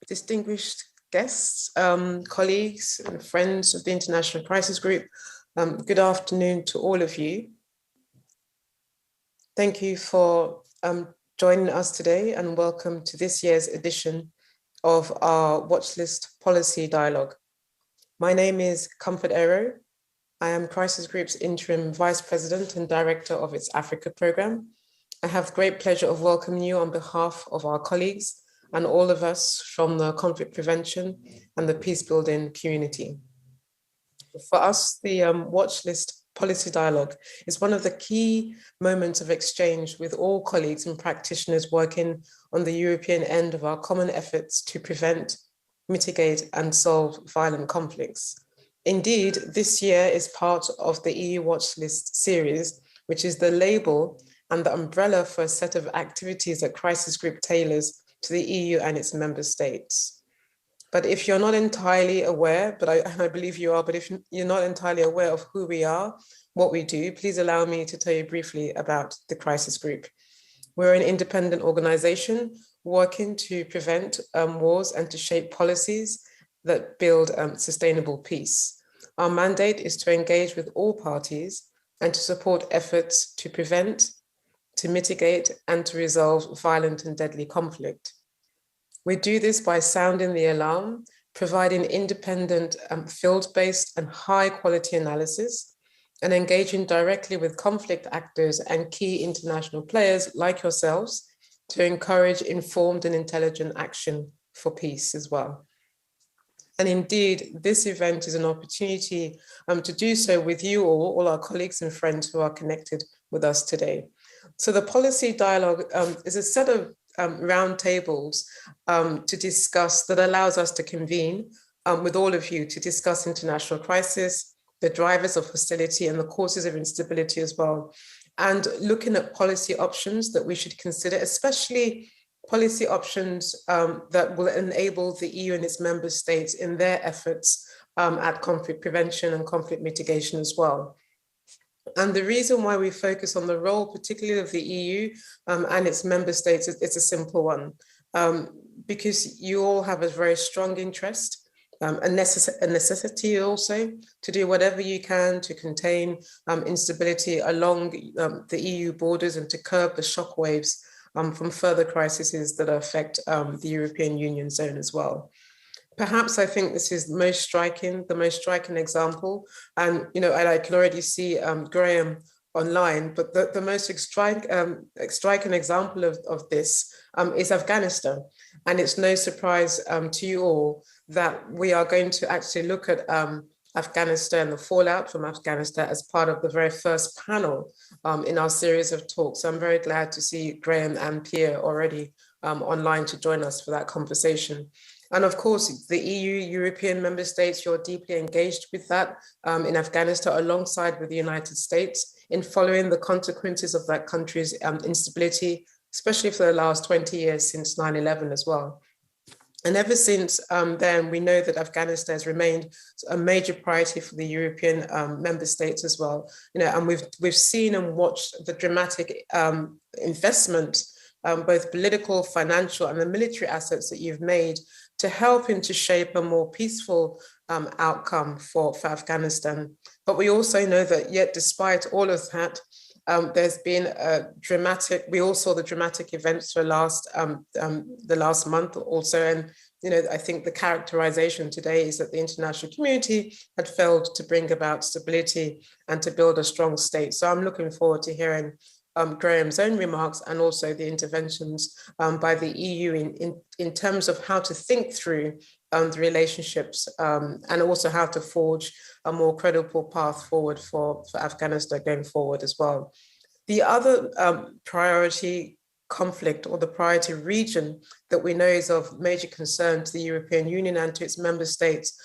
distinguished guests, colleagues and friends of the International Crisis Group. Good afternoon to all of you. Thank you for joining us today and welcome to this year's edition of our Watchlist Policy Dialogue. My name is Comfort Ero. I am Crisis Group's Interim Vice President and Director of its Africa Programme. I have great pleasure of welcoming you on behalf of our colleagues and all of us from the conflict prevention and the peace building community. For us, the Watchlist Policy Dialogue is one of the key moments of exchange with all colleagues and practitioners working on the European end of our common efforts to prevent, mitigate and solve violent conflicts. Indeed, this year is part of the EU Watchlist series, which is the label and the umbrella for a set of activities that Crisis Group tailors to the EU and its member states. But if you're not entirely aware, I believe you are, but if you're not entirely aware of who we are, what we do, please allow me to tell you briefly about the Crisis Group. We're an independent organization working to prevent wars and to shape policies that build sustainable peace. Our mandate is to engage with all parties and to support efforts to prevent, to mitigate and to resolve violent and deadly conflict. We do this by sounding the alarm, providing independent, field-based and high-quality analysis, and engaging directly with conflict actors and key international players like yourselves to encourage informed and intelligent action for peace as well. And indeed, this event is an opportunity to do so with you all our colleagues and friends who are connected with us today. So the policy dialogue is a set of roundtables to discuss that allows us to convene with all of you to discuss international crisis, the drivers of hostility and the causes of instability as well, and looking at policy options that we should consider, especially policy options that will enable the EU and its member states in their efforts at conflict prevention and conflict mitigation as well. And the reason why we focus on the role, particularly of the EU and its member states, it's a simple one, because you all have a very strong interest, a necessity also to do whatever you can to contain instability along the EU borders and to curb the shockwaves from further crises that affect the European Union zone as well. Perhaps I think this is the most striking example. And, and I can already see Graham online, but the most striking example of this is Afghanistan. And it's no surprise to you all that we are going to actually look at Afghanistan, the fallout from Afghanistan as part of the very first panel in our series of talks. So I'm very glad to see Graham and Pierre already online to join us for that conversation. And of course, the EU, European member states, you're deeply engaged with that in Afghanistan, alongside with the United States, in following the consequences of that country's instability, especially for the last 20 years since 9/11 as well. And ever since then, we know that Afghanistan has remained a major priority for the European member states as well. And we've seen and watched the dramatic investment, both political, financial, and the military assets that you've made to help and to shape a more peaceful outcome for Afghanistan. But we also know that yet despite all of that, there's been we all saw the dramatic events for the last month also. And, I think the characterization today is that the international community had failed to bring about stability and to build a strong state. So I'm looking forward to hearing Graham's own remarks and also the interventions by the EU in terms of how to think through the relationships and also how to forge a more credible path forward for Afghanistan going forward as well. The other priority conflict or the priority region that we know is of major concern to the European Union and to its member states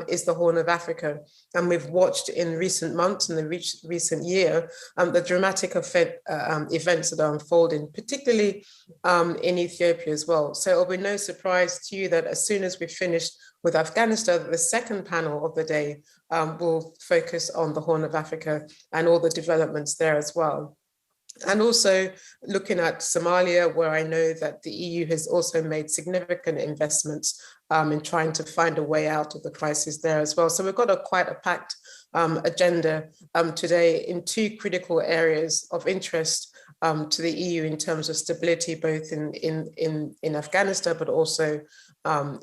is the Horn of Africa. And we've watched in recent months and the recent year the dramatic events that are unfolding, particularly in Ethiopia as well. So it'll be no surprise to you that as soon as we've finished with Afghanistan, the second panel of the day will focus on the Horn of Africa and all the developments there as well. And also looking at Somalia, where I know that the EU has also made significant investments in trying to find a way out of the crisis there as well. So we've got quite a packed agenda today in two critical areas of interest to the EU in terms of stability, both in Afghanistan, but also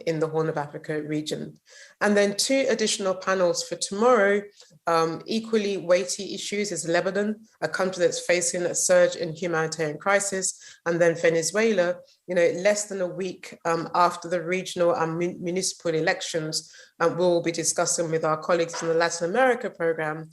in the Horn of Africa region. And then two additional panels for tomorrow. Equally weighty issues is Lebanon, a country that's facing a surge in humanitarian crisis, and then Venezuela, less than a week after the regional and municipal elections. We'll be discussing with our colleagues from the Latin America program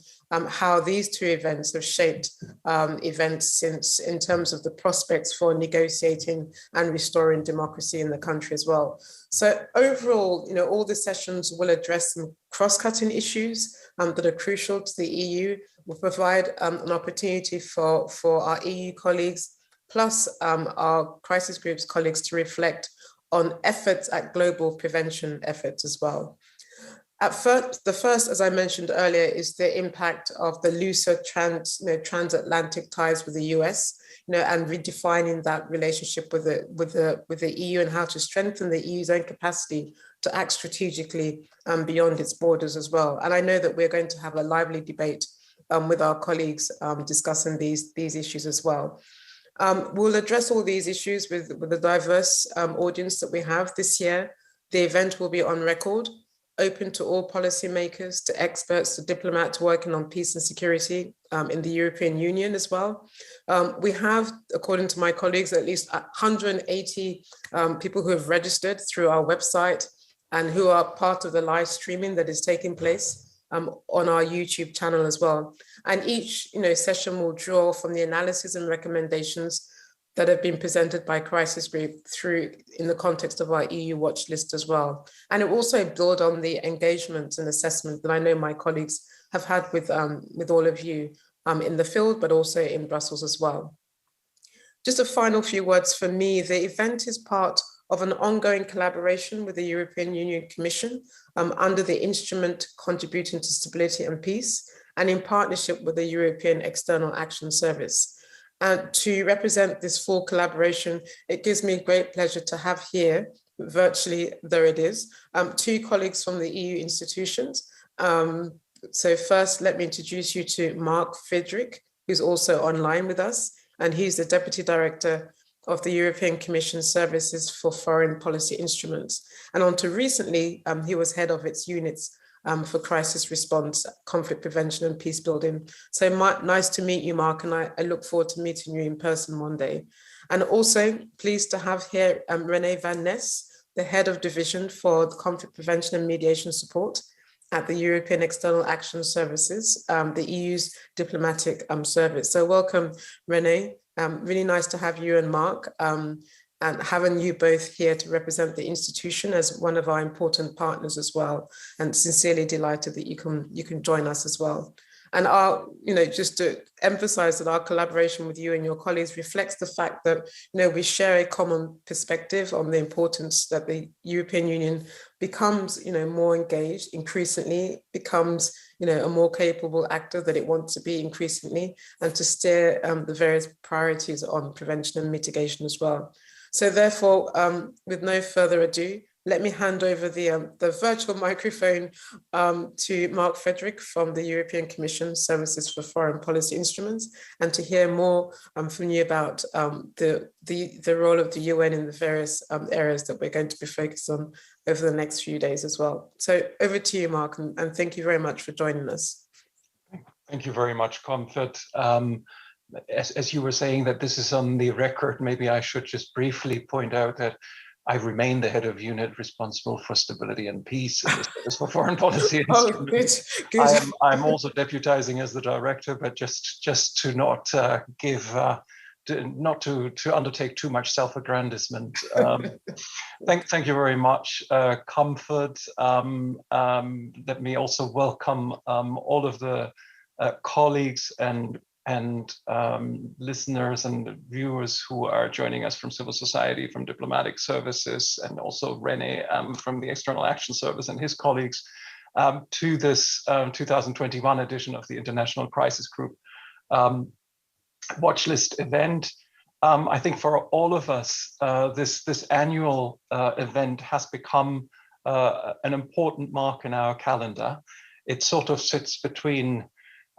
how these two events have shaped events since in terms of the prospects for negotiating and restoring democracy in the country as well. So overall, all the sessions will address some cross-cutting issues that are crucial to the EU. Will provide an opportunity for our EU colleagues, plus our crisis groups colleagues, to reflect on efforts at global prevention efforts as well. At first, the first, as I mentioned earlier, is the impact of the looser transatlantic ties with the US, and redefining that relationship with the EU, and how to strengthen the EU's own capacity to act strategically beyond its borders as well. And I know that we're going to have a lively debate with our colleagues discussing these issues as well. We'll address all these issues with the diverse audience that we have this year. The event will be on record, open to all policymakers, to experts, to diplomats working on peace and security in the European Union as well. We have, according to my colleagues, at least 180 people who have registered through our website and who are part of the live streaming that is taking place on our YouTube channel as well. And each session will draw from the analysis and recommendations that have been presented by Crisis Group through in the context of our EU watch list as well. And it also build on the engagement and assessment that I know my colleagues have had with all of you in the field, but also in Brussels as well. Just a final few words for me. The event is part of an ongoing collaboration with the European Union Commission under the instrument Contributing to Stability and Peace, and in partnership with the European External Action Service. And to represent this full collaboration, it gives me great pleasure to have here, virtually there it is, two colleagues from the EU institutions. So first, let me introduce you to Mark Friedrich, who's also online with us, and he's the Deputy Director of the European Commission Services for Foreign Policy Instruments. And until recently, he was head of its units for crisis response, conflict prevention and peace building. So nice to meet you, Mark, and I look forward to meeting you in person one day. And also pleased to have here René van Ness, the head of division for conflict prevention and mediation support at the European External Action Services, the EU's diplomatic service. So welcome, René. Really nice to have you and Mark, and having you both here to represent the institution as one of our important partners as well. And sincerely delighted that you can join us as well. And just to emphasize that our collaboration with you and your colleagues reflects the fact that, we share a common perspective on the importance that the European Union becomes, more engaged, increasingly becomes, a more capable actor that it wants to be increasingly, and to steer the various priorities on prevention and mitigation as well. So therefore, with no further ado, let me hand over the virtual microphone to Mark Friedrich from the European Commission Services for Foreign Policy Instruments, and to hear more from you about the role of the UN in the various areas that we're going to be focused on over the next few days as well. So over to you, Mark, and thank you very much for joining us. Thank you very much, Comfort. As you were saying that this is on the record, maybe I should just briefly point out that I remain the head of unit responsible for stability and peace in the Service for Foreign Policy. Oh, good. I'm also deputizing as the director, but just to not not to undertake too much self-aggrandizement. Thank you very much, Comfort. Let me also welcome all of the colleagues and listeners and viewers who are joining us from civil society, from diplomatic services, and also René from the External Action Service and his colleagues to this 2021 edition of the International Crisis Group. watch list event. I think for all of us, this annual event has become an important mark in our calendar. It sort of sits between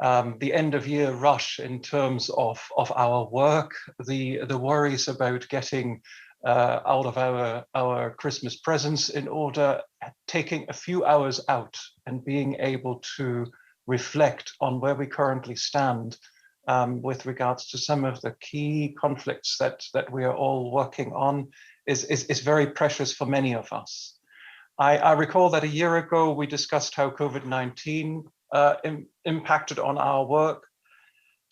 the end of year rush in terms of our work, the worries about getting out of our Christmas presents in order, taking a few hours out and being able to reflect on where we currently stand with regards to some of the key conflicts that we are all working on is very precious for many of us. I recall that a year ago we discussed how COVID-19 impacted on our work.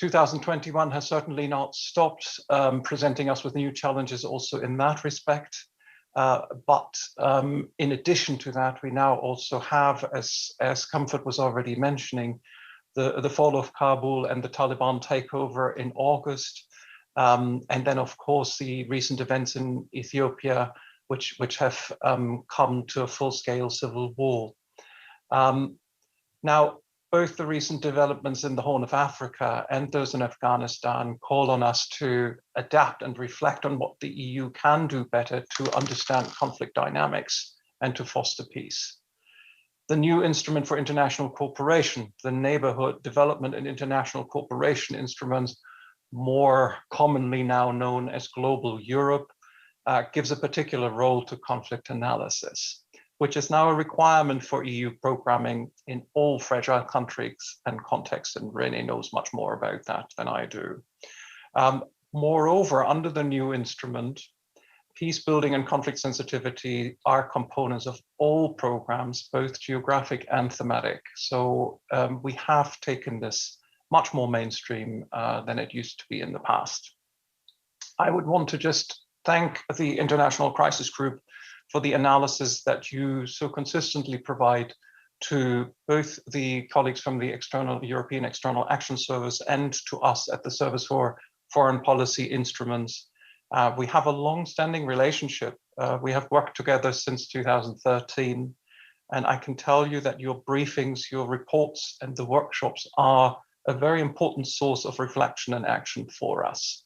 2021 has certainly not stopped presenting us with new challenges also in that respect. But in addition to that, we now also have, as Comfort was already mentioning, the fall of Kabul and the Taliban takeover in August. And then, of course, the recent events in Ethiopia, which have come to a full-scale civil war. Now, both the recent developments in the Horn of Africa and those in Afghanistan call on us to adapt and reflect on what the EU can do better to understand conflict dynamics and to foster peace. The new instrument for international cooperation, the Neighborhood Development and International Cooperation Instruments, more commonly now known as Global Europe, gives a particular role to conflict analysis, which is now a requirement for EU programming in all fragile countries and contexts, and René knows much more about that than I do. Moreover, under the new instrument, peace building and conflict sensitivity are components of all programs, both geographic and thematic. So we have taken this much more mainstream than it used to be in the past. I would want to just thank the International Crisis Group for the analysis that you so consistently provide to both the colleagues from the European External Action Service and to us at the Service for Foreign Policy Instruments. We have a long-standing relationship. We have worked together since 2013, and I can tell you that your briefings, your reports, and the workshops are a very important source of reflection and action for us.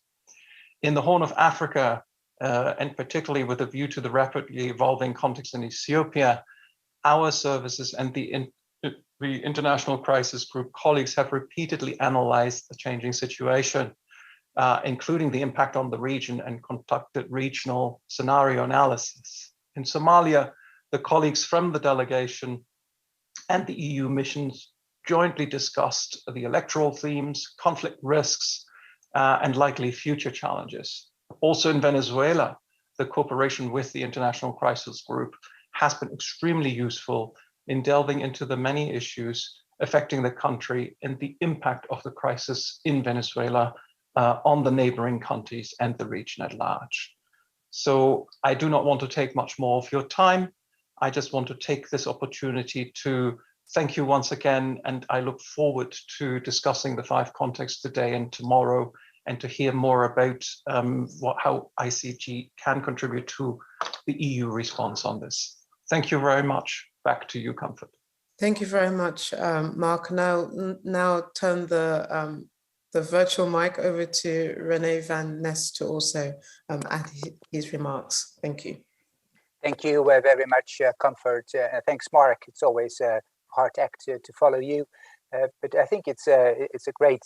In the Horn of Africa, and particularly with a view to the rapidly evolving context in Ethiopia, our services and the International Crisis Group colleagues have repeatedly analyzed the changing situation, including the impact on the region, and conducted regional scenario analysis. In Somalia, the colleagues from the delegation and the EU missions jointly discussed the electoral themes, conflict risks, and likely future challenges. Also in Venezuela, the cooperation with the International Crisis Group has been extremely useful in delving into the many issues affecting the country and the impact of the crisis in Venezuela on the neighboring countries and the region at large. So I do not want to take much more of your time. I just want to take this opportunity to thank you once again, and I look forward to discussing the 5 contexts today and tomorrow, and to hear more about how ICG can contribute to the EU response on this. Thank you very much. Back to you, Comfort. Thank you very much, Mark. Now turn the virtual mic over to René van Ness to also add his remarks. Thank you. Thank you very much, Comfort. Thanks, Mark. It's always a hard act to follow you, but I think it's a great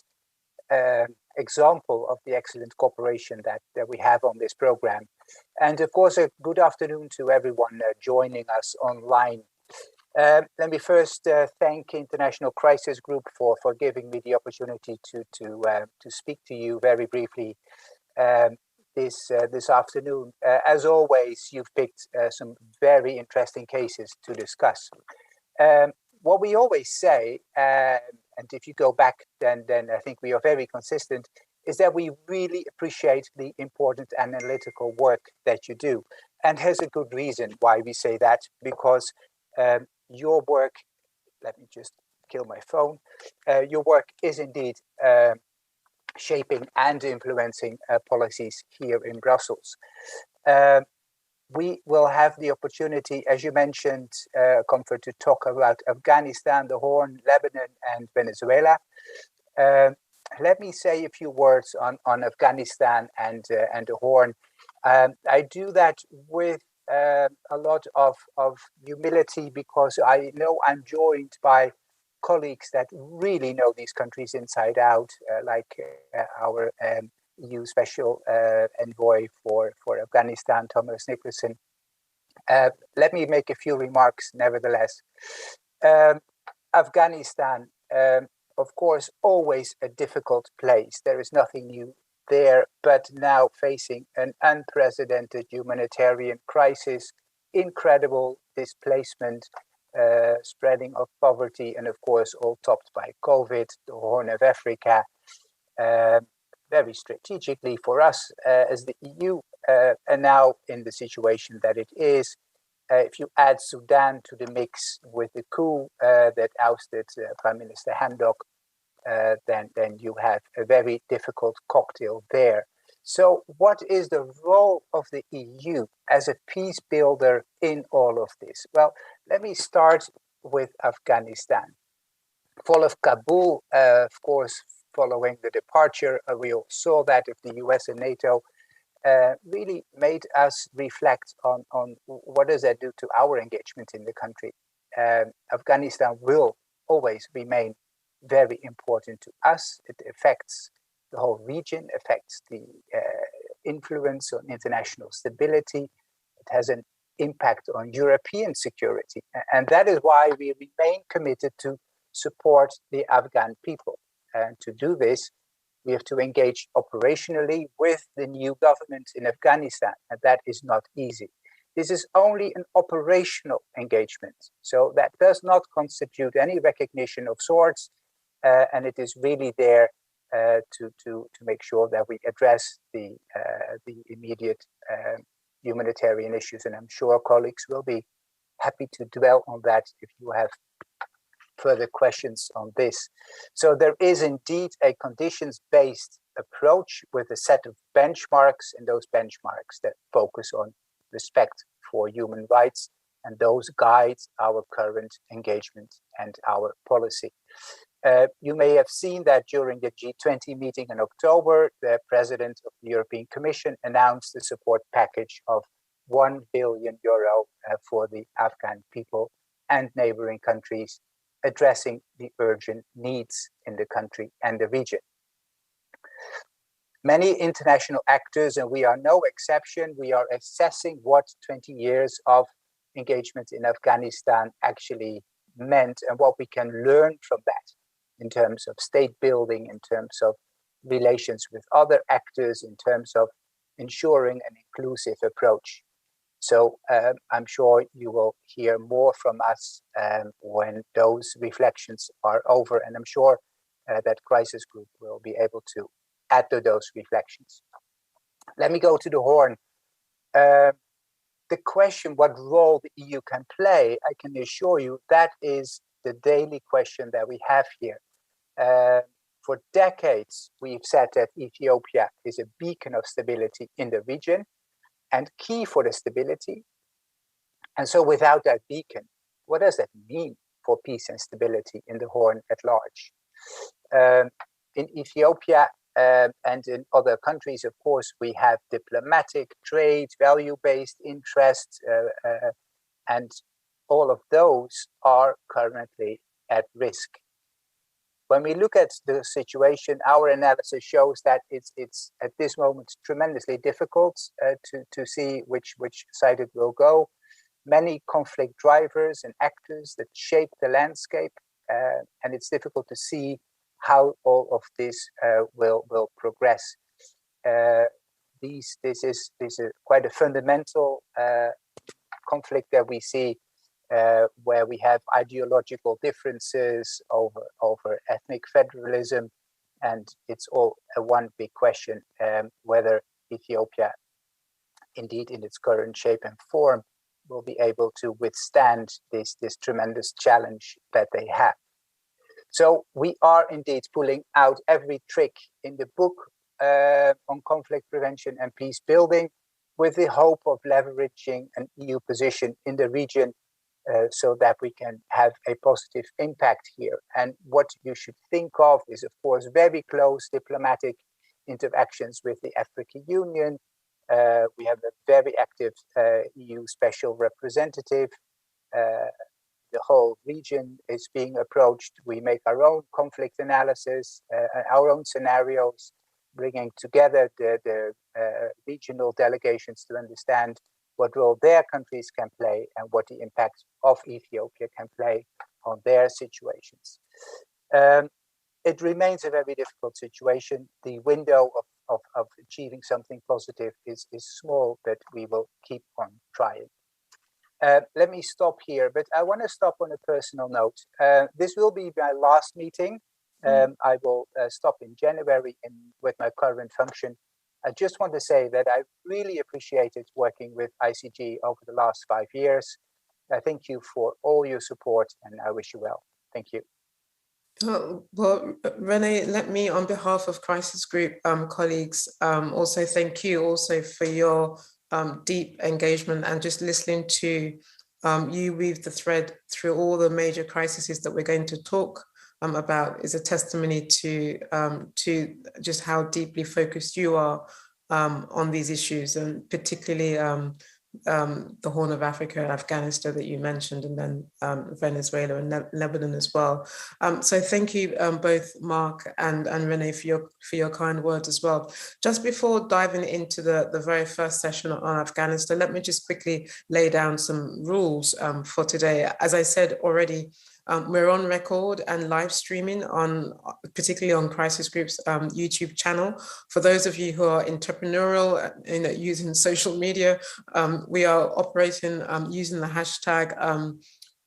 example of the excellent cooperation that we have on this program. And of course, a good afternoon to everyone joining us online. Let me first thank International Crisis Group for giving me the opportunity to speak to you very briefly this afternoon. As always, you've picked some very interesting cases to discuss. What we always say, and if you go back, then I think we are very consistent, is that we really appreciate the important analytical work that you do. And there's a good reason why we say that, because your work, let me just kill my phone, your work is indeed shaping and influencing policies here in Brussels. We will have the opportunity, as you mentioned, Comfort, to talk about Afghanistan, the Horn, Lebanon, and Venezuela. let me say a few words on Afghanistan and the Horn. I do that with a lot of humility, because I know I'm joined by colleagues that really know these countries inside out, like our EU Special Envoy for Afghanistan, Thomas Nicholson. Let me make a few remarks, nevertheless. Um, Afghanistan, of course, always a difficult place. There is nothing new there, but now facing an unprecedented humanitarian crisis, incredible displacement, spreading of poverty, and of course, all topped by COVID, the Horn of Africa. Uh, very strategically for us as the EU, and now in the situation that it is, if you add Sudan to the mix with the coup that ousted Prime Minister Hamdok, then you have a very difficult cocktail there. So what is the role of the EU as a peace builder in all of this? Well, let me start with Afghanistan. Fall of Kabul, of course, following the departure, we all saw that of the US and NATO, really made us reflect on what does that do to our engagement in the country. Afghanistan will always remain very important to us. It affects the whole region, affects the influence on international stability. It has an impact on European security. And that is why we remain committed to support the Afghan people. And to do this, we have to engage operationally with the new government in Afghanistan, and that is not easy. This is only an operational engagement, so that does not constitute any recognition of sorts, and it is really there to make sure that we address the immediate humanitarian issues. And I'm sure colleagues will be happy to dwell on that if you have further questions on this. So there is indeed a conditions-based approach with a set of benchmarks, and those benchmarks that focus on respect for human rights, and those guide our current engagement and our policy. You may have seen that during the G20 meeting in October, the President of the European Commission announced a support package of €1 billion for the Afghan people and neighboring countries, addressing the urgent needs in the country and the region. Many international actors, and we are no exception, we are assessing what 20 years of engagement in Afghanistan actually meant and what we can learn from that in terms of state building, in terms of relations with other actors, in terms of ensuring an inclusive approach. So I'm sure you will hear more from us when those reflections are over, and I'm sure that Crisis Group will be able to add to those reflections. Let me go to the Horn. The question, what role the EU can play, I can assure you that is the daily question that we have here. For decades, we've said that Ethiopia is a beacon of stability in the region and key for the stability. And so without that beacon, what does that mean for peace and stability in the Horn at large? In Ethiopia and in other countries, of course, we have diplomatic, trade, value-based interests, and all of those are currently at risk. When we look at the situation, our analysis shows that it's at this moment tremendously difficult to see which side it will go. Many conflict drivers and actors that shape the landscape, and it's difficult to see how all of this will progress. This is quite a fundamental conflict that we see, where we have ideological differences over ethnic federalism, and it's all one big question, whether Ethiopia, indeed in its current shape and form, will be able to withstand this tremendous challenge that they have. So we are indeed pulling out every trick in the book on conflict prevention and peace building, with the hope of leveraging an EU position in the region so that we can have a positive impact here. And what you should think of is, of course, very close diplomatic interactions with the African Union. We have a very active EU special representative. The whole region is being approached. We make our own conflict analysis, our own scenarios, bringing together the regional delegations to understand what role their countries can play and what the impact of Ethiopia can play on their situations. It remains a very difficult situation. The window of achieving something positive is small, but we will keep on trying. Let me stop here, but I want to stop on a personal note. This will be my last meeting. I will stop in January with my current function. I just want to say that I really appreciated working with ICG over the last 5 years. I thank you for all your support and I wish you well. Thank you. Well, Renee, let me, on behalf of Crisis Group colleagues, also thank you also for your deep engagement and just listening to you weave the thread through all the major crises that we're going to talk about is a testimony to just how deeply focused you are on these issues, and particularly the Horn of Africa and Afghanistan that you mentioned, and then Venezuela and Lebanon as well. So thank you both Mark and Renee for your kind words as well. Just before diving into the very first session on Afghanistan, let me just quickly lay down some rules for today. As I said already, we're on record and live streaming particularly on Crisis Group's YouTube channel. For those of you who are entrepreneurial using social media, we are operating using the hashtag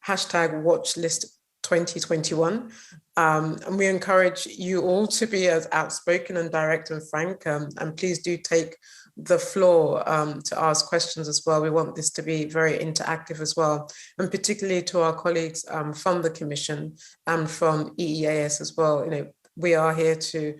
watchlist 2021. And we encourage you all to be as outspoken and direct and frank, and please do take the floor to ask questions as well. We want this to be very interactive as well, and particularly to our colleagues from the Commission and from EEAS as well. We are here to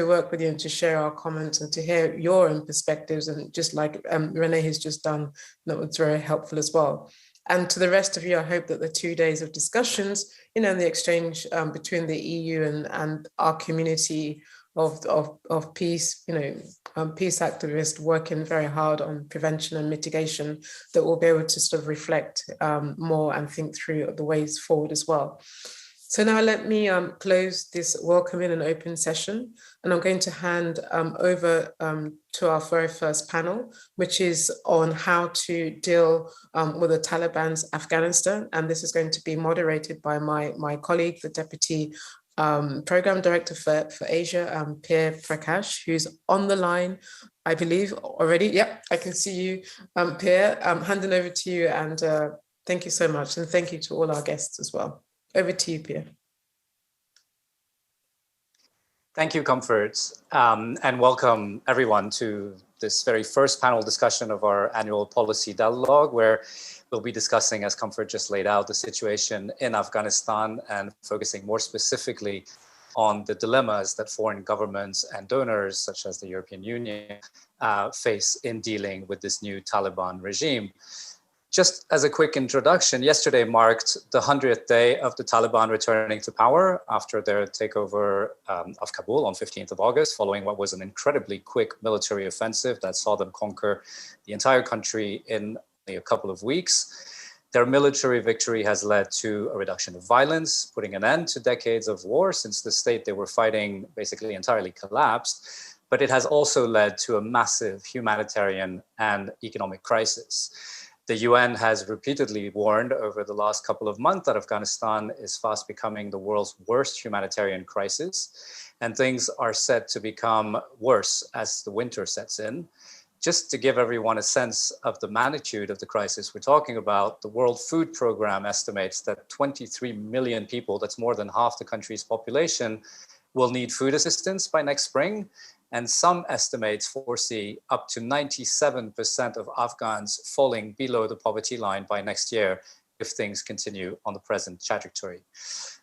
work with you and to share our comments and to hear your own perspectives, and just like Renee has just done, that was very helpful as well. And to the rest of you, I hope that the 2 days of discussions, and the exchange between the EU and our community of peace, peace activists working very hard on prevention and mitigation, that we'll be able to sort of reflect more and think through the ways forward as well. So now let me close this welcoming and open session, and I'm going to hand over to our very first panel, which is on how to deal with the Taliban's Afghanistan. And this is going to be moderated by my colleague, the Deputy Program Director for Asia, Pierre Prakash, who's on the line, I believe already. Yep, I can see you, Pierre. I'm handing over to you, and thank you so much. And thank you to all our guests as well. Over to you, Pierre. Thank you, Comfort, and welcome everyone to this very first panel discussion of our annual policy dialogue, where we'll be discussing, as Comfort just laid out, the situation in Afghanistan and focusing more specifically on the dilemmas that foreign governments and donors, such as the European Union, face in dealing with this new Taliban regime. Just as a quick introduction, yesterday marked the 100th day of the Taliban returning to power after their takeover of Kabul on 15th of August, following what was an incredibly quick military offensive that saw them conquer the entire country in only a couple of weeks. Their military victory has led to a reduction of violence, putting an end to decades of war since the state they were fighting basically entirely collapsed. But it has also led to a massive humanitarian and economic crisis. The UN has repeatedly warned over the last couple of months that Afghanistan is fast becoming the world's worst humanitarian crisis, and things are set to become worse as the winter sets in. Just to give everyone a sense of the magnitude of the crisis we're talking about, the World Food Programme estimates that 23 million people, that's more than half the country's population, will need food assistance by next spring. And some estimates foresee up to 97% of Afghans falling below the poverty line by next year if things continue on the present trajectory.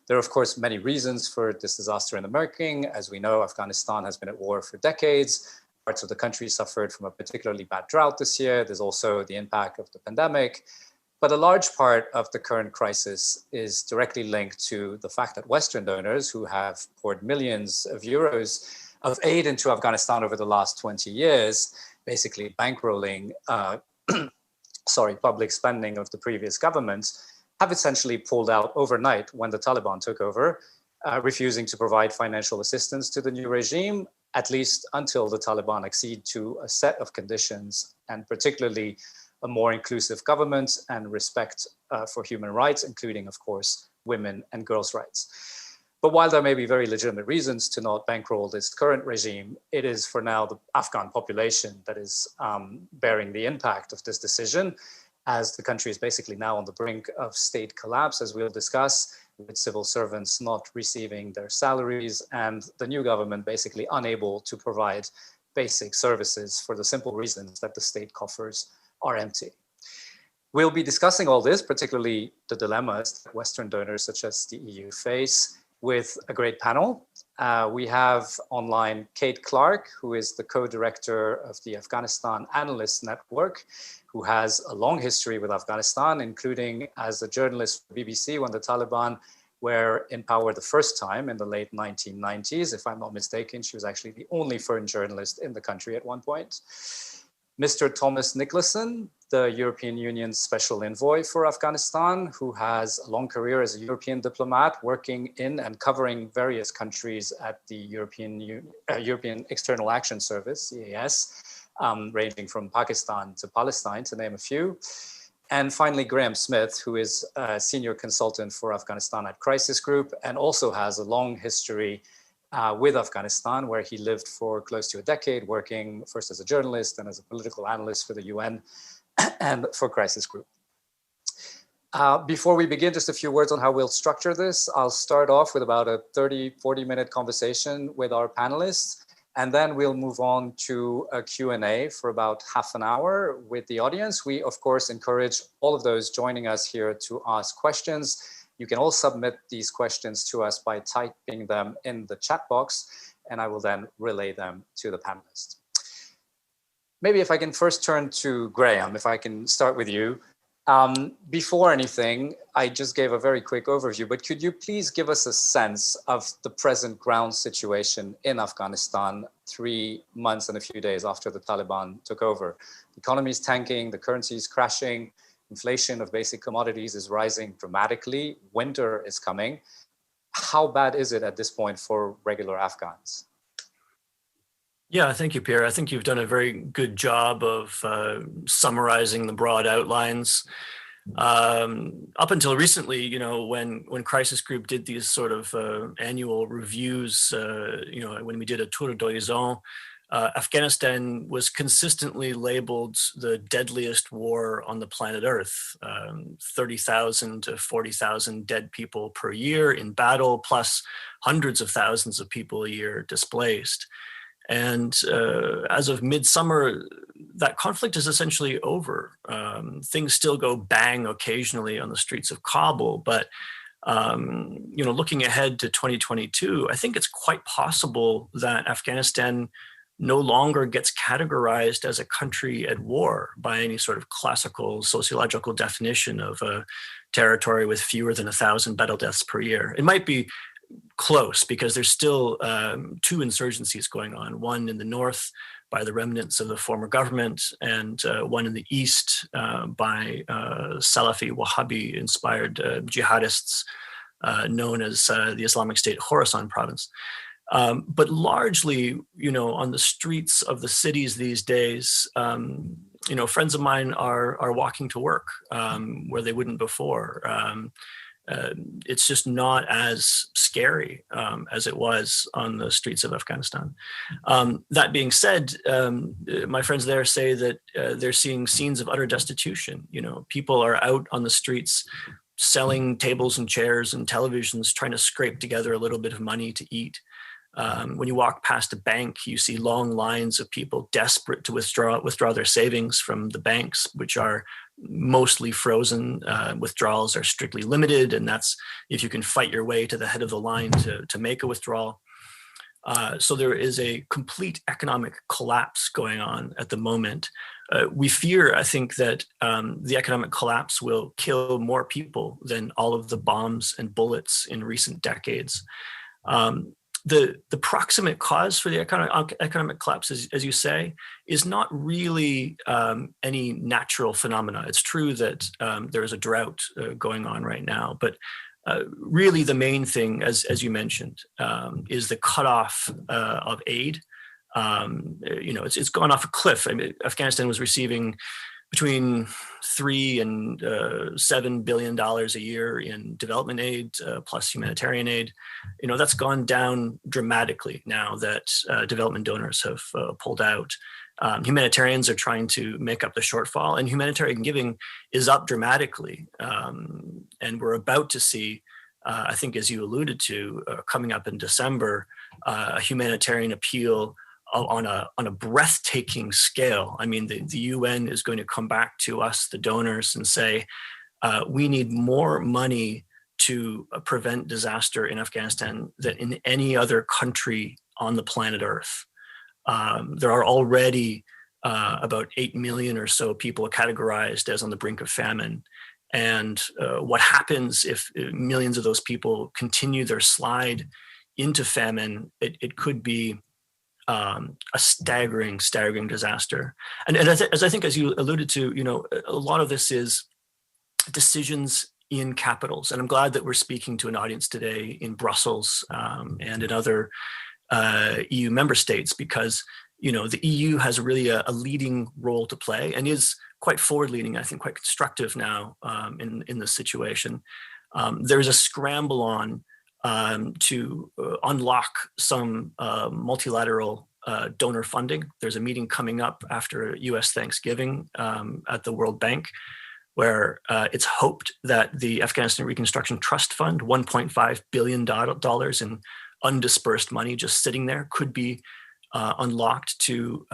There are, of course, many reasons for this disaster in the making. As we know, Afghanistan has been at war for decades. Parts of the country suffered from a particularly bad drought this year. There's also the impact of the pandemic. But a large part of the current crisis is directly linked to the fact that Western donors, who have poured millions of euros of aid into Afghanistan over the last 20 years, basically bankrolling public spending of the previous governments, have essentially pulled out overnight when the Taliban took over, refusing to provide financial assistance to the new regime, at least until the Taliban accede to a set of conditions, and particularly a more inclusive government and respect for human rights, including, of course, women and girls' rights. But while there may be very legitimate reasons to not bankroll this current regime, it is for now the Afghan population that is bearing the impact of this decision, as the country is basically now on the brink of state collapse, as we'll discuss, with civil servants not receiving their salaries and the new government basically unable to provide basic services for the simple reasons that the state coffers are empty. We'll be discussing all this, particularly the dilemmas that Western donors such as the EU face, with a great panel. We have online Kate Clark, who is the co-director of the Afghanistan Analyst Network, who has a long history with Afghanistan, including as a journalist for BBC when the Taliban were in power the first time in the late 1990s. If I'm not mistaken, she was actually the only foreign journalist in the country at one point. Mr. Thomas Nicholson, the European Union's special envoy for Afghanistan, who has a long career as a European diplomat working in and covering various countries at the European External Action Service, EAS, ranging from Pakistan to Palestine, to name a few. And finally, Graham Smith, who is a senior consultant for Afghanistan at Crisis Group and also has a long history with Afghanistan, where he lived for close to a decade, working first as a journalist and as a political analyst for the UN and for Crisis Group. Before we begin, just a few words on how we'll structure this. I'll start off with about a 40-minute conversation with our panelists, and then we'll move on to a Q&A for about half an hour with the audience. We, of course, encourage all of those joining us here to ask questions. You can all submit these questions to us by typing them in the chat box, and I will then relay them to the panelists. Maybe if I can first turn to Graham, if I can start with you. Before anything, I just gave a very quick overview, but could you please give us a sense of the present ground situation in Afghanistan 3 months and a few days after the Taliban took over? The economy is tanking, the currency is crashing, inflation of basic commodities is rising dramatically, winter is coming. How bad is it at this point for regular Afghans? Yeah, thank you, Pierre. I think you've done a very good job of summarizing the broad outlines. Up until recently, you know, when Crisis Group did these sort of annual reviews, you know, when we did a tour d'horizon, Afghanistan was consistently labeled the deadliest war on the planet Earth. 30,000 to 40,000 dead people per year in battle, plus hundreds of thousands of people a year displaced. And as of midsummer, that conflict is essentially over. Things still go bang occasionally on the streets of Kabul, but you know, looking ahead to 2022, I think it's quite possible that Afghanistan no longer gets categorized as a country at war by any sort of classical sociological definition of a territory with fewer than 1,000 battle deaths per year. It might be close because there's still 2 insurgencies going on, one in the north by the remnants of the former government and one in the east by Salafi Wahhabi inspired jihadists known as the Islamic State Khorasan province. But largely, you know, on the streets of the cities these days, you know, friends of mine are walking to work where they wouldn't before. It's just not as scary as it was on the streets of Afghanistan. That being said, my friends there say that they're seeing scenes of utter destitution. You know, people are out on the streets selling tables and chairs and televisions, trying to scrape together a little bit of money to eat. When you walk past a bank, you see long lines of people desperate to withdraw their savings from the banks, which are mostly frozen. Withdrawals are strictly limited, and that's if you can fight your way to the head of the line to make a withdrawal. So there is a complete economic collapse going on at the moment. we fear, I think, that the economic collapse will kill more people than all of the bombs and bullets in recent decades. The proximate cause for the economic collapse, as you say, is not really any natural phenomena. It's true that there is a drought going on right now, but really the main thing, as you mentioned, is the cutoff of aid. It's gone off a cliff. I mean, Afghanistan was receiving between $3 and $7 billion a year in development aid plus humanitarian aid. That's gone down dramatically now that development donors have pulled out. Humanitarians are trying to make up the shortfall, and humanitarian giving is up dramatically. And we're about to see, I think, as you alluded to, coming up in December, a humanitarian appeal on a breathtaking scale. I mean, the UN is going to come back to us, the donors, and say, we need more money to prevent disaster in Afghanistan than in any other country on the planet Earth. There are already about 8 million or so people categorized as on the brink of famine. And what happens if millions of those people continue their slide into famine, it could be a staggering disaster. And as I think, as you alluded to, a lot of this is decisions in capitals. And I'm glad that we're speaking to an audience today in Brussels and in other EU member states, because, the EU has really a leading role to play and is quite forward-leaning, I think, quite constructive now in this situation. There's a scramble on to unlock some multilateral donor funding. There's a meeting coming up after US Thanksgiving at the World Bank, where it's hoped that the Afghanistan Reconstruction Trust Fund, $1.5 billion in undispersed money just sitting there, could be unlocked to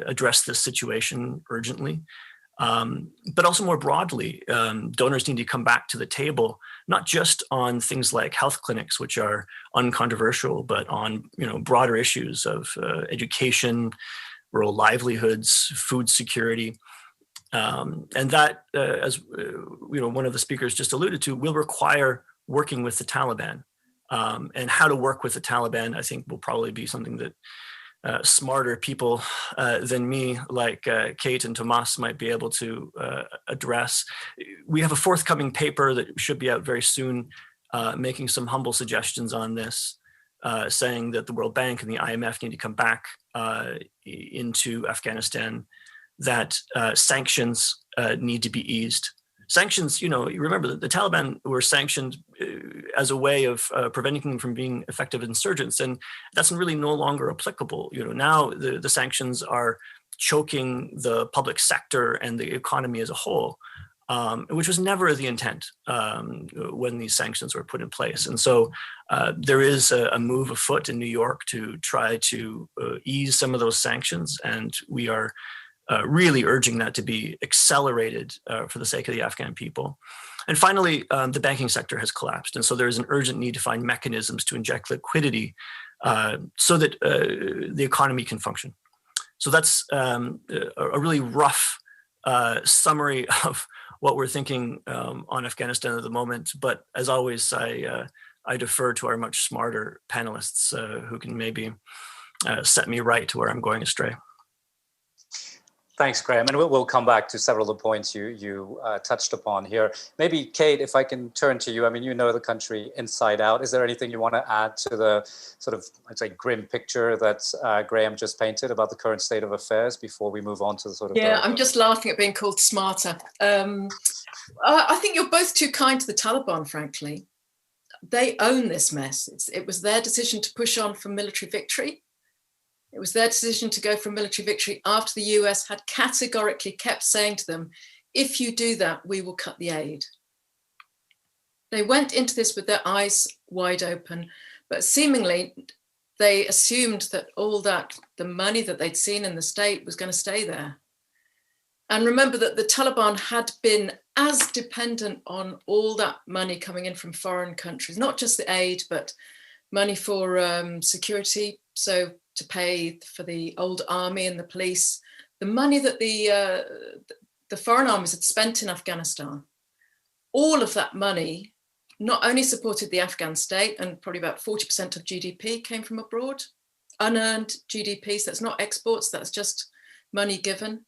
address this situation urgently. But also more broadly, donors need to come back to the table, not just on things like health clinics, which are uncontroversial, but on broader issues of education, rural livelihoods, food security. And that, as one of the speakers just alluded to, will require working with the Taliban. And how to work with the Taliban, I think, will probably be something that smarter people than me, like Kate and Tomas, might be able to address. We have a forthcoming paper that should be out very soon, making some humble suggestions on this, saying that the World Bank and the IMF need to come back into Afghanistan, that sanctions need to be eased. Sanctions, you remember that the Taliban were sanctioned as a way of preventing them from being effective insurgents, and that's really no longer applicable. Now the sanctions are choking the public sector and the economy as a whole, which was never the intent when these sanctions were put in place. And so there is a move afoot in New York to try to ease some of those sanctions, and we are really urging that to be accelerated for the sake of the Afghan people. And finally, the banking sector has collapsed. And so there's an urgent need to find mechanisms to inject liquidity so that the economy can function. So that's a really rough summary of what we're thinking on Afghanistan at the moment. But as always, I defer to our much smarter panelists who can maybe set me right to where I'm going astray. Thanks, Graham. And we'll come back to several of the points you touched upon here. Maybe, Kate, if I can turn to you. I mean, you know the country inside out. Is there anything you want to add to the sort of, I'd say, grim picture that Graham just painted about the current state of affairs before we move on to the sort of... Yeah, I'm just laughing at being called smarter. I think you're both too kind to the Taliban, frankly. They own this mess. It was their decision to push on for military victory. It was their decision to go for military victory after the US had categorically kept saying to them, if you do that, we will cut the aid. They went into this with their eyes wide open, but seemingly they assumed that all that, the money that they'd seen in the state was going to stay there. And remember that the Taliban had been as dependent on all that money coming in from foreign countries, not just the aid, but money for security. So to pay for the old army and the police, the money that the foreign armies had spent in Afghanistan, all of that money not only supported the Afghan state, and probably about 40% of GDP came from abroad, unearned GDP, so that's not exports, that's just money given.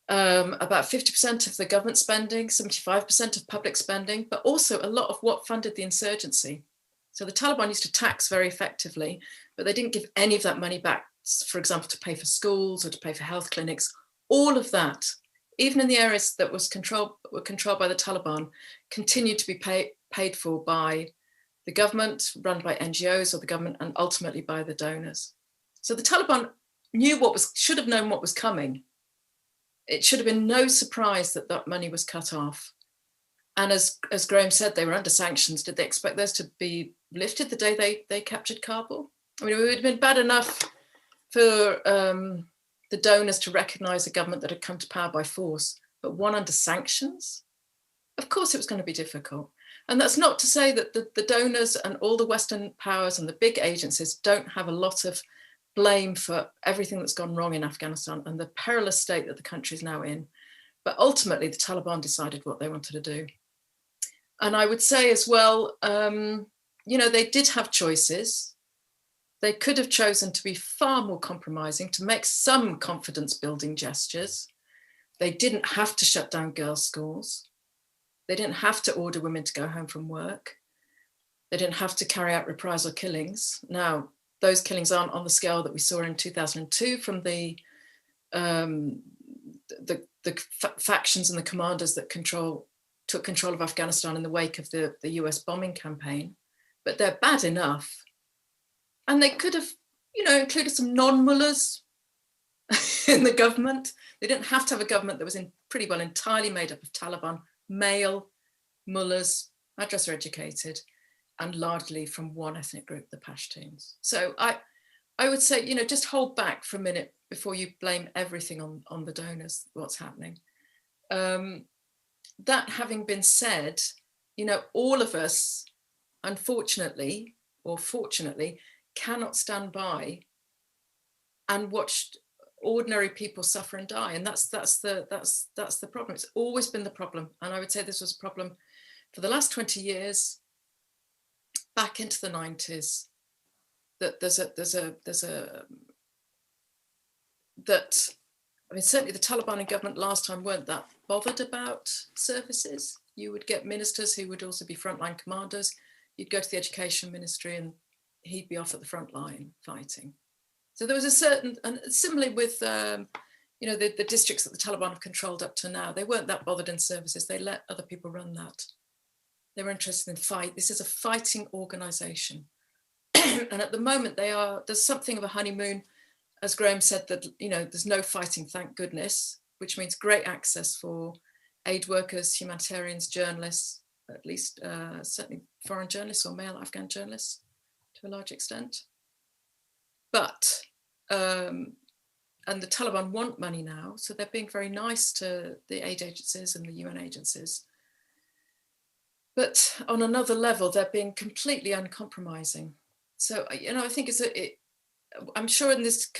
About 50% of the government spending, 75% of public spending, but also a lot of what funded the insurgency. So the Taliban used to tax very effectively, but they didn't give any of that money back, for example, to pay for schools or to pay for health clinics. All of that, even in the areas that were controlled by the Taliban, continued to be paid for by the government, run by NGOs or the government, and ultimately by the donors. So the Taliban should have known what was coming. It should have been no surprise that that money was cut off. And as Graham said, they were under sanctions. Did they expect those to be lifted the day they captured Kabul? I mean, it would have been bad enough for the donors to recognize a government that had come to power by force, but one under sanctions? Of course it was going to be difficult. And that's not to say that the donors and all the Western powers and the big agencies don't have a lot of blame for everything that's gone wrong in Afghanistan and the perilous state that the country is now in. But ultimately, the Taliban decided what they wanted to do. And I would say as well, they did have choices. They could have chosen to be far more compromising, to make some confidence building gestures. They didn't have to shut down girls' schools. They didn't have to order women to go home from work. They didn't have to carry out reprisal killings. Now, those killings aren't on the scale that we saw in 2002 from the factions and the commanders that took control of Afghanistan in the wake of the US bombing campaign, but they're bad enough. And they could have, included some non-mullahs in the government. They didn't have to have a government that was pretty well entirely made up of Taliban, male mullahs, madrasa educated, and largely from one ethnic group, the Pashtuns. So I would say, just hold back for a minute before you blame everything on the donors, what's happening. That having been said, all of us, unfortunately or fortunately, cannot stand by and watch ordinary people suffer and die. And that's the problem. It's always been the problem. And I would say this was a problem for the last 20 years, back into the 90s, that certainly the Taliban and government last time weren't that bothered about services. You would get ministers who would also be frontline commanders. You'd go to the education ministry and he'd be off at the front line fighting. So there was a certain, and similarly with, the districts that the Taliban have controlled up to now, they weren't that bothered in services. They let other people run that. They were interested in fight. This is a fighting organization. And at the moment there's something of a honeymoon, as Graham said, that, there's no fighting, thank goodness, which means great access for aid workers, humanitarians, journalists, at least certainly foreign journalists or male Afghan journalists to a large extent. But, and the Taliban want money now, so they're being very nice to the aid agencies and the UN agencies. But on another level, they're being completely uncompromising. So, I think I'm sure in this,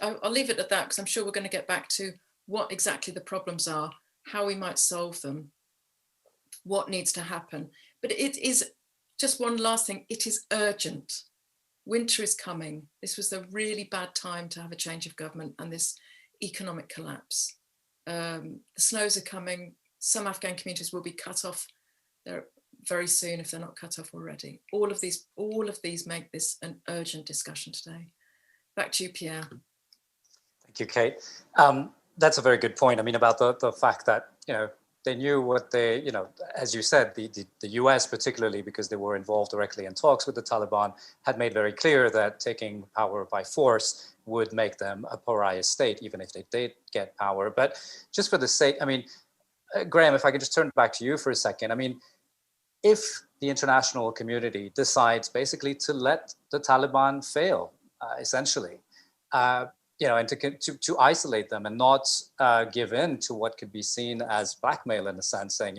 I'll leave it at that, because I'm sure we're going to get back to what exactly the problems are, how we might solve them, what needs to happen. But it is, just one last thing, it is urgent. Winter is coming. This was a really bad time to have a change of government and this economic collapse. The snows are coming. Some Afghan communities will be cut off there very soon if they're not cut off already. All of these make this an urgent discussion today. Back to you, Pierre. Thank you, Kate. That's a very good point. I mean, about the fact that, they knew what they, as you said, the US particularly, because they were involved directly in talks with the Taliban, had made very clear that taking power by force would make them a pariah state, even if they did get power. But just for the sake, Graham, if I could just turn back to you for a second. If the international community decides basically to let the Taliban fail, essentially, and to isolate them and not give in to what could be seen as blackmail, in a sense, saying,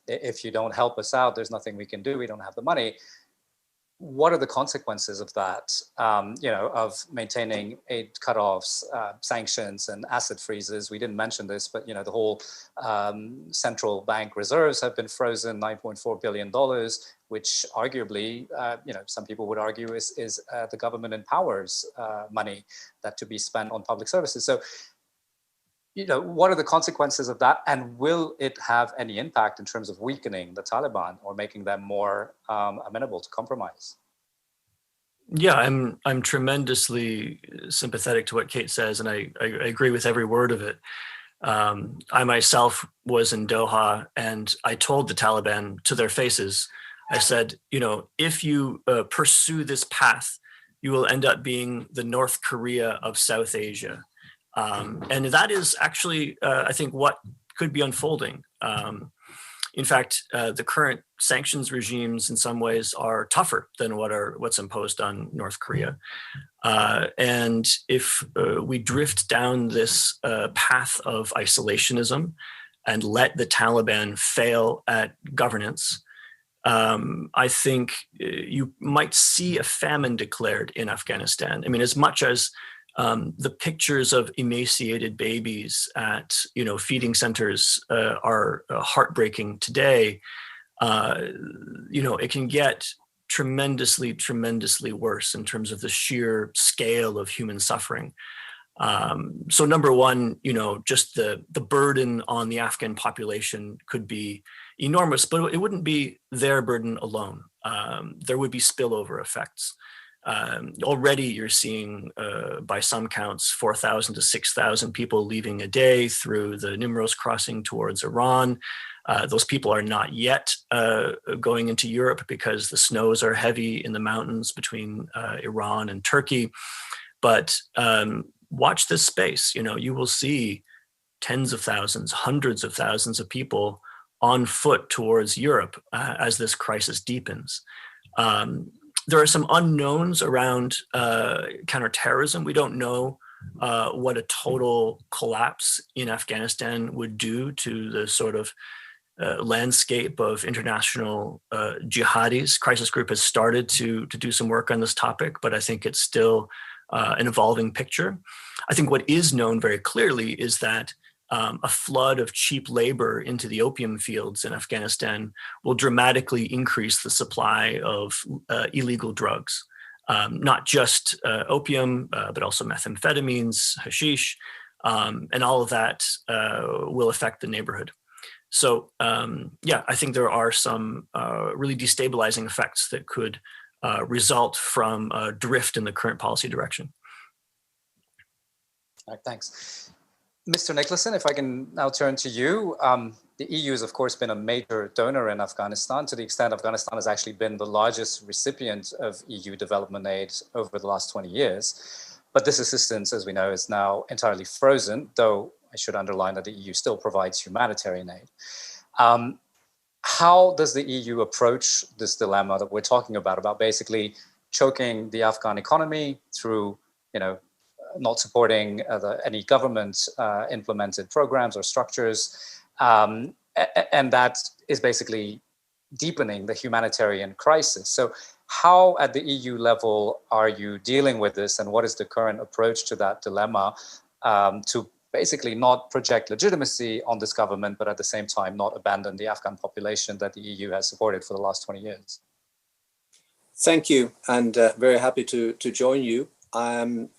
if you don't help us out, there's nothing we can do. We don't have the money. what are the consequences of that, of maintaining aid cutoffs, sanctions and asset freezes? We didn't mention this, but, the whole central bank reserves have been frozen, $9.4 billion, which arguably, some people would argue is the government empowers money that to be spent on public services. So, what are the consequences of that? And will it have any impact in terms of weakening the Taliban or making them more amenable to compromise? Yeah, I'm tremendously sympathetic to what Kate says, and I agree with every word of it. I myself was in Doha, and I told the Taliban to their faces, I said, if you pursue this path, you will end up being the North Korea of South Asia. And that is actually, I think, what could be unfolding. In fact, the current sanctions regimes in some ways are tougher than what's imposed on North Korea. And if we drift down this path of isolationism and let the Taliban fail at governance, I think you might see a famine declared in Afghanistan. I mean, as much as the pictures of emaciated babies at feeding centers are heartbreaking today, it can get tremendously worse in terms of the sheer scale of human suffering. So number one, just the burden on the Afghan population could be enormous, but it wouldn't be their burden alone. There would be spillover effects. Already you're seeing, by some counts, 4,000 to 6,000 people leaving a day through the Nimros crossing towards Iran. Those people are not yet going into Europe because the snows are heavy in the mountains between Iran and Turkey. But watch this space. You will see tens of thousands, hundreds of thousands of people on foot towards Europe as this crisis deepens. There are some unknowns around counterterrorism. We don't know what a total collapse in Afghanistan would do to the sort of landscape of international jihadis. Crisis Group has started to do some work on this topic, but I think it's still an evolving picture. I think what is known very clearly is that a flood of cheap labor into the opium fields in Afghanistan will dramatically increase the supply of illegal drugs, not just opium, but also methamphetamines, hashish, and all of that will affect the neighborhood. So I think there are some really destabilizing effects that could result from a drift in the current policy direction. All right, thanks. Mr. Nicholson, if I can now turn to you. The EU has, of course, been a major donor in Afghanistan, to the extent Afghanistan has actually been the largest recipient of EU development aid over the last 20 years. But this assistance, as we know, is now entirely frozen, though I should underline that the EU still provides humanitarian aid. How does the EU approach this dilemma that we're talking about basically choking the Afghan economy through, not supporting any government implemented programs or structures. And that is basically deepening the humanitarian crisis. So how at the EU level are you dealing with this, and what is the current approach to that dilemma to basically not project legitimacy on this government, but at the same time not abandon the Afghan population that the EU has supported for the last 20 years? Thank you, and very happy to join you.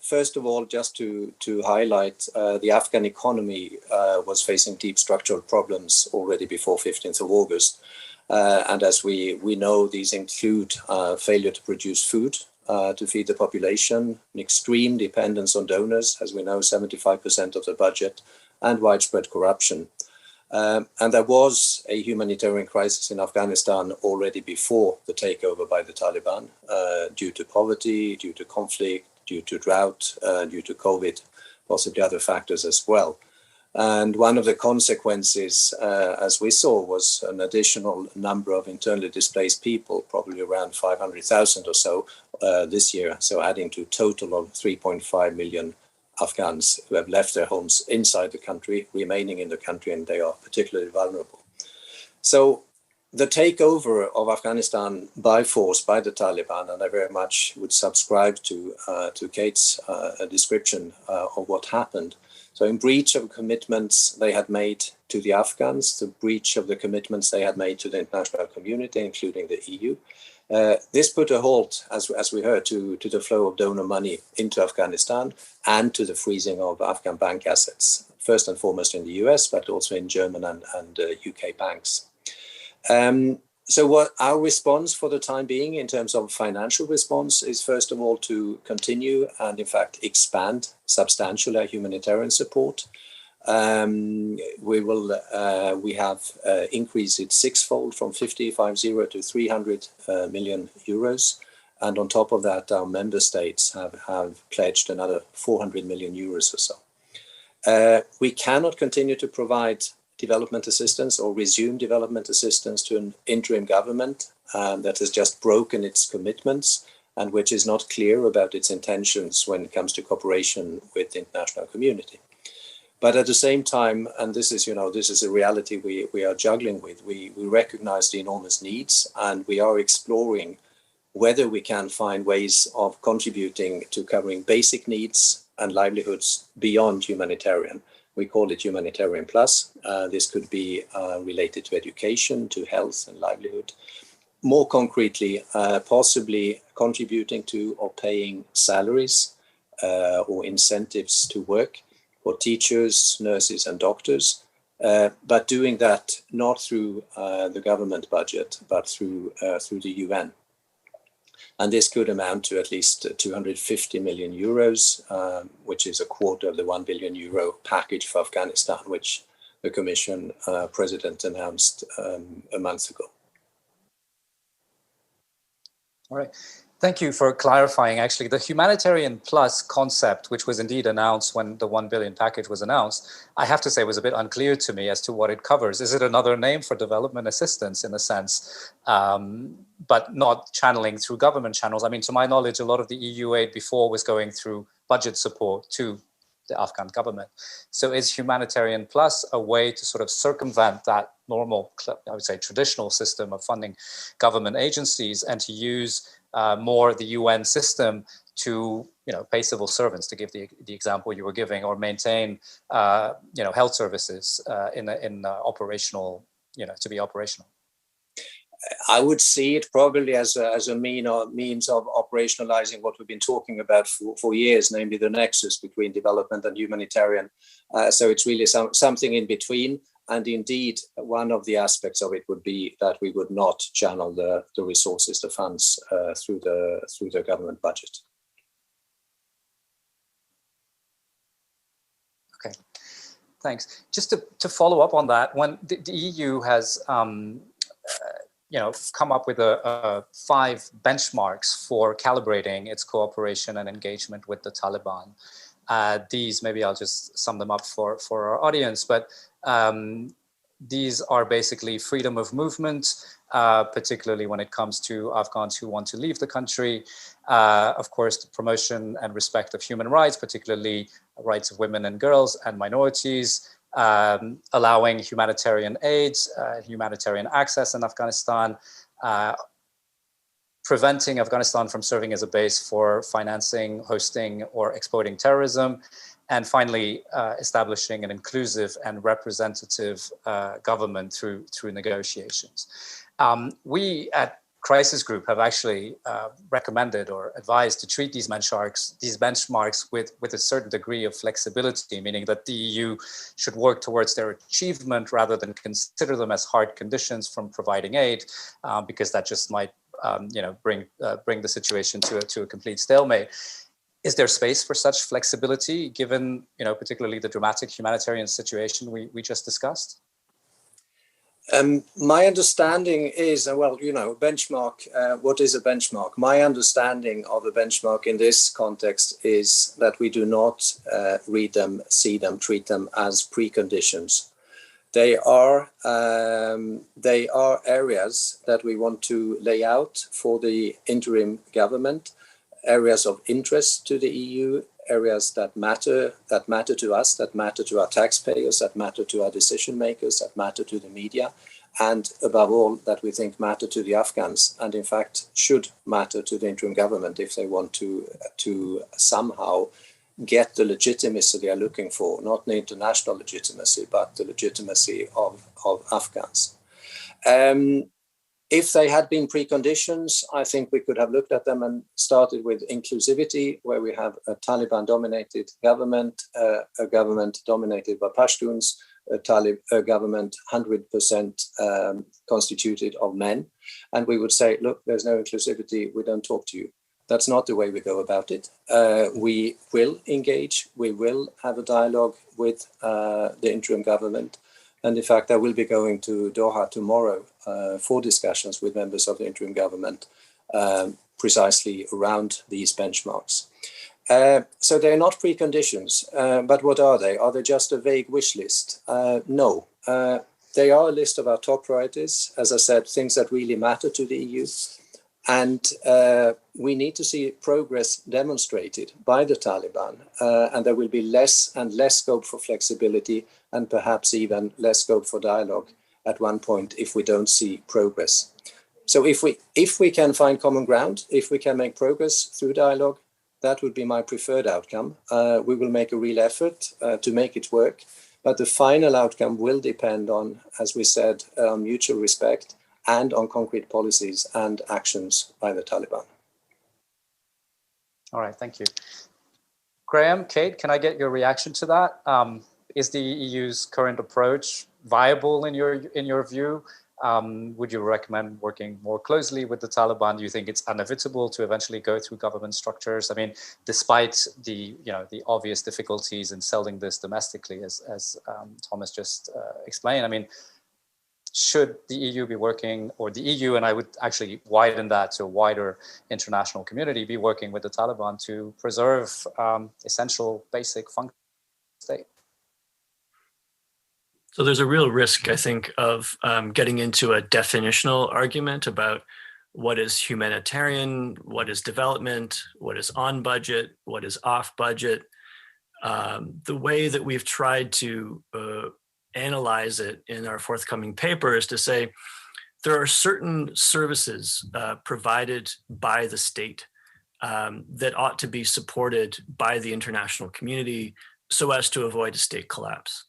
First of all, just to highlight, the Afghan economy was facing deep structural problems already before 15th of August. And as we know, these include failure to produce food to feed the population, an extreme dependence on donors, as we know, 75% of the budget, and widespread corruption. And there was a humanitarian crisis in Afghanistan already before the takeover by the Taliban, due to poverty, due to conflict, due to drought, due to COVID, possibly other factors as well. And one of the consequences, as we saw, was an additional number of internally displaced people, probably around 500,000 or so this year, so adding to a total of 3.5 million Afghans who have left their homes inside the country, remaining in the country, and they are particularly vulnerable. So The takeover of Afghanistan by force by the Taliban, and I very much would subscribe to Kate's description of what happened. So in breach of commitments they had made to the Afghans, the breach of the commitments they had made to the international community, including the EU, this put a halt, as we heard, to the flow of donor money into Afghanistan and to the freezing of Afghan bank assets, first and foremost in the US, but also in German and UK banks. So what our response for the time being in terms of financial response is, first of all, to continue and in fact expand substantially our humanitarian support. We have increased it sixfold from 50 to 300 million euros. And on top of that, our member states have pledged another 400 million euros or so. We cannot continue to provide development assistance or resume development assistance to an interim government that has just broken its commitments and which is not clear about its intentions when it comes to cooperation with the international community. But at the same time, and this is a reality we are juggling with, we recognize the enormous needs, and we are exploring whether we can find ways of contributing to covering basic needs and livelihoods beyond humanitarian. We call it Humanitarian Plus. This could be related to education, to health and livelihood. More concretely, possibly contributing to or paying salaries or incentives to work for teachers, nurses and doctors, but doing that not through the government budget, but through the UN. And this could amount to at least 250 million euros, which is a quarter of the 1 billion euro package for Afghanistan, which the Commission President announced a month ago. All right. Thank you for clarifying. Actually, the Humanitarian Plus concept, which was indeed announced when the 1 billion package was announced, I have to say was a bit unclear to me as to what it covers. Is it another name for development assistance in a sense, but not channeling through government channels? I mean, to my knowledge, a lot of the EU aid before was going through budget support to the Afghan government. So is Humanitarian Plus a way to sort of circumvent that normal, I would say, traditional system of funding government agencies and to use more the UN system to, pay civil servants, to give the example you were giving, or maintain, health services in operational, to be operational? I would see it probably as a means of operationalizing what we've been talking about for years, namely the nexus between development and humanitarian. So it's really something in between. And indeed, one of the aspects of it would be that we would not channel the resources, the funds through the government budget. Okay, thanks. Just to follow up on that, when the EU has come up with 5 benchmarks for calibrating its cooperation and engagement with the Taliban. These, maybe I'll just sum them up for our audience, but these are basically freedom of movement, particularly when it comes to Afghans who want to leave the country. Of course, the promotion and respect of human rights, particularly rights of women and girls and minorities, allowing humanitarian aid, humanitarian access in Afghanistan, preventing Afghanistan from serving as a base for financing, hosting, or exploiting terrorism, and finally, establishing an inclusive and representative government through negotiations. We at Crisis Group have actually recommended or advised to treat these benchmarks with a certain degree of flexibility, meaning that the EU should work towards their achievement rather than consider them as hard conditions from providing aid, because that just might bring the situation to a complete stalemate. Is there space for such flexibility, given particularly the dramatic humanitarian situation we just discussed? My understanding is, benchmark, what is a benchmark? My understanding of a benchmark in this context is that we do not read them, see them, treat them as preconditions. They are areas that we want to lay out for the interim government, areas of interest to the EU, areas that matter to us, that matter to our taxpayers, that matter to our decision makers, that matter to the media, and above all, that we think matter to the Afghans, and in fact should matter to the interim government if they want to somehow get the legitimacy they are looking for, not the international legitimacy, but the legitimacy of Afghans. If they had been preconditions, I think we could have looked at them and started with inclusivity, where we have a Taliban-dominated government, a government dominated by Pashtuns, a government 100% constituted of men. And we would say, look, there's no inclusivity, we don't talk to you. That's not the way we go about it. We will engage, we will have a dialogue with the interim government. And in fact, I will be going to Doha tomorrow for discussions with members of the interim government precisely around these benchmarks. So they're not preconditions, but what are they? Are they just a vague wish list? No, they are a list of our top priorities, as I said, things that really matter to the EU. And we need to see progress demonstrated by the Taliban, and there will be less and less scope for flexibility and perhaps even less scope for dialogue at one point if we don't see progress. So if we can find common ground, if we can make progress through dialogue, that would be my preferred outcome. We will make a real effort to make it work, but the final outcome will depend on, as we said, mutual respect and on concrete policies and actions by the Taliban. All right, thank you. Graham, Kate, can I get your reaction to that? Is the EU's current approach viable in your view? Would you recommend working more closely with the Taliban? Do you think it's inevitable to eventually go through government structures? I mean, despite the obvious difficulties in selling this domestically, as Thomas just explained, I mean, should the EU be working, or the EU, and I would actually widen that to a wider international community, be working with the Taliban to preserve essential basic functions of the state? So there's a real risk, I think, of getting into a definitional argument about what is humanitarian, what is development, what is on budget, what is off budget. The way that we've tried to analyze it in our forthcoming paper is to say there are certain services provided by the state that ought to be supported by the international community so as to avoid a state collapse.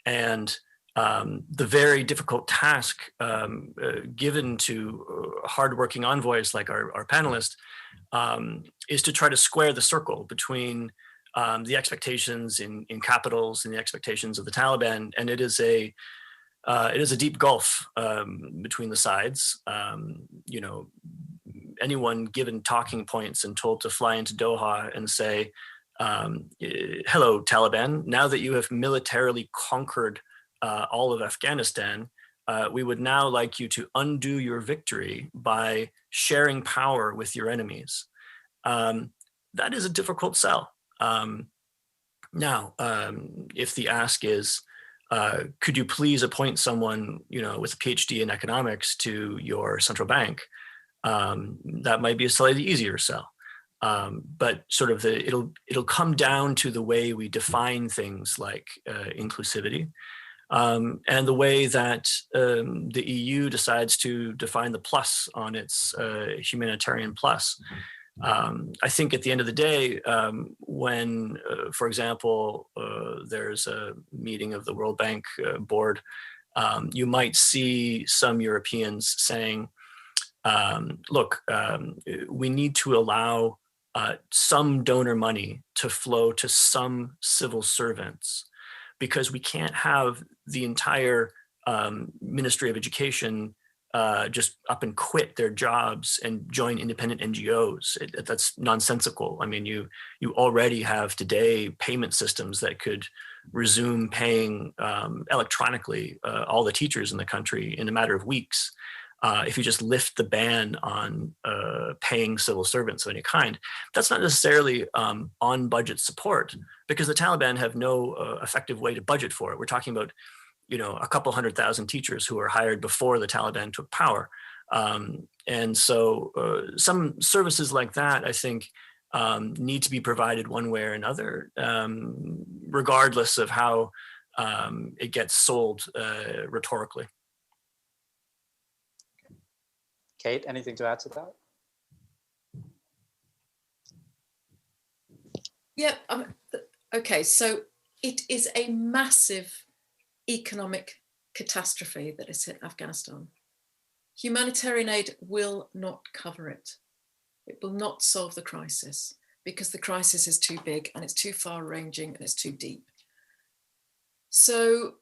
And the very difficult task given to hardworking envoys like our panelists is to try to square the circle between the expectations in capitals and the expectations of the Taliban, and it is a deep gulf between the sides. Anyone given talking points and told to fly into Doha and say, "Hello, Taliban. Now that you have militarily conquered all of Afghanistan, we would now like you to undo your victory by sharing power with your enemies." That is a difficult sell. Now, if the ask is, could you please appoint someone, with a PhD in economics to your central bank, that might be a slightly easier sell. But sort of it'll come down to the way we define things like inclusivity, and the way that the EU decides to define the plus on its humanitarian plus. I think at the end of the day, when, for example, there's a meeting of the World Bank board, you might see some Europeans saying, look, we need to allow some donor money to flow to some civil servants, because we can't have the entire Ministry of Education just up and quit their jobs and join independent NGOs. That's nonsensical. I mean, you already have today payment systems that could resume paying electronically all the teachers in the country in a matter of weeks. If you just lift the ban on paying civil servants of any kind. That's not necessarily on budget support, because the Taliban have no effective way to budget for it. We're talking about a couple 100,000 teachers who were hired before the Taliban took power. And so some services like that, I think, need to be provided one way or another, regardless of how it gets sold rhetorically. Kate, anything to add to that? Yeah, okay, so it is a massive economic catastrophe that has hit Afghanistan. Humanitarian aid will not cover it. It will not solve the crisis because the crisis is too big and it's too far ranging and it's too deep. So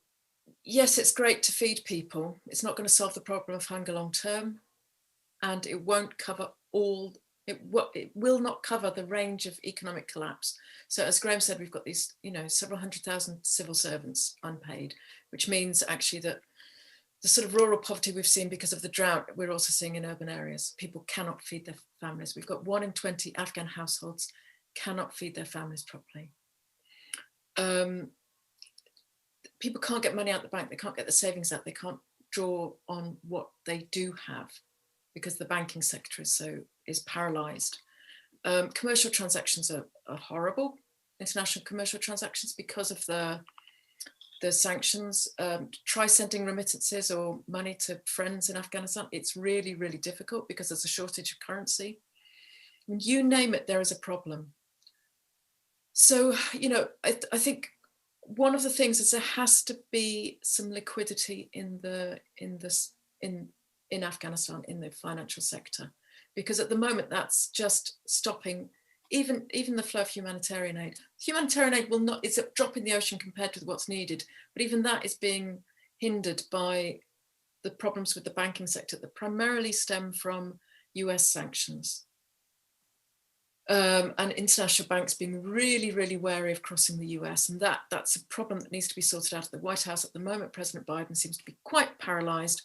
yes, it's great to feed people. It's not going to solve the problem of hunger long term, and it won't cover all, it will not cover the range of economic collapse. So as Graham said, we've got these, several 100,000 civil servants unpaid, which means actually that the sort of rural poverty we've seen because of the drought, we're also seeing in urban areas. People cannot feed their families. We've got 1 in 20 Afghan households cannot feed their families properly. People can't get money out the bank. They can't get the savings out. They can't draw on what they do have because the banking sector is paralyzed. Commercial transactions are horrible, international commercial transactions, because of the sanctions. Try sending remittances or money to friends in Afghanistan. It's really, really difficult because there's a shortage of currency. When you name it, there is a problem. So, I think one of the things is there has to be some liquidity in Afghanistan, in the financial sector, because at the moment that's just stopping even the flow of humanitarian aid. Humanitarian aid it's a drop in the ocean compared with what's needed, but even that is being hindered by the problems with the banking sector that primarily stem from US sanctions. And international banks being really, really wary of crossing the US. And that's a problem that needs to be sorted out at the White House. At the moment, President Biden seems to be quite paralyzed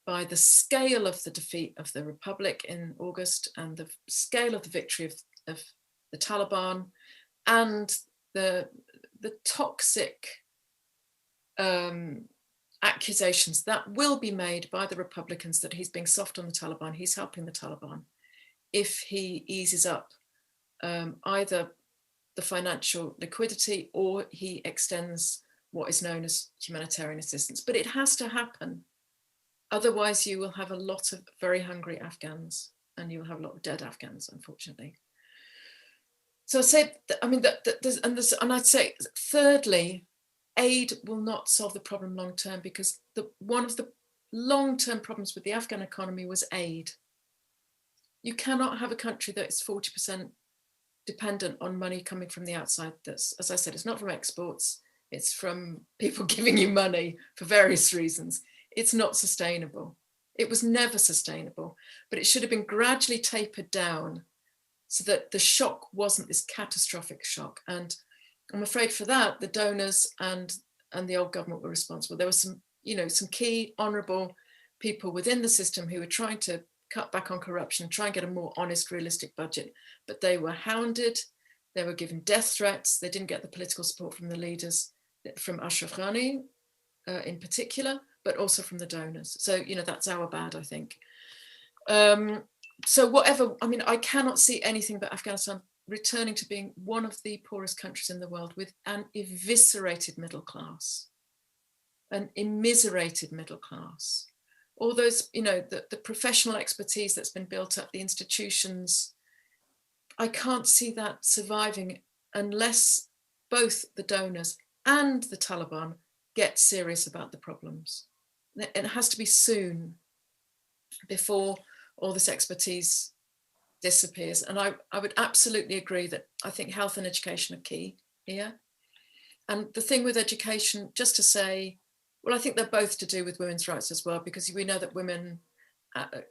by the scale of the defeat of the Republic in August and the scale of the victory of the Taliban and the toxic accusations that will be made by the Republicans that he's being soft on the Taliban, he's helping the Taliban, if he eases up either the financial liquidity or he extends what is known as humanitarian assistance. But it has to happen. Otherwise, you will have a lot of very hungry Afghans and you'll have a lot of dead Afghans, unfortunately. So I said, and I'd say, thirdly, aid will not solve the problem long term, because one of the long-term problems with the Afghan economy was aid. You cannot have a country that is 40% dependent on money coming from the outside. That's, as I said, it's not from exports, it's from people giving you money for various reasons. It's not sustainable. It was never sustainable, but it should have been gradually tapered down so that the shock wasn't this catastrophic shock. And I'm afraid for that, the donors and the old government were responsible. There were some key honourable people within the system who were trying to cut back on corruption, try and get a more honest, realistic budget, but they were hounded, they were given death threats, they didn't get the political support from the leaders, from Ashraf Ghani in particular, but also from the donors. So, that's our bad, I think. So whatever, I cannot see anything but Afghanistan returning to being one of the poorest countries in the world with an eviscerated middle class, an immiserated middle class. All those, the professional expertise that's been built up, the institutions, I can't see that surviving unless both the donors and the Taliban get serious about the problems. It has to be soon, before all this expertise disappears. And I would absolutely agree that I think health and education are key here. And the thing with education, just to say, well, I think they're both to do with women's rights as well, because we know that women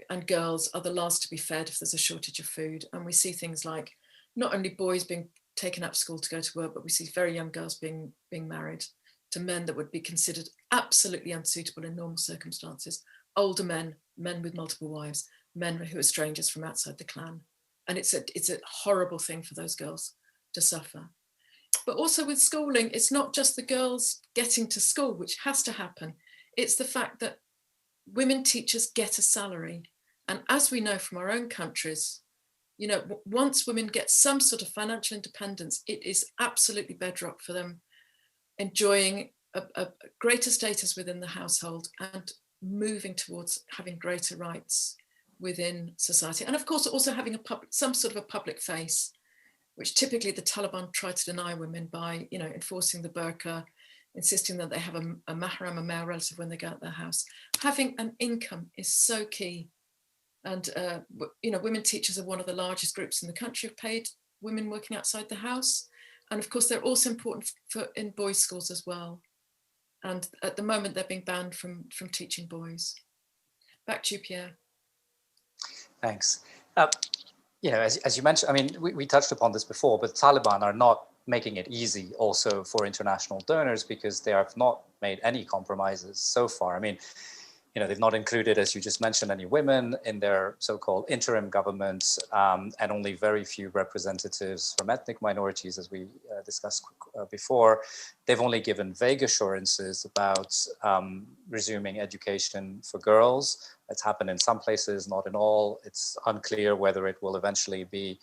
and girls are the last to be fed if there's a shortage of food. And we see things like not only boys being taken up school to go to work, but we see very young girls being married to men that would be considered absolutely unsuitable in normal circumstances. Older men with multiple wives, men who are strangers from outside the clan. And it's a horrible thing for those girls to suffer. But also with schooling, it's not just the girls getting to school, which has to happen. It's the fact that women teachers get a salary. And as we know from our own countries, You know, once women get some sort of financial independence, it is absolutely bedrock for them enjoying a greater status within the household and moving towards having greater rights within society. And of course, also having some sort of a public face, which typically the Taliban try to deny women by, you know, enforcing the burqa, insisting that they have a mahram, a male relative, when they go out of their house. Having an income is so key. And, you know, women teachers are one of the largest groups in the country of paid women working outside the house. And of course, they're also important in boys' schools as well. And at the moment, they're being banned from teaching boys. Back to you, Pierre. Thanks. You know, as you mentioned, I mean, we touched upon this before, but Taliban are not making it easy also for international donors because they have not made any compromises so far. I mean, you know, they've not included, as you just mentioned, any women in their so-called interim governments, and only very few representatives from ethnic minorities, as we discussed before. They've only given vague assurances about resuming education for girls. It's happened in some places, not in all. It's unclear whether it will eventually be,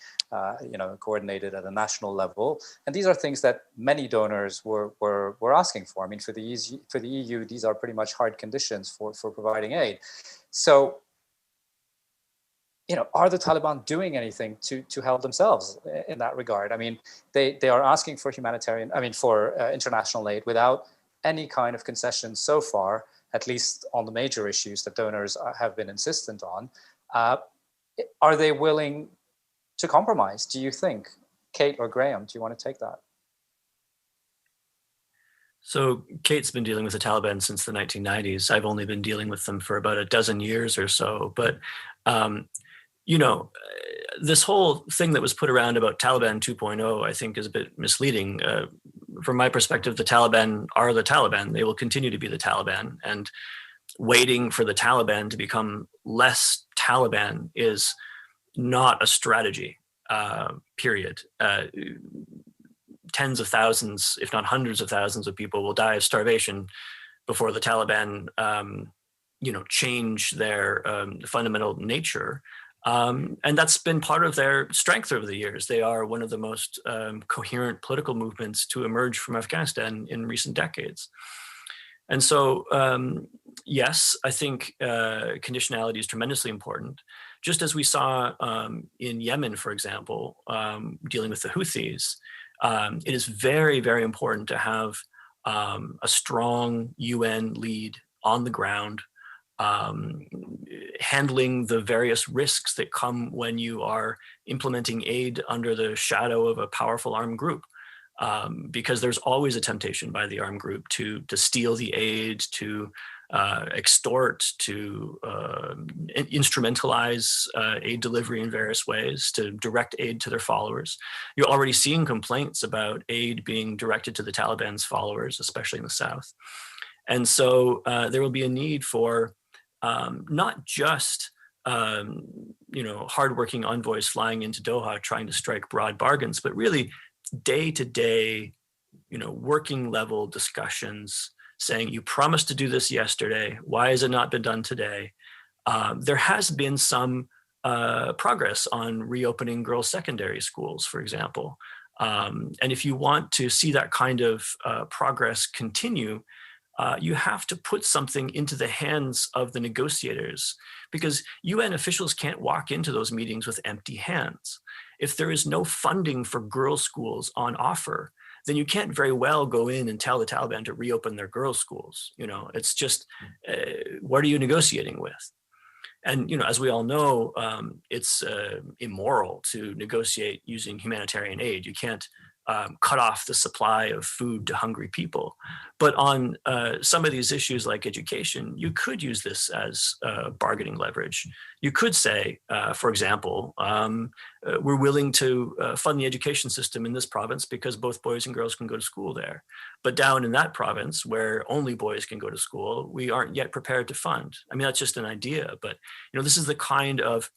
you know, coordinated at a national level. And these are things that many donors were asking for. I mean, for the EU, these are pretty much hard conditions for providing aid. So, you know, are the Taliban doing anything to help themselves in that regard? I mean, they are asking for international aid without any kind of concession so far, at least on the major issues that donors have been insistent on. Are they willing to compromise, do you think? Kate or Graham, do you want to take that? So Kate's been dealing with the Taliban since the 1990s. I've only been dealing with them for about a dozen years or so. But, you know, this whole thing that was put around about Taliban 2.0, I think is a bit misleading. From my perspective, the Taliban are the Taliban. They will continue to be the Taliban. And waiting for the Taliban to become less Taliban is not a strategy, period. Tens of thousands, if not hundreds of thousands of people will die of starvation before the Taliban, you know, change their fundamental nature. And that's been part of their strength over the years. They are one of the most coherent political movements to emerge from Afghanistan in recent decades. And so, yes, I think conditionality is tremendously important. Just as we saw in Yemen, for example, dealing with the Houthis, it is very, very important to have a strong UN lead on the ground, handling the various risks that come when you are implementing aid under the shadow of a powerful armed group. Because there's always a temptation by the armed group to steal the aid, to extort, to instrumentalize aid delivery in various ways, to direct aid to their followers. You're already seeing complaints about aid being directed to the Taliban's followers, especially in the south. And so there will be a need for not just you know, hardworking envoys flying into Doha trying to strike broad bargains, but really day-to-day, you know, working level discussions saying, you promised to do this yesterday, why has it not been done today? There has been some progress on reopening girls' secondary schools, for example. And if you want to see that kind of progress continue, you have to put something into the hands of the negotiators, because UN officials can't walk into those meetings with empty hands. If there is no funding for girls' schools on offer, then you can't very well go in and tell the Taliban to reopen their girls' schools. You know, it's just, what are you negotiating with? And, you know, as we all know, it's immoral to negotiate using humanitarian aid. You can't cut off the supply of food to hungry people. But on some of these issues like education, you could use this as bargaining leverage. You could say, for example, we're willing to fund the education system in this province because both boys and girls can go to school there. But down in that province where only boys can go to school, we aren't yet prepared to fund. I mean, that's just an idea, but you know, this is the kind of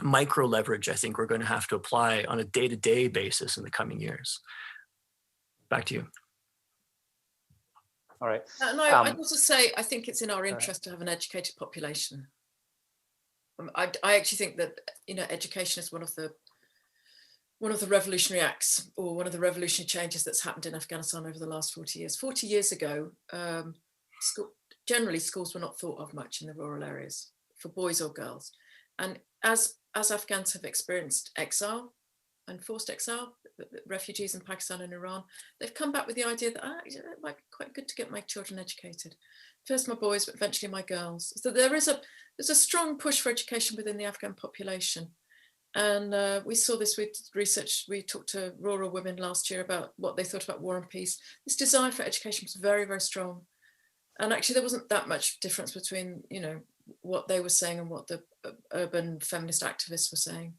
micro leverage I think we're going to have to apply on a day-to-day basis in the coming years. Back to you. All right. No, I'd also say I think it's in our interest to have an educated population. I actually think that, you know, education is one of the revolutionary acts, or one of the revolutionary changes that's happened in Afghanistan over the last 40 years. 40 years ago, generally schools were not thought of much in the rural areas for boys or girls. And as Afghans have experienced exile and forced exile, refugees in Pakistan and Iran, they've come back with the idea that it might be quite good to get my children educated. First my boys, but eventually my girls. So there's a strong push for education within the Afghan population. And we saw this with research. We talked to rural women last year about what they thought about war and peace. This desire for education was very, very strong. And actually there wasn't that much difference between, you know, what they were saying and what the urban feminist activists were saying.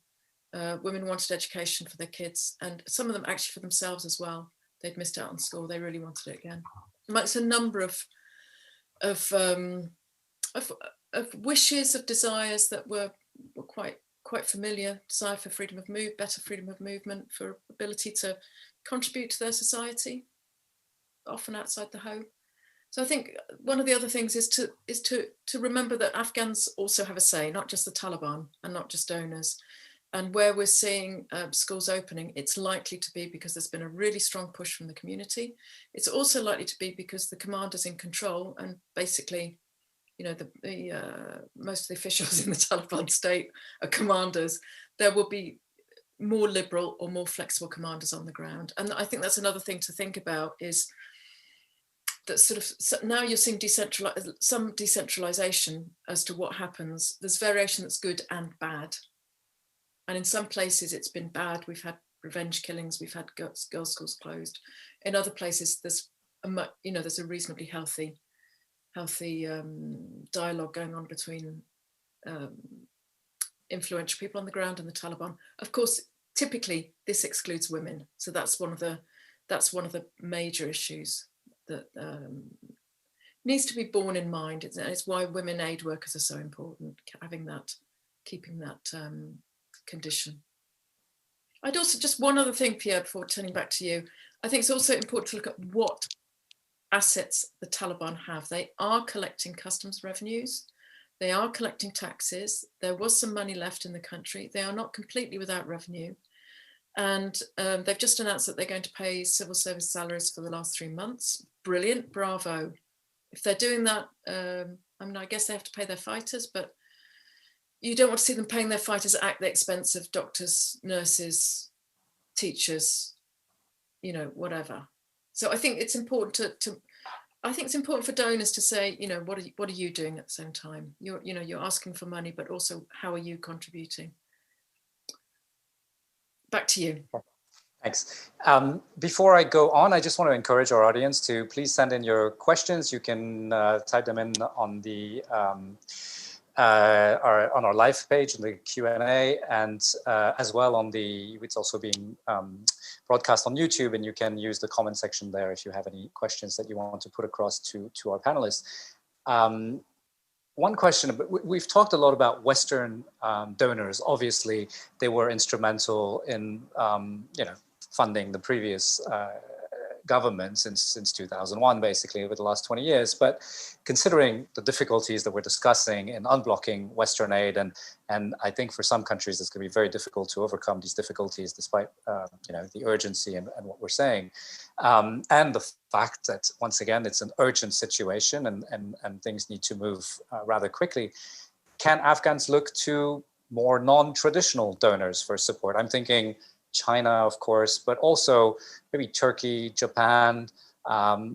Women wanted education for their kids, and some of them actually for themselves as well. They'd missed out on school. They really wanted it again. It's a number of wishes, of desires that were quite familiar. Desire for freedom of movement, better freedom of movement, for ability to contribute to their society, often outside the home. So I think one of the other things is to remember that Afghans also have a say, not just the Taliban and not just donors. And where we're seeing schools opening, it's likely to be because there's been a really strong push from the community. It's also likely to be because the commander's in control, and basically, you know, most of the officials in the Taliban state are commanders. There will be more liberal or more flexible commanders on the ground. And I think that's another thing to think about, is that sort of now you're seeing some decentralization as to what happens. There's variation that's good and bad. And in some places it's been bad. We've had revenge killings, we've had girls' schools closed. In other places, there's a reasonably healthy dialogue going on between influential people on the ground and the Taliban. Of course, typically this excludes women, so that's one of the major issues that needs to be borne in mind. It's why women aid workers are so important, keeping that condition. I'd also, just one other thing, Pierre, before turning back to you, I think it's also important to look at what assets the Taliban have. They are collecting customs revenues, they are collecting taxes, there was some money left in the country, they are not completely without revenue, and they've just announced that they're going to pay civil service salaries for the last 3 months. Brilliant, bravo. If they're doing that, I guess they have to pay their fighters, but you don't want to see them paying their fighters at the expense of doctors, nurses, teachers, you know, whatever. So I think it's important it's important for donors to say, you know, what are you doing at the same time? You're asking for money, but also how are you contributing? Back to you. Thanks. Before I go on, I just want to encourage our audience to please send in your questions. You can type them in on the on our live page in the Q&A, and as well on it's also being broadcast on YouTube, and you can use the comment section there if you have any questions that you want to put across to our panelists. One question, we've talked a lot about Western donors. Obviously, they were instrumental in funding the previous government since 2001, basically, over the last 20 years. But considering the difficulties that we're discussing in unblocking Western aid, and I think for some countries it's going to be very difficult to overcome these difficulties despite the urgency and what we're saying, and the fact that, once again, it's an urgent situation and things need to move rather quickly. Can Afghans look to more non-traditional donors for support? I'm thinking China, of course, but also maybe Turkey, Japan,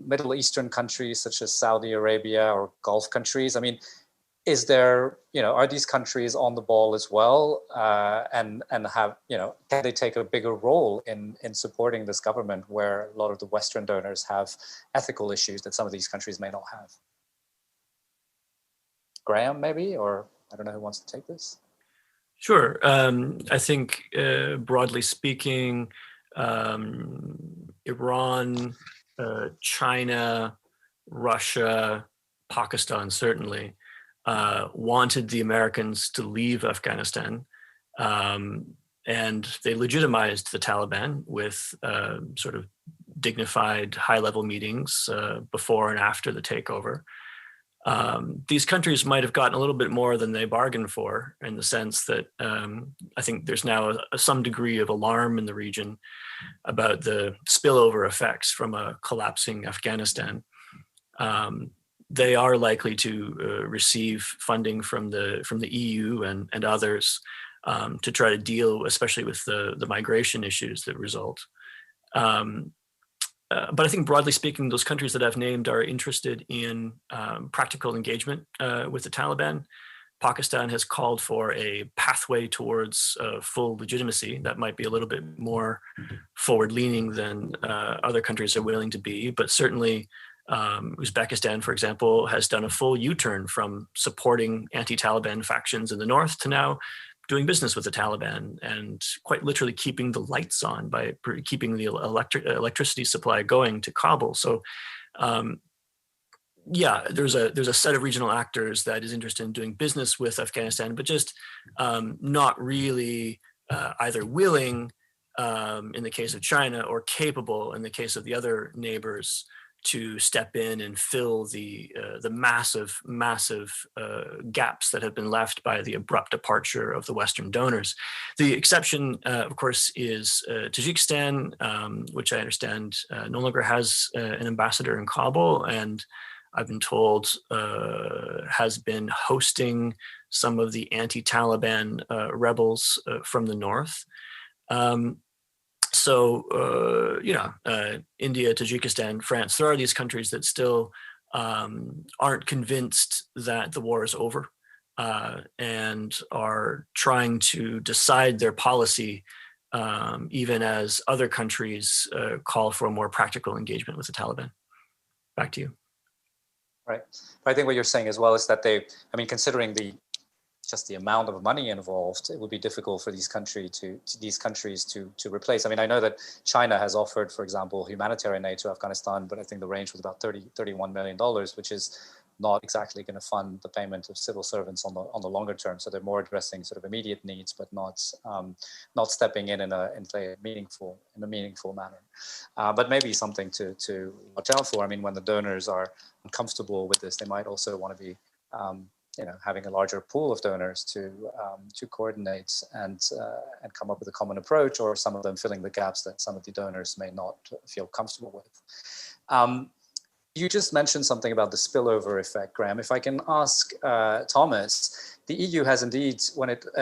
Middle Eastern countries such as Saudi Arabia or Gulf countries. I mean, is there, are these countries on the ball as well, and have, can they take a bigger role in supporting this government where a lot of the Western donors have ethical issues that some of these countries may not have? Graham, maybe, or I don't know who wants to take this. Sure. I think broadly speaking, Iran, China, Russia, Pakistan certainly wanted the Americans to leave Afghanistan, and they legitimized the Taliban with sort of dignified high-level meetings before and after the takeover. These countries might have gotten a little bit more than they bargained for, in the sense that I think there's now some degree of alarm in the region about the spillover effects from a collapsing Afghanistan. They are likely to receive funding from the EU and others to try to deal, especially with the migration issues that result. But I think broadly speaking, those countries that I've named are interested in practical engagement with the Taliban. Pakistan has called for a pathway towards full legitimacy. That might be a little bit more forward-leaning than other countries are willing to be, but certainly Uzbekistan, for example, has done a full U-turn from supporting anti-Taliban factions in the north to now doing business with the Taliban and quite literally keeping the lights on by keeping the electricity supply going to Kabul. So yeah, there's a set of regional actors that is interested in doing business with Afghanistan, but just not really either willing in the case of China or capable in the case of the other neighbors to step in and fill the massive gaps that have been left by the abrupt departure of the Western donors. The exception, of course, is Tajikistan, which I understand no longer has an ambassador in Kabul, and I've been told has been hosting some of the anti-Taliban rebels from the north. India, Tajikistan, France, there are these countries that still aren't convinced that the war is over and are trying to decide their policy even as other countries call for a more practical engagement with the Taliban. Back to you. Right. I think what you're saying as well is that considering just the amount of money involved, it would be difficult for these countries to replace. I know that China has offered, for example, humanitarian aid to Afghanistan, but I think the range was about $31 million, which is not exactly going to fund the payment of civil servants on the longer term. So they're more addressing sort of immediate needs, but not stepping in a meaningful manner. But maybe something to watch out for. When the donors are uncomfortable with this, they might also want to be having a larger pool of donors to coordinate and come up with a common approach, or some of them filling the gaps that some of the donors may not feel comfortable with. You just mentioned something about the spillover effect, Graham. If I can ask Thomas, the EU has indeed,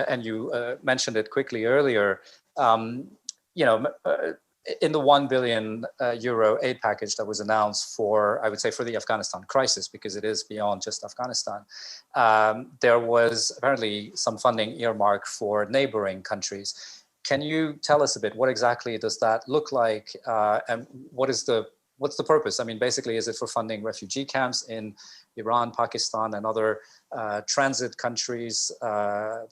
and you mentioned it quickly earlier, in the 1 billion euro aid package that was announced for the Afghanistan crisis, because it is beyond just Afghanistan, there was apparently some funding earmarked for neighboring countries. Can you tell us a bit, what exactly does that look like, and what's the purpose? Basically, is it for funding refugee camps in Iran, Pakistan, and other transit countries,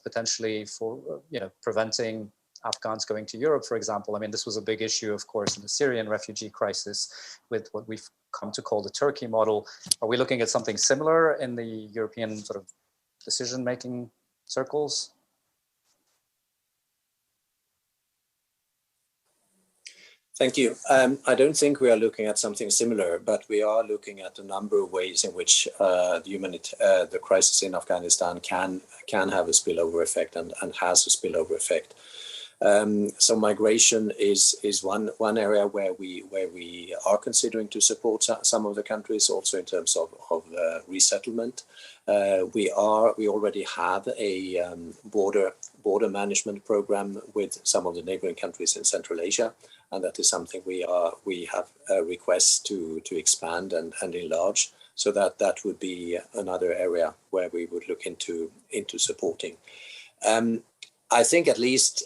potentially for preventing Afghans going to Europe, for example? This was a big issue, of course, in the Syrian refugee crisis with what we've come to call the Turkey model. Are we looking at something similar in the European sort of decision-making circles? Thank you. I don't think we are looking at something similar, but we are looking at a number of ways in which the crisis in Afghanistan can have a spillover effect and has a spillover effect. So migration is one area where we are considering to support some of the countries, also in terms of resettlement. We already have a border management program with some of the neighboring countries in Central Asia, and that is something we have requests to expand and enlarge. So that would be another area where we would look into supporting. I think at least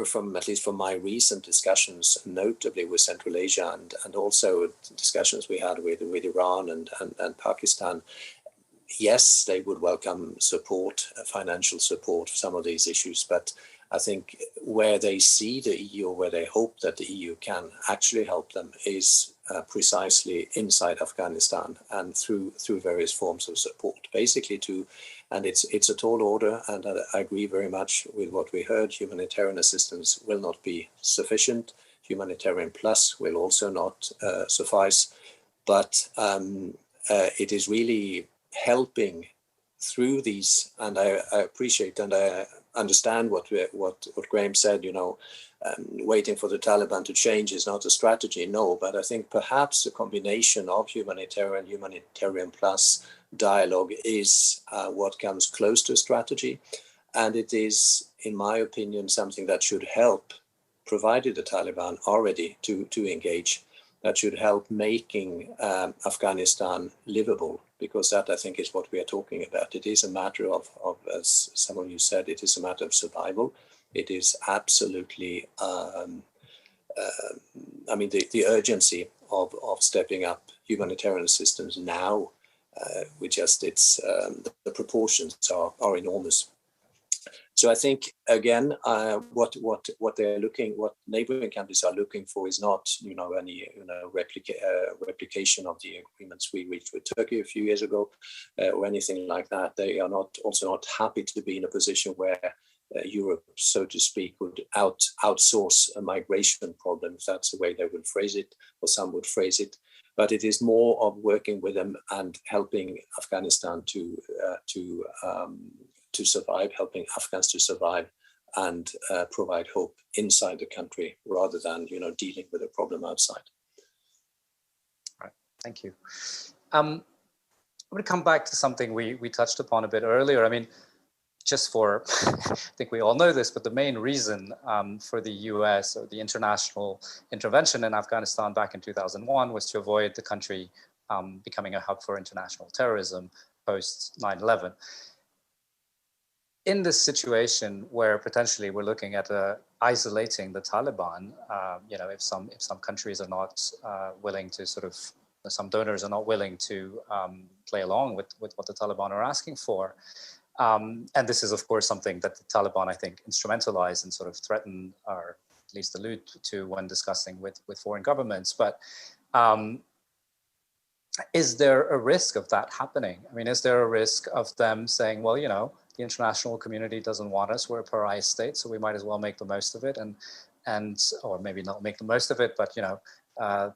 from my recent discussions, notably with Central Asia and also discussions we had with Iran and Pakistan, yes, they would welcome support, financial support for some of these issues. But I think where they see the EU, where they hope that the EU can actually help them, is precisely inside Afghanistan and through various forms of support, basically and it's a tall order, and I agree very much with what we heard. Humanitarian assistance will not be sufficient. Humanitarian plus will also not suffice. But it is really helping through these, and I appreciate and I understand what Graham said, waiting for the Taliban to change is not a strategy, no, but I think perhaps a combination of humanitarian plus dialogue is what comes close to a strategy, and it is, in my opinion, something that should help, provided the Taliban are ready to engage, that should help making Afghanistan livable, because that, I think, is what we are talking about. It is a matter of, as some of you said, it is a matter of survival. It is absolutely, the urgency of stepping up humanitarian assistance now, the proportions are enormous. So I think, again, what neighboring countries are looking for is not, any replication of the agreements we reached with Turkey a few years ago, or anything like that. They are also not happy to be in a position where Europe, so to speak, would outsource a migration problem, if that's the way they would phrase it, or some would phrase it. But it is more of working with them and helping Afghanistan to survive, helping Afghans to survive, and provide hope inside the country rather than dealing with a problem outside. Right. Thank you. I'm going to come back to something we touched upon a bit earlier. I mean, just for, I think we all know this, but the main reason for the US or the international intervention in Afghanistan back in 2001 was to avoid the country becoming a hub for international terrorism post 9/11. In this situation where potentially we're looking at isolating the Taliban, if some countries are not willing to some donors are not willing to play along with what the Taliban are asking for. And this is, of course, something that the Taliban, I think, instrumentalize and sort of threaten, or at least allude to when discussing with foreign governments. But is there a risk of that happening? I mean, is there a risk of them saying, well, the international community doesn't want us, we're a pariah state, so we might as well make the most of it, and or maybe not make the most of it, but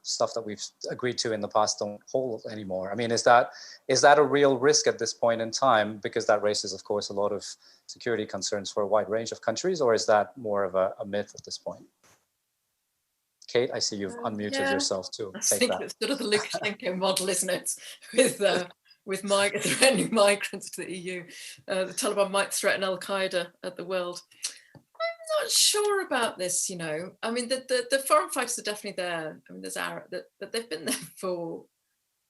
stuff that we've agreed to in the past don't hold anymore. I mean, is that a real risk at this point in time? Because that raises, of course, a lot of security concerns for a wide range of countries, or is that more of a myth at this point? Kate, I see you've unmuted yourself too. I think it's sort of the Lukashenko model, isn't it? With threatening migrants to the EU. The Taliban might threaten Al-Qaeda at the world. I'm not sure about this, I mean, the foreign fighters are definitely there. I mean, there's Arab, that they've been there for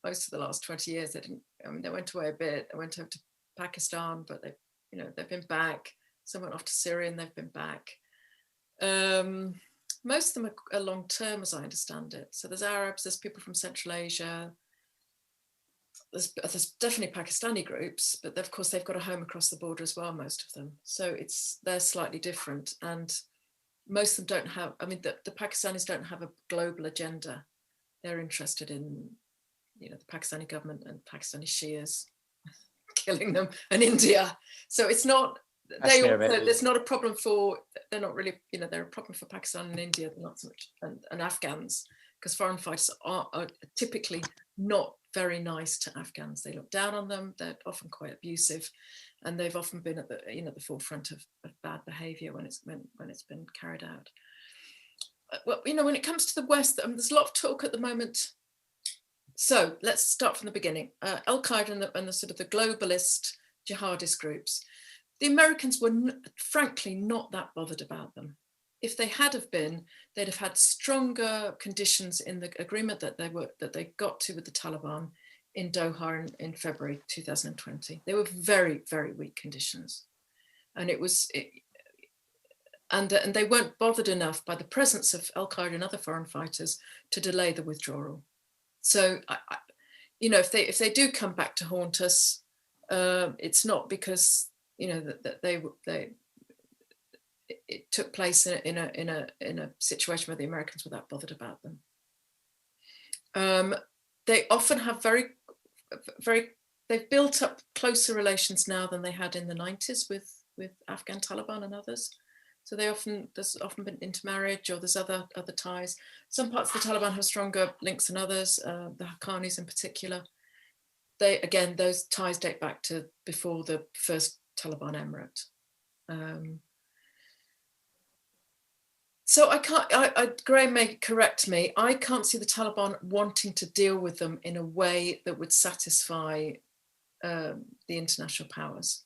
most of the last 20 years. They went away a bit. They went over to Pakistan, but they've been back. Some went off to Syria and they've been back. Most of them are long term, as I understand it. So there's Arabs, there's people from Central Asia. There's definitely Pakistani groups, but of course they've got a home across the border as well, most of them. So they're slightly different, and most of them don't have, I mean, the Pakistanis don't have a global agenda. They're interested in, the Pakistani government and Pakistani Shias killing them, and India. So it's not, there's not a problem they're not really, they're a problem for Pakistan and India, but not so much, and Afghans, because foreign fighters are typically not very nice to Afghans. They look down on them. They're often quite abusive, and they've often been at the forefront of bad behaviour when it's been carried out. Well, when it comes to the West, there's a lot of talk at the moment. So let's start from the beginning. Al-Qaeda and the sort of the globalist jihadist groups. The Americans were frankly not that bothered about them. If they had been, they'd have had stronger conditions in the agreement that they got to with the Taliban in Doha in February 2020. They were very, very weak conditions, and and they weren't bothered enough by the presence of Al-Qaeda and other foreign fighters to delay the withdrawal. So, if they do come back to haunt us, it's not because that it took place in a situation where the Americans were that bothered about them. They often have they've built up closer relations now than they had in the 90s with Afghan Taliban and others. So there's often been intermarriage, or there's other ties. Some parts of the Taliban have stronger links than others, the Haqqanis in particular. those ties date back to before the first Taliban emirate. So Graham may correct me, I can't see the Taliban wanting to deal with them in a way that would satisfy the international powers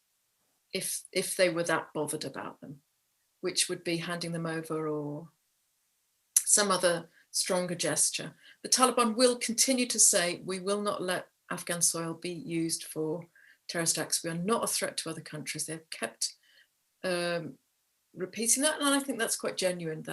if they were that bothered about them, which would be handing them over or some other stronger gesture. The Taliban will continue to say, we will not let Afghan soil be used for terrorist acts. We are not a threat to other countries. They've kept repeating that, and I think that's quite genuine.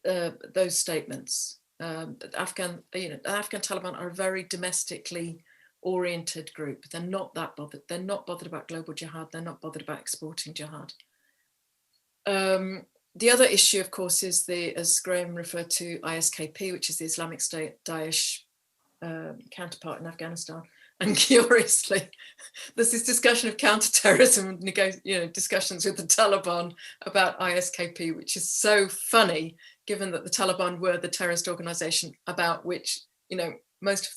Those statements. The Afghan Taliban are a very domestically oriented group. They're not that bothered. They're not bothered about global jihad. They're not bothered about exporting jihad. The other issue, of course, is as Graham referred to, ISKP, which is the Islamic State Daesh counterpart in Afghanistan. And curiously, there's this discussion of counterterrorism, discussions with the Taliban about ISKP, which is so funny, given that the Taliban were the terrorist organization about which, most of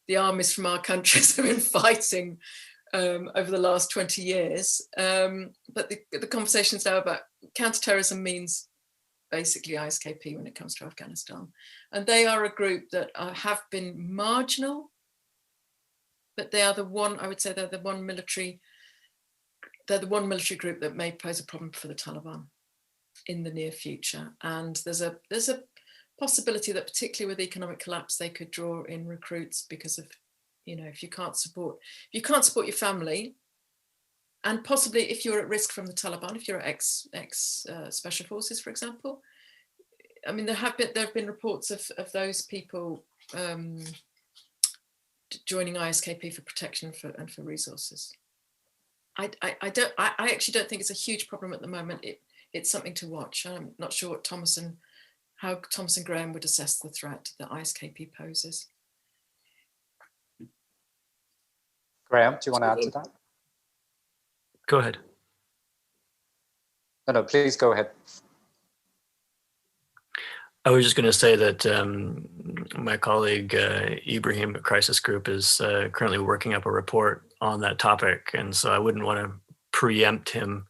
the armies from our countries have been fighting over the last 20 years. But the conversations now about counterterrorism means basically ISKP when it comes to Afghanistan. And they are a group that have been marginal, but they are they're the one military group that may pose a problem for the Taliban in the near future. And there's a possibility that particularly with economic collapse, they could draw in recruits because of, if you can't support your family, and possibly if you're at risk from the Taliban, if you're ex special forces, for example. I mean, there have been reports of those people joining ISKP for protection and for resources. I actually don't think it's a huge problem at the moment. It's something to watch. I'm not sure how Thomas and Graham would assess the threat that ISKP poses. Graham, do you want to add to that? Go ahead. No, please go ahead. I was just going to say that my colleague Ibrahim at Crisis Group is currently working up a report on that topic, and so I wouldn't want to preempt him.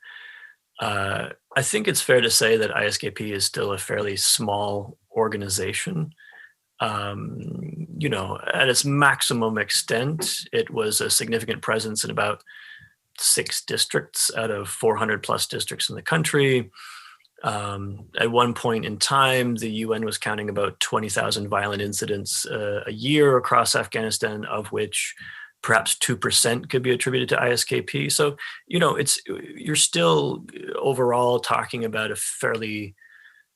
I think it's fair to say that ISKP is still a fairly small organization. At its maximum extent, it was a significant presence in about 6 districts out of 400 plus districts in the country. At one point in time, the UN was counting about 20,000 violent incidents a year across Afghanistan, of which perhaps 2% could be attributed to ISKP. So, you're still overall talking about a fairly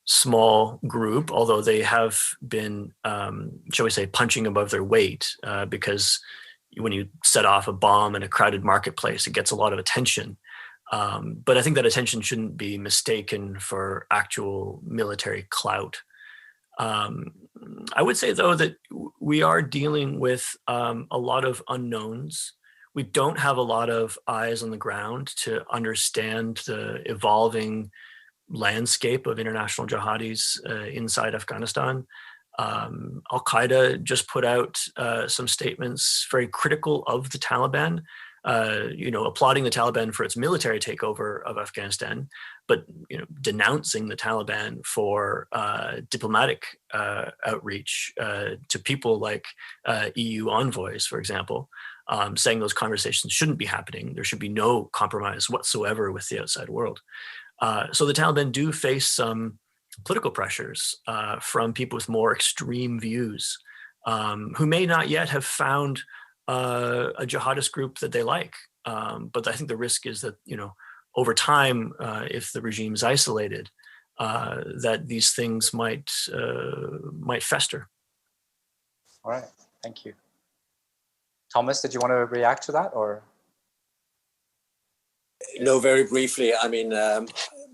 small group, although they have been, shall we say, punching above their weight, because when you set off a bomb in a crowded marketplace, it gets a lot of attention. But I think that attention shouldn't be mistaken for actual military clout. I would say, though, that we are dealing with a lot of unknowns. We don't have a lot of eyes on the ground to understand the evolving landscape of international jihadis inside Afghanistan. Al-Qaeda just put out some statements very critical of the Taliban, applauding the Taliban for its military takeover of Afghanistan, but denouncing the Taliban for diplomatic outreach to people like EU envoys, for example, saying those conversations shouldn't be happening. There should be no compromise whatsoever with the outside world. So the Taliban do face some political pressures from people with more extreme views who may not yet have found a jihadist group that they like. But I think the risk is that, over time, if the regime is isolated, that these things might fester. All right, thank you. Thomas, did you want to react to that, or? No, very briefly. I mean,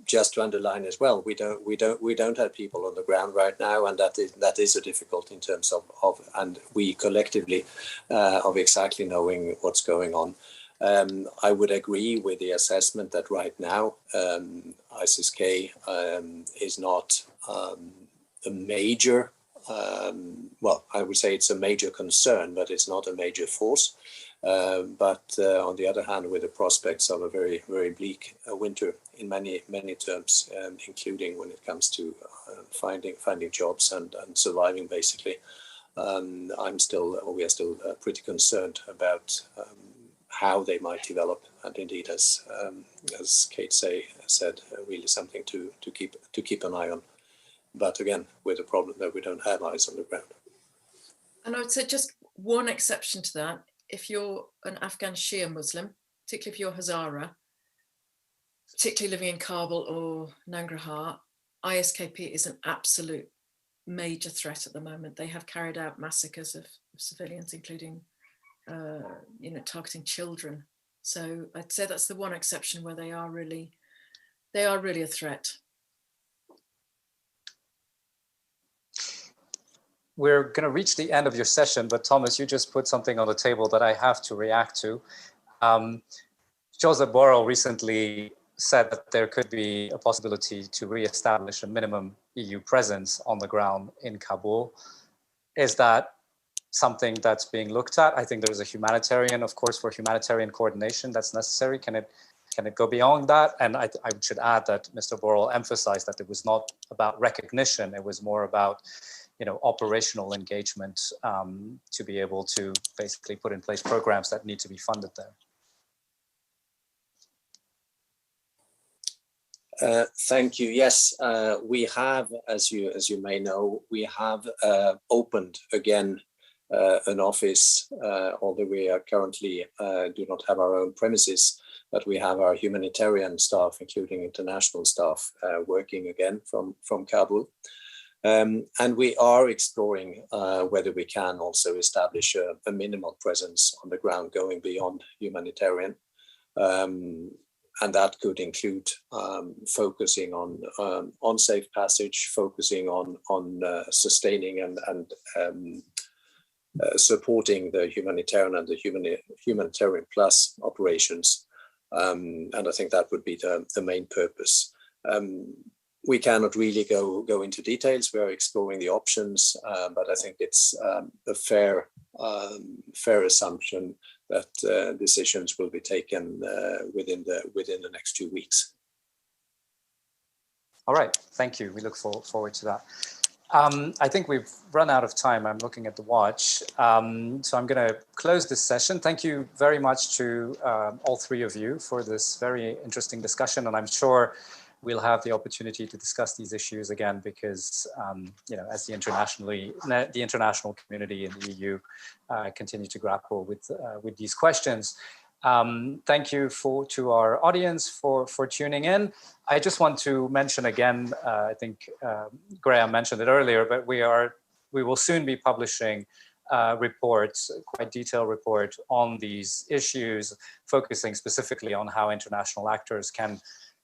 just to underline as well, we don't have people on the ground right now, and that is a difficulty in terms of and we collectively of exactly knowing what's going on. I would agree with the assessment that right now ISIS-K is not major, well, I would say it's a major concern, but it's not a major force. But on the other hand, with the prospects of a very, very bleak winter in many, many terms, including when it comes to finding jobs and surviving, basically, we are still pretty concerned about how they might develop. And indeed, as Kate said, really something to keep an eye on. But again, with the problem that we don't have eyes on the ground. And I would say just one exception to that. If you're an Afghan Shia Muslim, particularly if you're Hazara, particularly living in Kabul or Nangarhar, ISKP is an absolute major threat at the moment. They have carried out massacres of civilians, including, targeting children. So I'd say that's the one exception where they are really a threat. We're going to reach the end of your session, but Thomas, you just put something on the table that I have to react to. Joseph Borrell recently said that there could be a possibility to reestablish a minimum EU presence on the ground in Kabul. Is that something that's being looked at? I think there's a humanitarian, of course, for humanitarian coordination that's necessary. Can it go beyond that? And I should add that Mr. Borrell emphasized that it was not about recognition. It was more about operational engagement to be able to basically put in place programs that need to be funded there. Thank you. Yes, we have, as you may know, we have opened again an office, although we are currently do not have our own premises, but we have our humanitarian staff, including international staff, working again from Kabul. And we are exploring whether we can also establish a minimal presence on the ground going beyond humanitarian. And that could include focusing on safe passage, focusing on sustaining and supporting the humanitarian and the humanitarian plus operations. And I think that would be the main purpose. We cannot really go into details. We are exploring the options, but I think it's a fair assumption that decisions will be taken within the next 2 weeks. All right, thank you. We look forward to that. I think we've run out of time. I'm looking at the watch. So I'm going to close this session. Thank you very much to all three of you for this very interesting discussion. And I'm sure we'll have the opportunity to discuss these issues again because, as the international community in the EU continue to grapple with these questions. Thank you to our audience for tuning in. I just want to mention again, I think Graham mentioned it earlier, but we will soon be publishing reports, quite detailed report on these issues, focusing specifically on how international actors can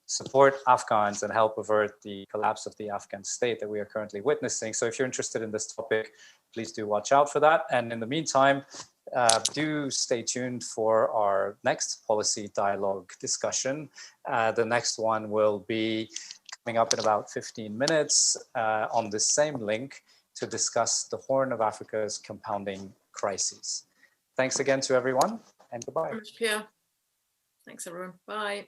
support Afghans and help avert the collapse of the Afghan state that we are currently witnessing. So if you're interested in this topic, please do watch out for that. And in the meantime, do stay tuned for our next policy dialogue discussion. The next one will be coming up in about 15 minutes on the same link to discuss the Horn of Africa's compounding crises. Thanks again to everyone and goodbye. Thanks everyone, bye.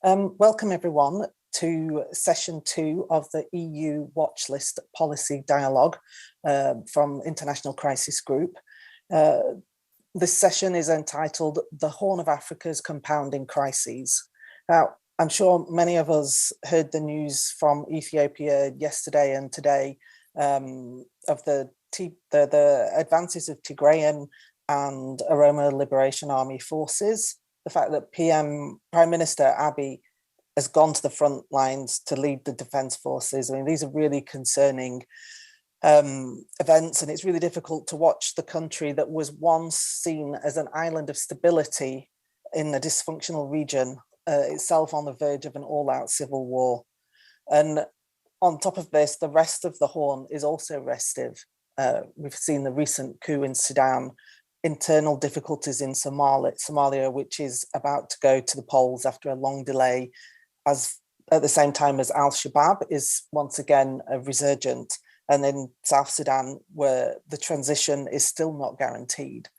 Welcome everyone to session 2 of the EU Watchlist Policy Dialogue from International Crisis Group. This session is entitled The Horn of Africa's Compounding Crises. Now, I'm sure many of us heard the news from Ethiopia yesterday and today of the advances of Tigrayan and Oromo Liberation Army forces. The fact that Prime Minister Abiy has gone to the front lines to lead the defense forces. I mean, these are really concerning events, and it's really difficult to watch the country that was once seen as an island of stability in a dysfunctional region itself on the verge of an all-out civil war. And on top of this, the rest of the Horn is also restive. We've seen the recent coup in Sudan, internal difficulties in Somalia, which is about to go to the polls after a long delay, as at the same time as Al-Shabaab is once again resurgent, and in South Sudan, where the transition is still not guaranteed.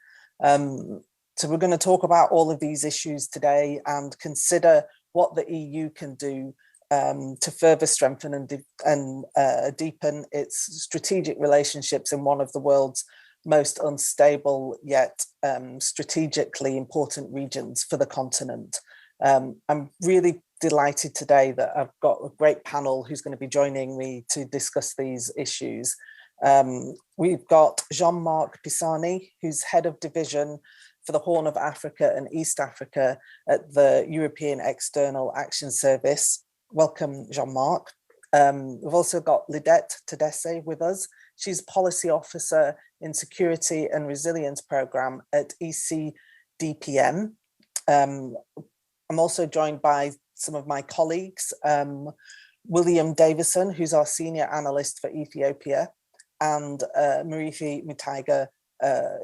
So we're going to talk about all of these issues today and consider what the EU can do to further strengthen and deepen its strategic relationships in one of the world's most unstable yet strategically important regions for the continent. I'm really delighted today that I've got a great panel who's going to be joining me to discuss these issues. We've got Jean-Marc Pisani, who's head of division for the Horn of Africa and East Africa at the European External Action Service. Welcome, Jean-Marc. We've also got Lidette Tedesse with us. She's policy officer in security and resilience program at ECDPM. I'm also joined by some of my colleagues, William Davison, who's our senior analyst for Ethiopia, and Marithi Mutaiga,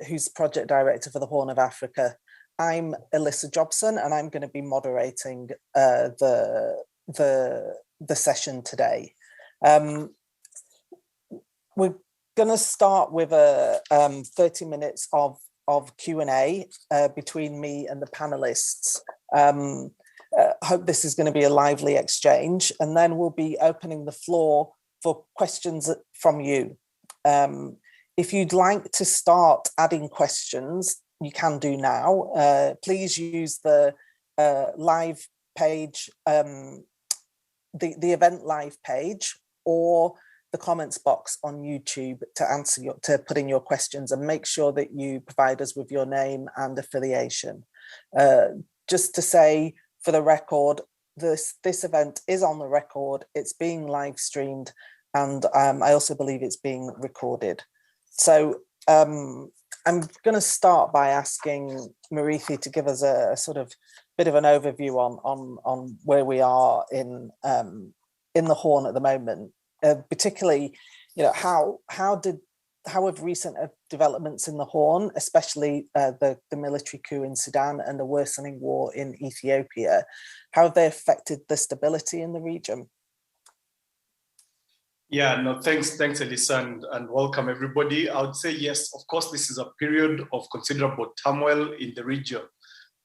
who's project director for the Horn of Africa. I'm Alyssa Jobson, and I'm going to be moderating the session today. We're going to start with 30 minutes of Q&A between me and the panelists. Hope this is going to be a lively exchange, and then we'll be opening the floor for questions from you. If you'd like to start adding questions, you can do now. Please use the live page, the event live page, or the comments box on YouTube to put in your questions, and make sure that you provide us with your name and affiliation. Just to say, for the record, this event is on the record, it's being live streamed, and I also believe it's being recorded. So I'm going to start by asking Marithi to give us a sort of bit of an overview on where we are in the Horn at the moment, particularly, you know, how have recent developments in the Horn, especially the military coup in Sudan and the worsening war in Ethiopia, how have they affected the stability in the region? Yeah, no, thanks, Alyssa, and welcome everybody. I would say yes, of course, this is a period of considerable turmoil in the region.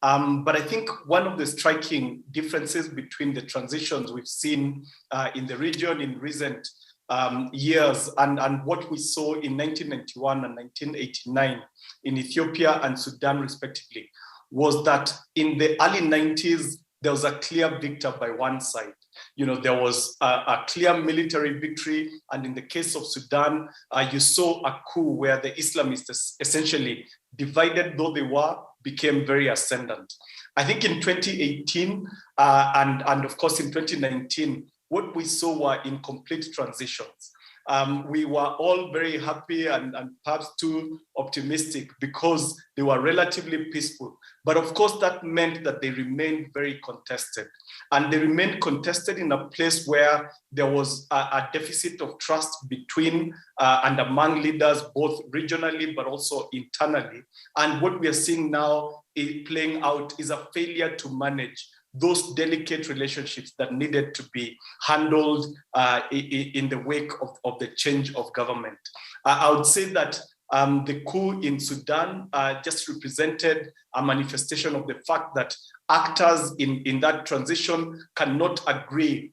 But I think one of the striking differences between the transitions we've seen in the region in recent years and what we saw in 1991 and 1989 in Ethiopia and Sudan respectively was that in the early 90s, there was a clear victor by one side. You know, there was a clear military victory. And in the case of Sudan, you saw a coup where the Islamists essentially, divided though they were, became very ascendant. I think in 2018 and of course in 2019, what we saw were incomplete transitions. We were all very happy and perhaps too optimistic because they were relatively peaceful. But of course, that meant that they remained very contested. And they remained contested in a place where there was a deficit of trust between and among leaders, both regionally, but also internally. And what we are seeing now playing out is a failure to manage those delicate relationships that needed to be handled in the wake of the change of government. I would say that The coup in Sudan just represented a manifestation of the fact that actors in that transition cannot agree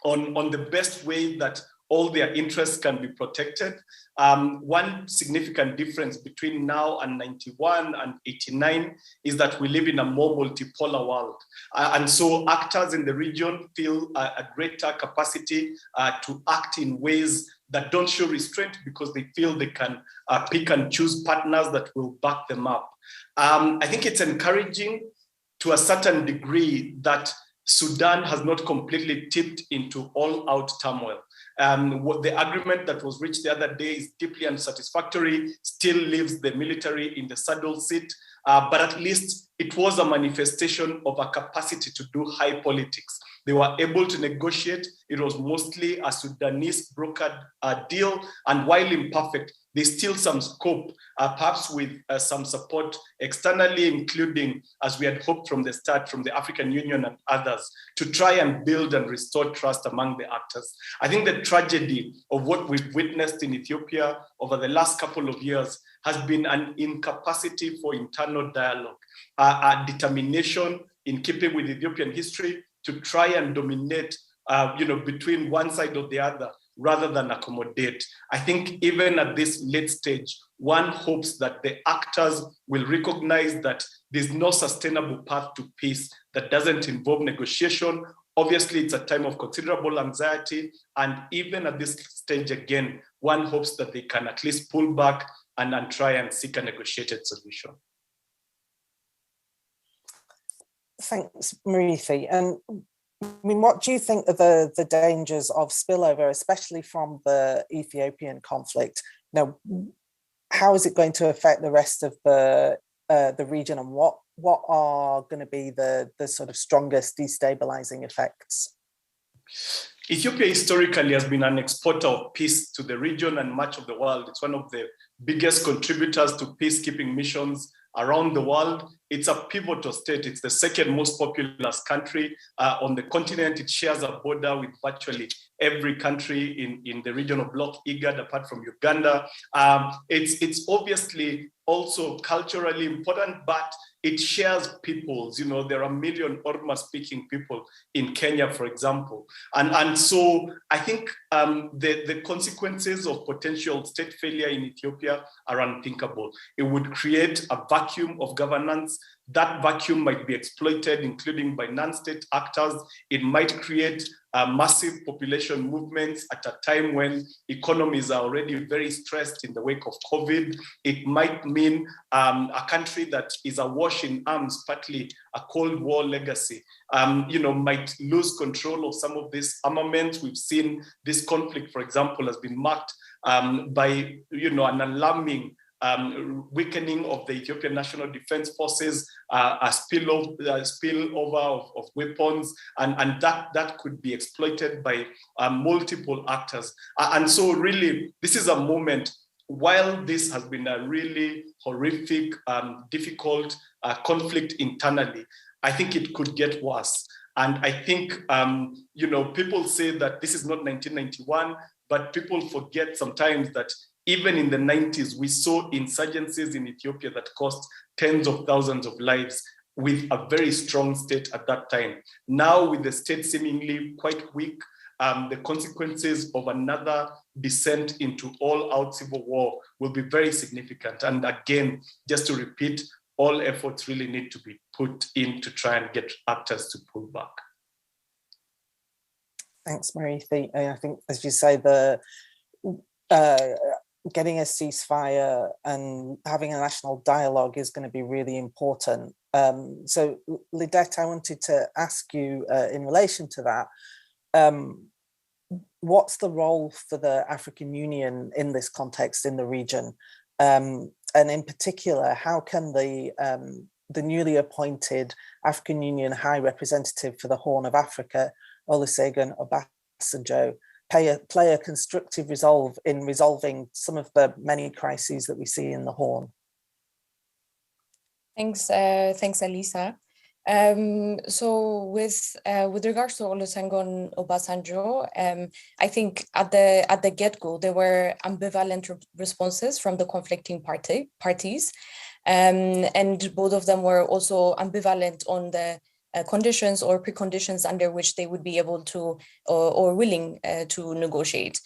on the best way that all their interests can be protected. One significant difference between now and 91 and 89 is that we live in a more multipolar world. And so actors in the region feel a greater capacity to act in ways that don't show restraint because they feel they can pick and choose partners that will back them up. I think it's encouraging to a certain degree that Sudan has not completely tipped into all-out turmoil. What the agreement that was reached the other day is deeply unsatisfactory, still leaves the military in the saddle seat, but at least it was a manifestation of a capacity to do high politics. They were able to negotiate. It was mostly a Sudanese brokered deal, and while imperfect, there's still some scope, perhaps with some support externally, including, as we had hoped from the start, from the African Union and others, to try and build and restore trust among the actors. I think the tragedy of what we've witnessed in Ethiopia over the last couple of years has been an incapacity for internal dialogue, a determination in keeping with Ethiopian history to try and dominate between one side or the other, rather than accommodate. I think even at this late stage, one hopes that the actors will recognize that there's no sustainable path to peace that doesn't involve negotiation. Obviously, it's a time of considerable anxiety. And even at this stage, again, one hopes that they can at least pull back and try and seek a negotiated solution. Thanks, Marithi. And I mean, what do you think are the dangers of spillover, especially from the Ethiopian conflict? Now, how is it going to affect the rest of the region, and what are going to be the sort of strongest destabilizing effects? Ethiopia historically has been an exporter of peace to the region and much of the world. It's one of the biggest contributors to peacekeeping missions around the world. It's a pivotal state. It's the second most populous country on the continent. It shares a border with virtually every country in the region of Bloc IGAD, apart from Uganda. It's obviously also culturally important, but it shares peoples. You know, there are a million Orma speaking people in Kenya, for example. And so I think the consequences of potential state failure in Ethiopia are unthinkable. It would create a vacuum of governance. That vacuum might be exploited, including by non-state actors. It might create massive population movements at a time when economies are already very stressed in the wake of COVID. It might mean a country that is awash in arms, partly a Cold War legacy, might lose control of some of this armament. We've seen this conflict, for example, has been marked by an alarming weakening of the Ethiopian National Defense Forces, a spillover of weapons, and that could be exploited by multiple actors. And so really, this is a moment, while this has been a really horrific, difficult conflict internally, I think it could get worse. And I think, people say that this is not 1991, but people forget sometimes that even in the 90s, we saw insurgencies in Ethiopia that cost tens of thousands of lives with a very strong state at that time. Now, with the state seemingly quite weak, the consequences of another descent into all-out civil war will be very significant. And again, just to repeat, all efforts really need to be put in to try and get actors to pull back. Thanks, Marithi. I think, as you say, getting a ceasefire and having a national dialogue is going to be really important. So, Lidette, I wanted to ask you in relation to that, what's the role for the African Union in this context in the region? And in particular, how can the newly appointed African Union High Representative for the Horn of Africa, Olusegun Obasanjo, play a constructive resolve in resolving some of the many crises that we see in the Horn? Thanks, Elisa. So with regards to Olusegun Obasanjo, I think at the get-go there were ambivalent responses from the conflicting parties, and both of them were also ambivalent on the conditions or preconditions under which they would be able to or willing to negotiate.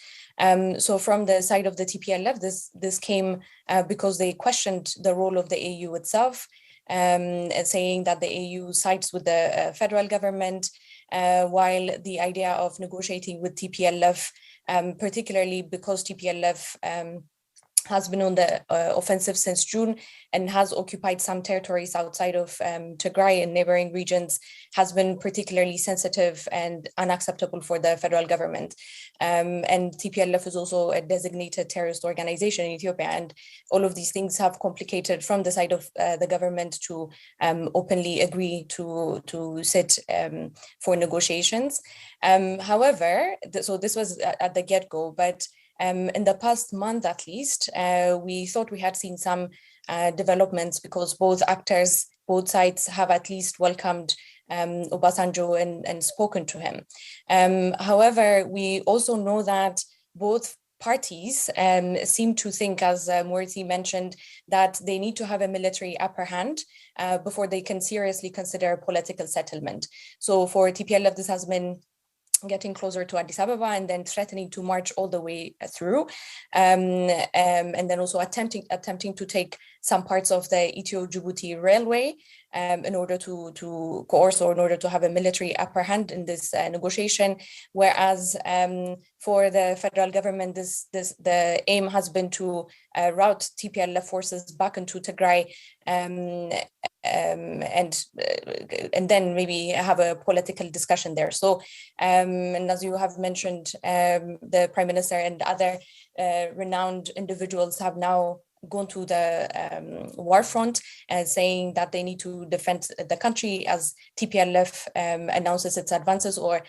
So from the side of the TPLF, this came because they questioned the role of the AU itself, and saying that the AU sides with the federal government, while the idea of negotiating with TPLF, particularly because TPLF has been on the offensive since June and has occupied some territories outside of Tigray and neighboring regions, has been particularly sensitive and unacceptable for the federal government. And TPLF is also a designated terrorist organization in Ethiopia, and all of these things have complicated from the side of the government to openly agree to sit for negotiations. However, so this was at the get-go, but in the past month, at least, we thought we had seen some developments because both actors, both sides have at least welcomed Obasanjo and spoken to him. However, we also know that both parties seem to think, as Murthy mentioned, that they need to have a military upper hand before they can seriously consider political settlement. So for TPLF, this has been getting closer to Addis Ababa and then threatening to march all the way through, and then also attempting to take some parts of the Ethio-Djibouti railway in order to coerce or in order to have a military upper hand in this negotiation. Whereas for the federal government, the aim has been to route TPLF forces back into Tigray, and then maybe have a political discussion there. So, and as you have mentioned, the Prime Minister and other renowned individuals have now gone to the war front, saying that they need to defend the country as TPLF announces its advances or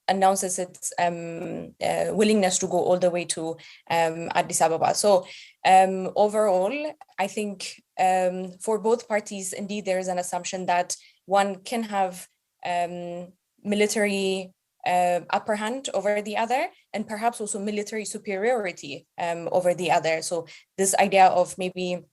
announces its willingness to go all the way to Addis Ababa. So overall, I think for both parties, indeed, there is an assumption that one can have military upper hand over the other, and perhaps also military superiority over the other. So this idea of maybe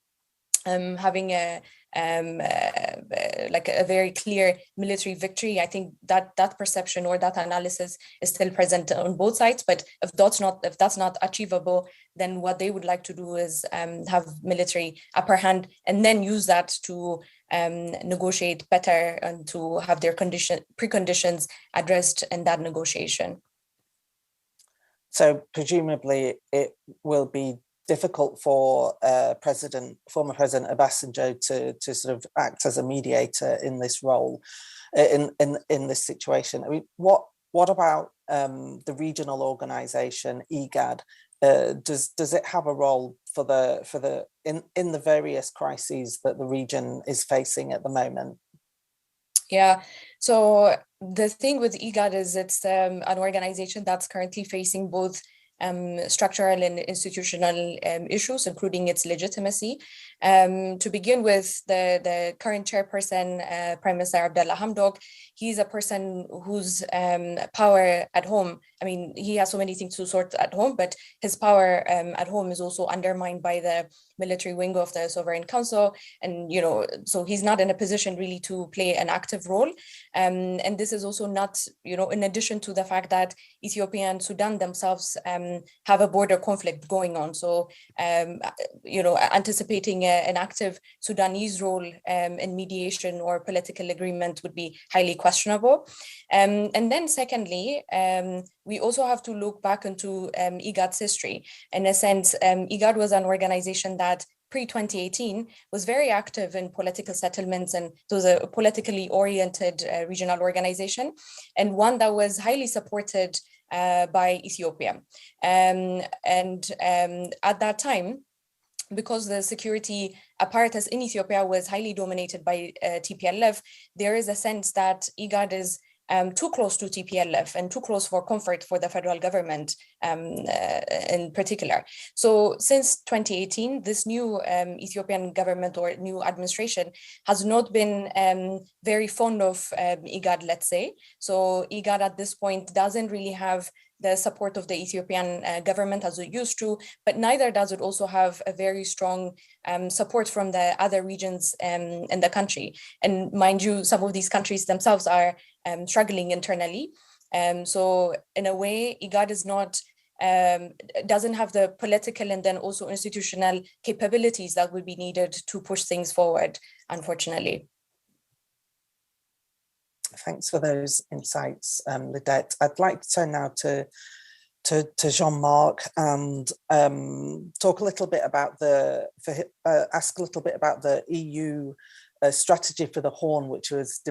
having like a very clear military victory, I think that perception or that analysis is still present on both sides. But if that's not achievable, then what they would like to do is have military upper hand and then use that to negotiate better and to have their preconditions addressed in that negotiation. So presumably it will be difficult for former President Obasanjo to sort of act as a mediator in this role, in this situation. I mean, what about the regional organization IGAD? Does it have a role in the various crises that the region is facing at the moment? Yeah, so the thing with IGAD is it's an organization that's currently facing both structural and institutional issues, including its legitimacy. To begin with, the current chairperson, Prime Minister Abdallah Hamdok, he's a person whose power at home, I mean, he has so many things to sort at home, but his power at home is also undermined by the military wing of the Sovereign Council. And, so he's not in a position really to play an active role. And this is also not, in addition to the fact that Ethiopia and Sudan themselves have a border conflict going on. So, anticipating an active Sudanese role in mediation or political agreement would be highly questionable. And then secondly, we also have to look back into IGAD's history. In a sense, IGAD was an organization that pre-2018 was very active in political settlements, and it was a politically oriented regional organization, and one that was highly supported by Ethiopia. And at that time, because the security apparatus in Ethiopia was highly dominated by TPLF, there is a sense that IGAD is too close to TPLF and too close for comfort for the federal government in particular. So since 2018, this new Ethiopian government or new administration has not been very fond of IGAD, let's say. So IGAD at this point doesn't really have the support of the Ethiopian government as it used to, but neither does it also have a very strong support from the other regions in the country. And mind you, some of these countries themselves are struggling internally. So in a way, IGAD is not, doesn't have the political and then also institutional capabilities that would be needed to push things forward, unfortunately. Thanks for those insights, Lidette. I'd like to turn now to Jean-Marc and talk a little bit about ask a little bit about the EU strategy for the Horn, which was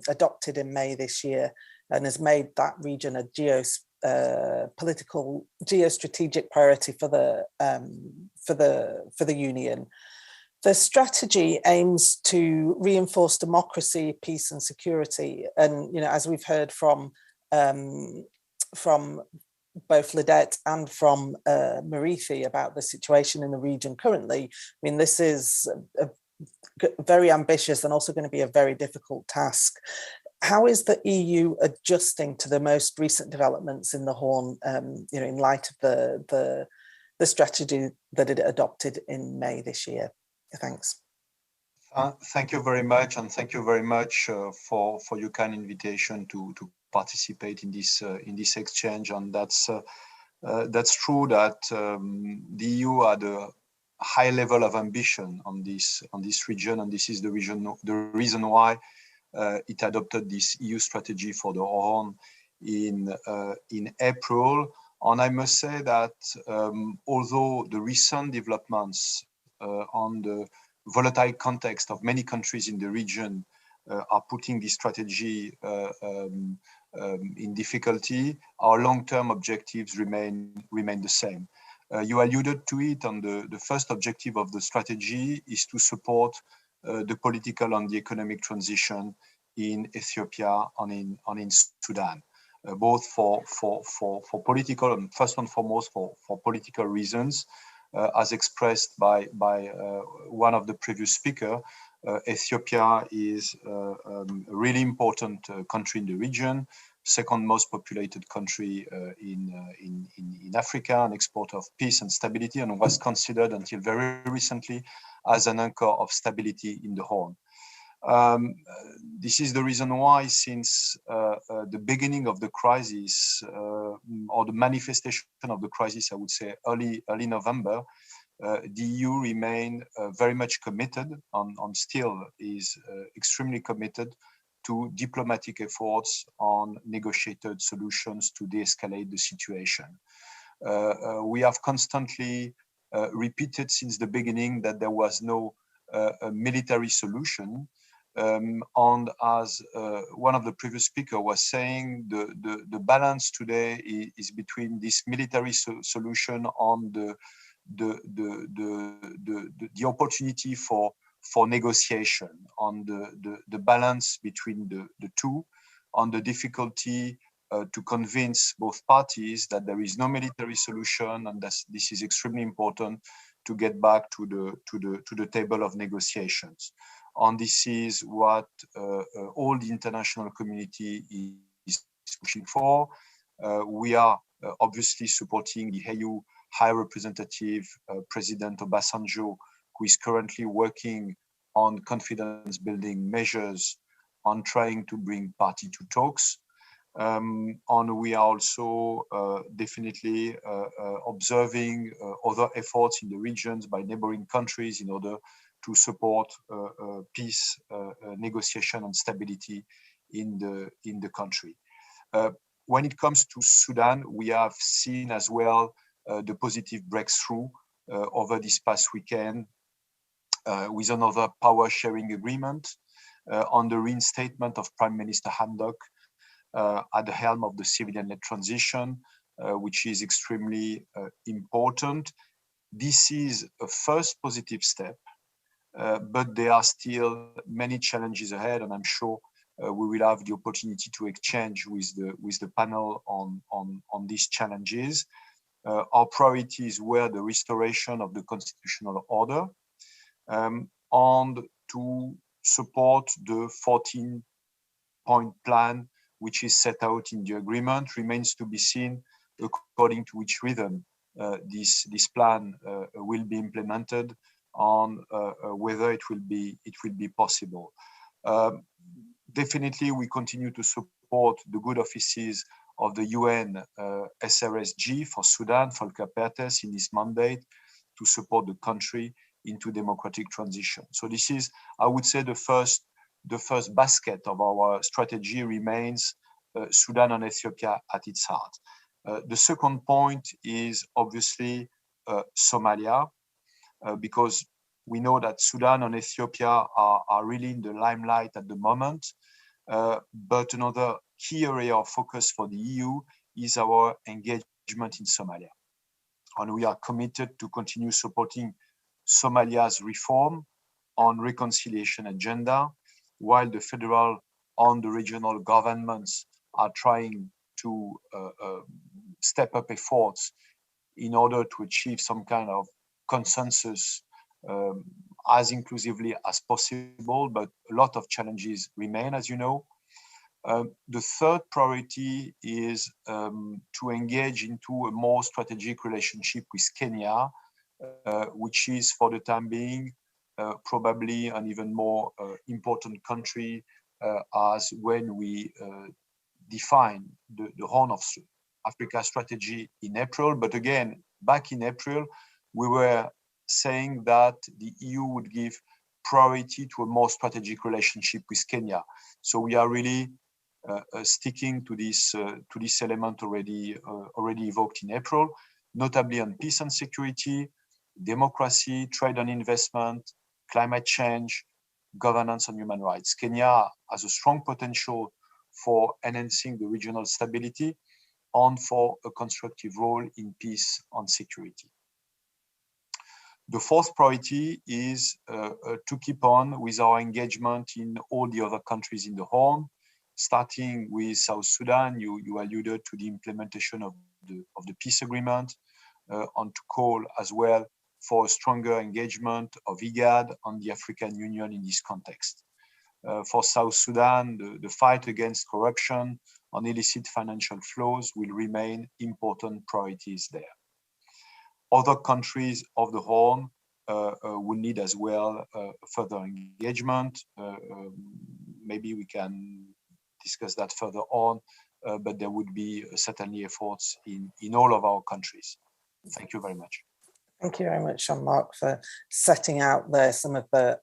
adopted in May this year and has made that region a geostrategic priority for the Union. The strategy aims to reinforce democracy, peace, and security. And as we've heard from both Lidette and from Marithi about the situation in the region currently, I mean, this is very ambitious and also going to be a very difficult task. How is the EU adjusting to the most recent developments in the Horn, in light of the strategy that it adopted in May this year? Thanks. Thank you very much, and thank you very much for your kind invitation to participate in this exchange. And that's true that the EU had a high level of ambition on this region, and this is the reason why it adopted this EU strategy for the Horn in April. And I must say that although the recent developments on the volatile context of many countries in the region are putting this strategy in difficulty, our long-term objectives remain the same. You alluded to it, and the first objective of the strategy is to support the political and the economic transition in Ethiopia and in Sudan, both for political and first and foremost for political reasons. As expressed by one of the previous speakers, Ethiopia is a really important country in the region, second most populated country in Africa, an exporter of peace and stability, and was considered until very recently as an anchor of stability in the Horn. This is the reason why, since the beginning of the crisis, or the manifestation of the crisis, I would say early November, the EU remained very much committed and still is extremely committed to diplomatic efforts on negotiated solutions to de-escalate the situation. We have constantly repeated since the beginning that there was no military solution. And as one of the previous speakers was saying, the balance today is between this military solution on the opportunity for negotiation, on the balance between the two, on the difficulty to convince both parties that there is no military solution, and that this is extremely important to get back to the table of negotiations. And this is what all the international community is pushing for. We are obviously supporting the EU High Representative, President Obasanjo, who is currently working on confidence-building measures on trying to bring party to talks. And we are also definitely observing other efforts in the regions by neighboring countries in order to support peace, negotiation, and stability in the country. When it comes to Sudan, we have seen as well the positive breakthrough over this past weekend with another power-sharing agreement on the reinstatement of Prime Minister Hamdok at the helm of the civilian-led transition, which is extremely important. This is a first positive step, but there are still many challenges ahead, and I'm sure we will have the opportunity to exchange with the panel on these challenges. Our priorities were the restoration of the constitutional order and to support the 14-point plan which is set out in the agreement. Remains to be seen according to which rhythm this plan will be implemented, on whether it will be possible. Definitely, we continue to support the good offices of the UN SRSG for Sudan, Volker Perthes, in his mandate to support the country into democratic transition. So this is, I would say, the first basket of our strategy remains Sudan and Ethiopia at its heart. The second point is obviously Somalia, because we know that Sudan and Ethiopia are really in the limelight at the moment. But another key area of focus for the EU is our engagement in Somalia. And we are committed to continue supporting Somalia's reform on reconciliation agenda, while the federal and the regional governments are trying to step up efforts in order to achieve some kind of consensus as inclusively as possible, but a lot of challenges remain, as you know. The third priority is to engage into a more strategic relationship with Kenya, which is for the time being probably an even more important country as when we define the Horn of Africa strategy in April. But again, back in April, we were saying that the EU would give priority to a more strategic relationship with Kenya. So we are really sticking to this element already evoked in April, notably on peace and security, democracy, trade and investment, climate change, governance and human rights. Kenya has a strong potential for enhancing the regional stability and for a constructive role in peace and security. The fourth priority is to keep on with our engagement in all the other countries in the Horn, starting with South Sudan. You alluded to the implementation of the peace agreement, and to call as well for a stronger engagement of IGAD and the African Union in this context. For South Sudan, the fight against corruption and illicit financial flows will remain important priorities there. Other countries of the Horn will need as well further engagement. Maybe we can discuss that further on, but there would be certainly efforts in all of our countries. Thank you very much. Thank you very much, Jean-Marc, for setting out there some of the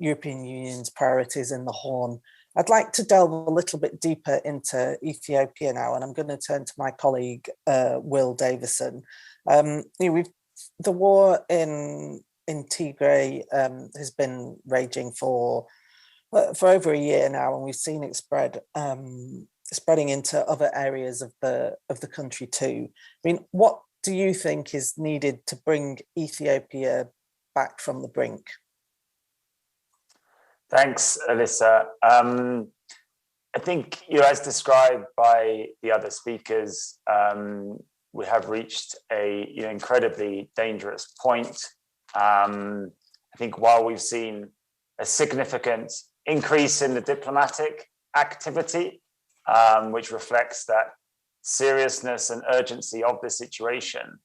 European Union's priorities in the Horn. I'd like to delve a little bit deeper into Ethiopia now, and I'm going to turn to my colleague, Will Davison. The war in Tigray has been raging for over a year now, and we've seen it spreading into other areas of the country too. I mean, what do you think is needed to bring Ethiopia back from the brink? Thanks, Alyssa. I think, as described by the other speakers, we have reached a incredibly dangerous point. I think while we've seen a significant increase in the diplomatic activity, which reflects that seriousness and urgency of the situation,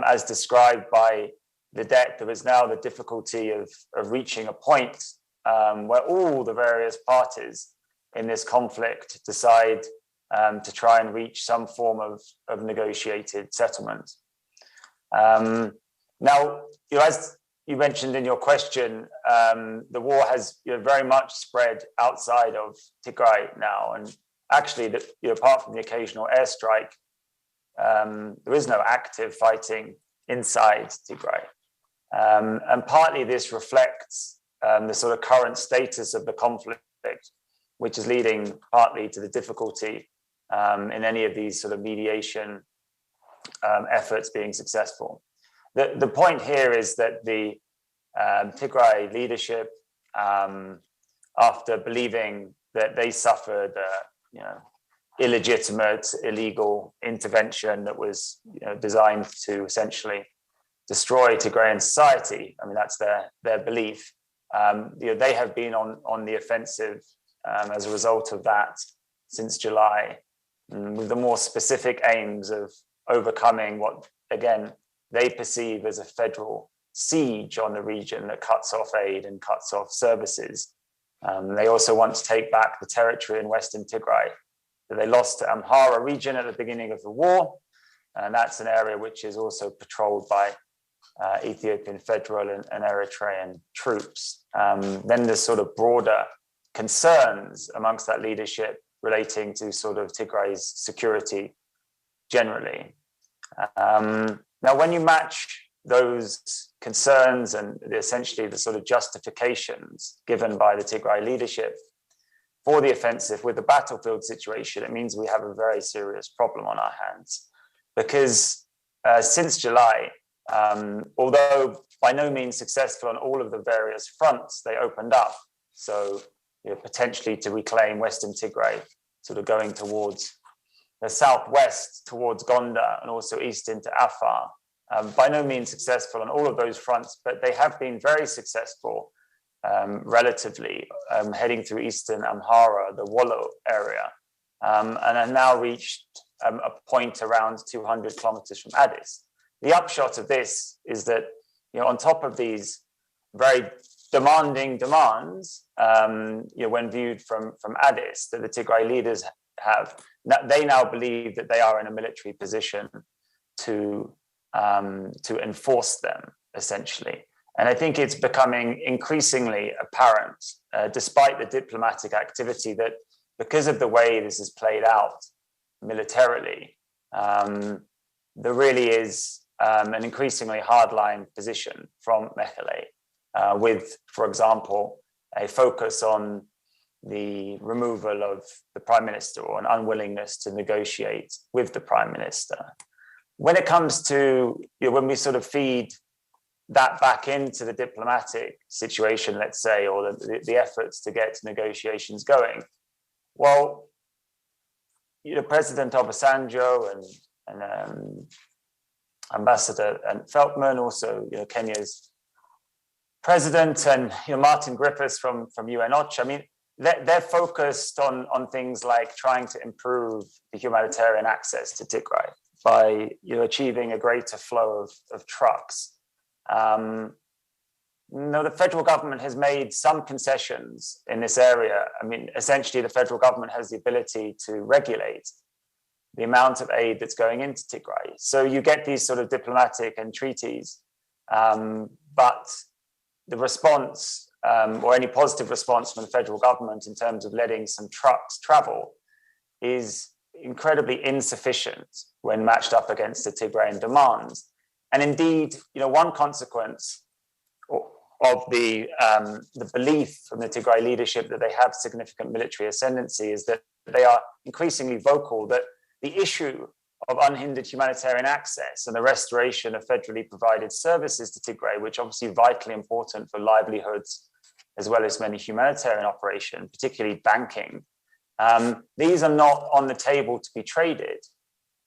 as described by the deck, there is now the difficulty of reaching a point where all the various parties in this conflict decide to try and reach some form of negotiated settlement. Now, as you mentioned in your question, the war has very much spread outside of Tigray now, and actually, apart from the occasional airstrike, there is no active fighting inside Tigray, and partly this reflects the sort of current status of the conflict, which is leading partly to the difficulty in any of these sort of mediation efforts being successful. The point here is that the Tigray leadership after believing that they suffered, illegitimate, illegal intervention that was, designed to essentially destroy Tigrayan society. I mean, that's their belief. They have been on the offensive as a result of that since July, with the more specific aims of overcoming what, again, they perceive as a federal siege on the region that cuts off aid and cuts off services. They also want to take back the territory in Western Tigray that they lost to Amhara region at the beginning of the war. And that's an area which is also patrolled by Ethiopian federal and Eritrean troops. Then there's sort of broader concerns amongst that leadership relating to sort of Tigray's security generally. Now, when you match those concerns and essentially the sort of justifications given by the Tigray leadership for the offensive with the battlefield situation, it means we have a very serious problem on our hands. Because since July, although by no means successful on all of the various fronts they opened up, so potentially to reclaim Western Tigray, sort of going towards the southwest, towards Gondar, and also east into Afar. By no means successful on all of those fronts, but they have been very successful relatively, heading through eastern Amhara, the Wollo area, and have now reached a point around 200 kilometers from Addis. The upshot of this is that, on top of these very demanding demands, when viewed from Addis, that the Tigray leaders have, they now believe that they are in a military position to enforce them, essentially. And I think it's becoming increasingly apparent, despite the diplomatic activity, that because of the way this is played out militarily, there really is an increasingly hardline position from Mekele, with, for example, a focus on the removal of the prime minister or an unwillingness to negotiate with the prime minister. When it comes to, when we sort of feed that back into the diplomatic situation, let's say, or the efforts to get negotiations going, well, President Obasanjo and Ambassador Feltman, also Kenya's president, and Martin Griffiths from UN OCHA, I mean, they're focused on things like trying to improve the humanitarian access to Tigray by achieving a greater flow of trucks. The federal government has made some concessions in this area. I mean, essentially, the federal government has the ability to regulate the amount of aid that's going into Tigray. So you get these sort of diplomatic entreaties, but the response, or any positive response from the federal government in terms of letting some trucks travel, is incredibly insufficient when matched up against the Tigrayan demands. And indeed, one consequence of the belief from the Tigray leadership that they have significant military ascendancy is that they are increasingly vocal that the issue of unhindered humanitarian access and the restoration of federally provided services to Tigray, which obviously vitally important for livelihoods, as well as many humanitarian operations, particularly banking. These are not on the table to be traded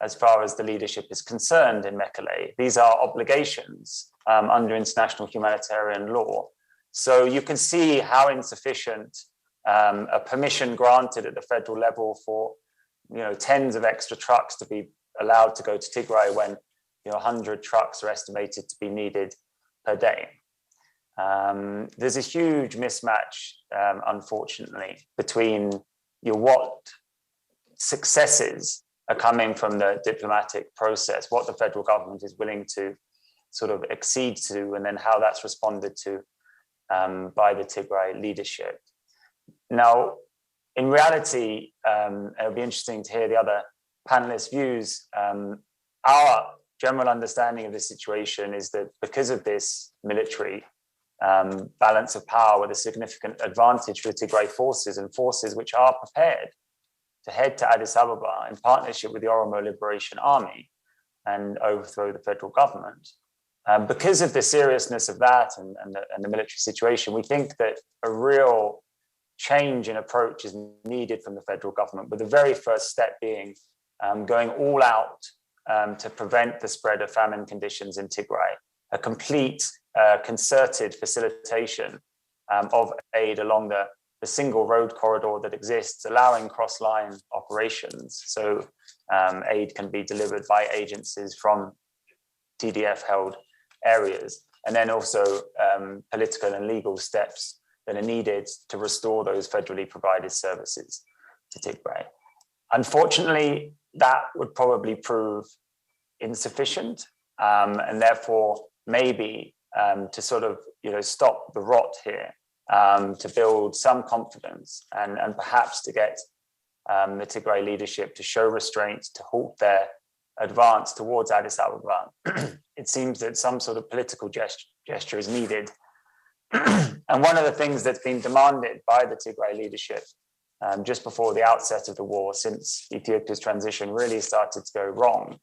as far as the leadership is concerned in Mekele. These are obligations under international humanitarian law. So you can see how insufficient a permission granted at the federal level for tens of extra trucks to be allowed to go to Tigray when 100 trucks are estimated to be needed per day. There's a huge mismatch, unfortunately, between what successes are coming from the diplomatic process, what the federal government is willing to sort of accede to, and then how that's responded to by the Tigray leadership. Now, in reality, it'll be interesting to hear the other panelists' views. Our general understanding of the situation is that because of this military balance of power with a significant advantage for the Tigray forces and forces which are prepared to head to Addis Ababa in partnership with the Oromo Liberation Army and overthrow the federal government. Because of the seriousness of that and the military situation, we think that a real change in approach is needed from the federal government, with the very first step being going all out to prevent the spread of famine conditions in Tigray, a complete concerted facilitation of aid along the single road corridor that exists, allowing cross-line operations. So aid can be delivered by agencies from TDF-held areas, and then also political and legal steps that are needed to restore those federally provided services to Tigray. Unfortunately, that would probably prove insufficient, and therefore maybe to sort of stop the rot here, to build some confidence and perhaps to get the Tigray leadership to show restraint, to halt their advance towards Addis Ababa. It seems that some sort of political gesture is needed. And one of the things that's been demanded by the Tigray leadership just before the outset of the war, since Ethiopia's transition really started to go wrong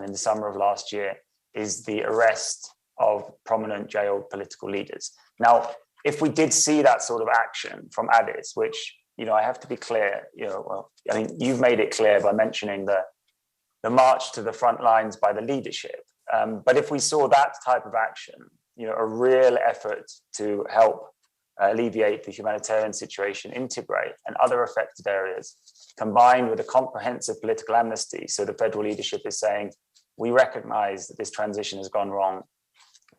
in the summer of last year, is the arrest of prominent jailed political leaders. Now, if we did see that sort of action from Addis, which, I have to be clear, you've made it clear by mentioning the march to the front lines by the leadership. But if we saw that type of action, a real effort to help alleviate the humanitarian situation in Tigray and other affected areas, combined with a comprehensive political amnesty. So the federal leadership is saying, we recognize that this transition has gone wrong.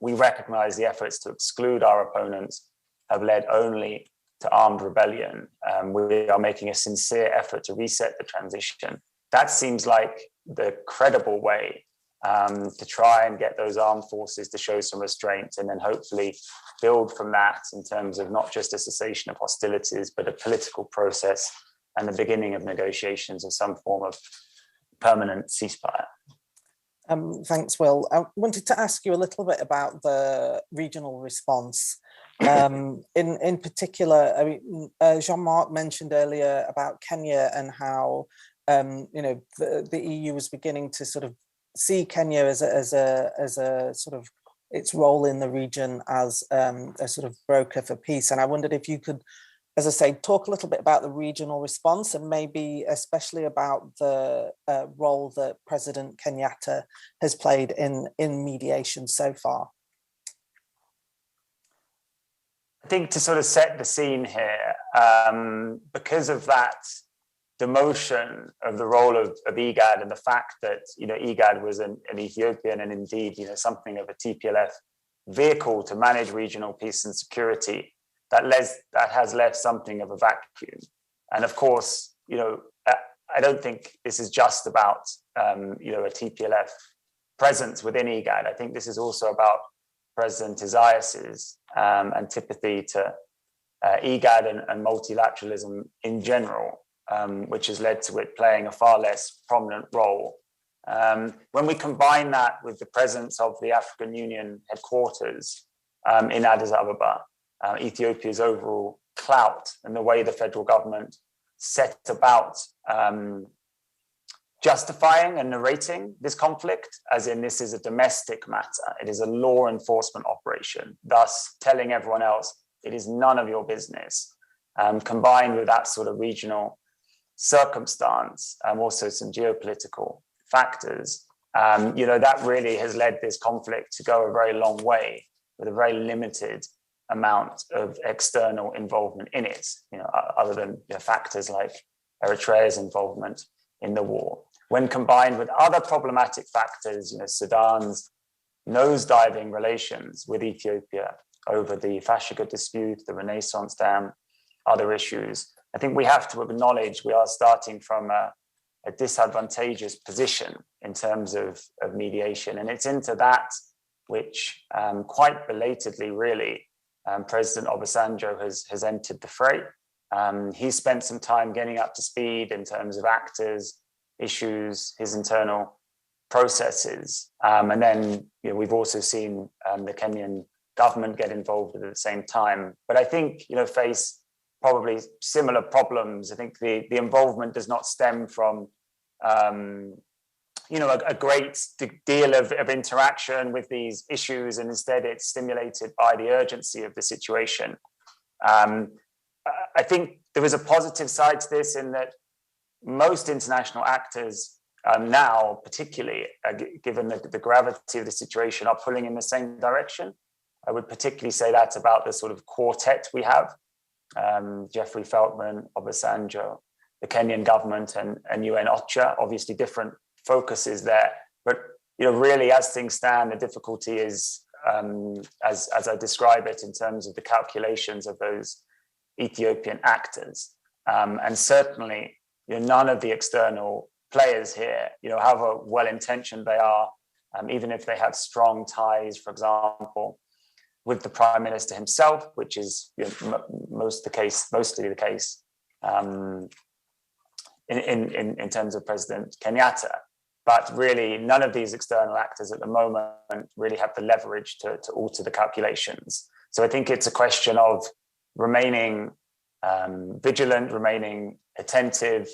We recognize the efforts to exclude our opponents have led only to armed rebellion. We are making a sincere effort to reset the transition. That seems like the credible way to try and get those armed forces to show some restraint, and then hopefully build from that in terms of not just a cessation of hostilities, but a political process and the beginning of negotiations of some form of permanent ceasefire. Thanks, Will. I wanted to ask you a little bit about the regional response. In particular, Jean-Marc mentioned earlier about Kenya and how the EU was beginning to sort of see Kenya as a sort of its role in the region as a sort of broker for peace. And I wondered if you could, as I say, talk a little bit about the regional response, and maybe especially about the role that President Kenyatta has played in mediation so far. I think to sort of set the scene here, because of that demotion of the role of IGAD and the fact that IGAD was an Ethiopian and indeed something of a TPLF vehicle to manage regional peace and security, that has left something of a vacuum. And of course, I don't think this is just about a TPLF presence within IGAD. I think this is also about President Isaias's antipathy to IGAD and multilateralism in general, which has led to it playing a far less prominent role. When we combine that with the presence of the African Union headquarters in Addis Ababa, Ethiopia's overall clout and the way the federal government set about justifying and narrating this conflict, as in this is a domestic matter, it is a law enforcement operation, thus telling everyone else it is none of your business, combined with that sort of regional circumstance and also some geopolitical factors, that really has led this conflict to go a very long way with a very limited amount of external involvement in it, other than factors like Eritrea's involvement in the war. When combined with other problematic factors, Sudan's nosediving relations with Ethiopia over the Fashiga dispute, the Renaissance Dam, other issues, I think we have to acknowledge we are starting from a disadvantageous position in terms of mediation. And it's into that which quite belatedly, really, President Obasanjo has entered the fray. He spent some time getting up to speed in terms of actors, issues, his internal processes. And then we've also seen the Kenyan government get involved at the same time. But I think, face probably similar problems. I think the involvement does not stem from a great deal of interaction with these issues, and instead it's stimulated by the urgency of the situation. I I think there is a positive side to this in that most international actors now, particularly given the gravity of the situation, are pulling in the same direction. I would particularly say that about the sort of quartet we have, Jeffrey Feltman, Obasanjo, the Kenyan government, and UN OCHA. Obviously different focuses there, but really as things stand, the difficulty is, as I describe it, in terms of the calculations of those Ethiopian actors. And certainly, none of the external players here, however well-intentioned they are, even if they have strong ties, for example, with the Prime Minister himself, which is mostly the case in terms of President Kenyatta. But really, none of these external actors at the moment really have the leverage to alter the calculations. So I think it's a question of remaining vigilant, remaining attentive,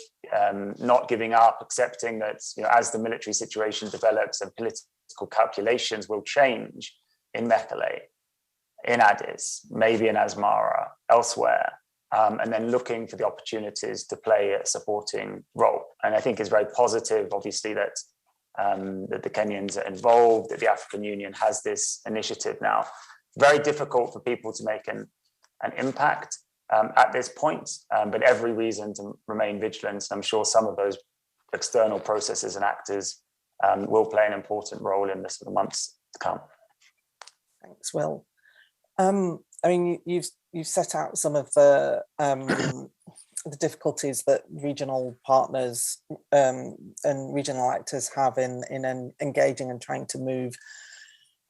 not giving up, accepting that as the military situation develops and political calculations will change in Mekelle, in Addis, maybe in Asmara, elsewhere, and then looking for the opportunities to play a supporting role. And I think it's very positive, obviously, that the Kenyans are involved, that the African Union has this initiative now. Very difficult for people to make an impact at this point, but every reason to remain vigilant. And I'm sure some of those external processes and actors will play an important role in the months to come. Thanks, Will. I mean, you've set out some of the difficulties that regional partners and regional actors have in engaging and trying to move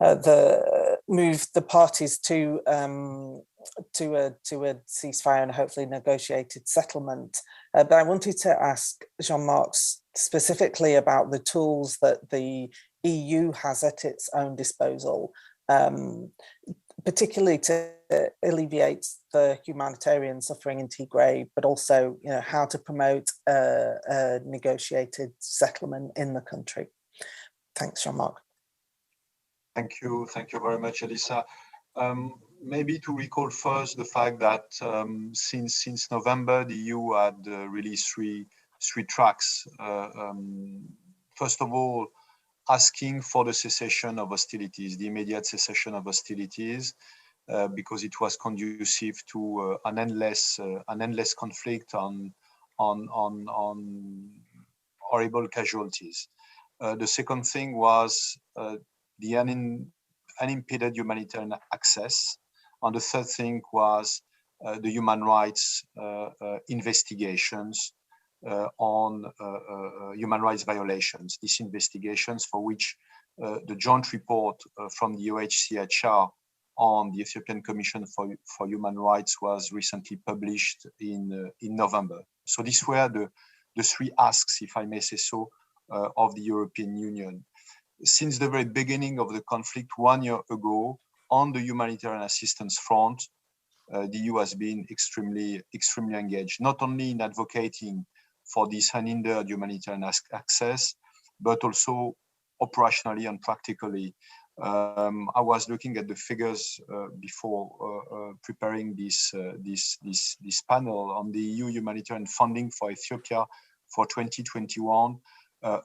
the parties to a ceasefire and hopefully negotiated settlement. But I wanted to ask Jean-Marc specifically about the tools that the EU has at its own disposal, particularly to alleviate the humanitarian suffering in Tigray, but also how to promote a negotiated settlement in the country. Thanks, Jean-Marc. Thank you very much, Elisa. Maybe to recall first the fact that since November, the EU had released three tracks. First of all, asking for the cessation of hostilities, the immediate cessation of hostilities, because it was conducive to an endless conflict on horrible casualties. The second thing was the unimpeded humanitarian access. And the third thing was the human rights investigations on human rights violations. These investigations for which the joint report from the OHCHR on the Ethiopian Commission for Human Rights was recently published in November. So these were the three asks, if I may say so, of the European Union. Since the very beginning of the conflict 1 year ago, on the humanitarian assistance front, the EU has been extremely engaged, not only in advocating for this unhindered humanitarian access, but also operationally and practically. I was looking at the figures before preparing this panel on the EU humanitarian funding for Ethiopia for 2021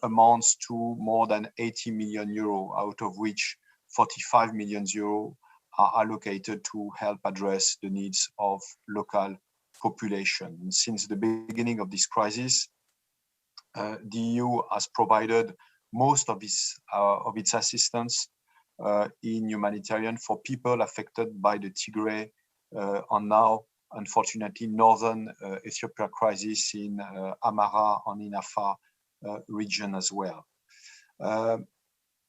amounts to more than 80 million euro, out of which 45 million euro are allocated to help address the needs of local population. And since the beginning of this crisis, the EU has provided most of its assistance in humanitarian for people affected by the Tigray and now, unfortunately, northern Ethiopia crisis in Amara and in Afar region as well.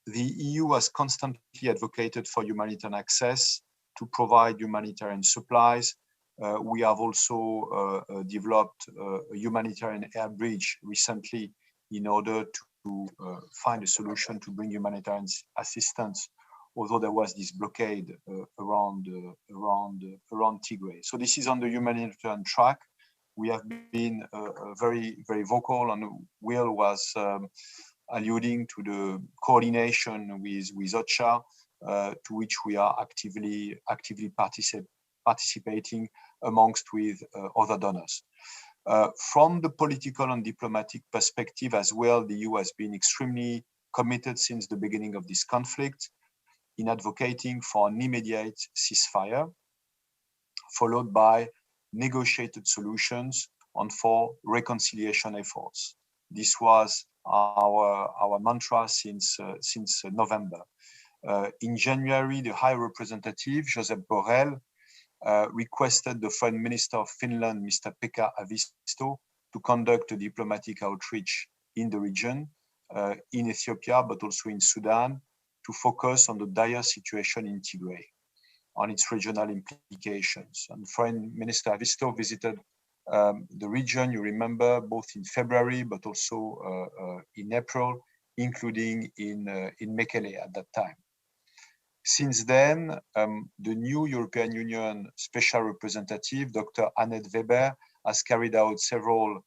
The EU has constantly advocated for humanitarian access to provide humanitarian supplies. We have also developed a humanitarian air bridge recently in order to find a solution to bring humanitarian assistance, although there was this blockade around Tigray. So this is on the humanitarian track. We have been very vocal, and Will was alluding to the coordination with OCHA, to which we are actively participating amongst with other donors. From the political and diplomatic perspective as well, the EU has been extremely committed since the beginning of this conflict in advocating for an immediate ceasefire, followed by negotiated solutions and for reconciliation efforts. This was our mantra since November. In January, the High Representative, Josep Borrell, requested the Foreign Minister of Finland, Mr. Pekka Haavisto, to conduct a diplomatic outreach in the region, in Ethiopia, but also in Sudan, to focus on the dire situation in Tigray, on its regional implications. And Foreign Minister Haavisto visited the region, you remember, both in February, but also in April, including in Mekele at that time. Since then, the new European Union Special Representative, Dr. Annette Weber, has carried out several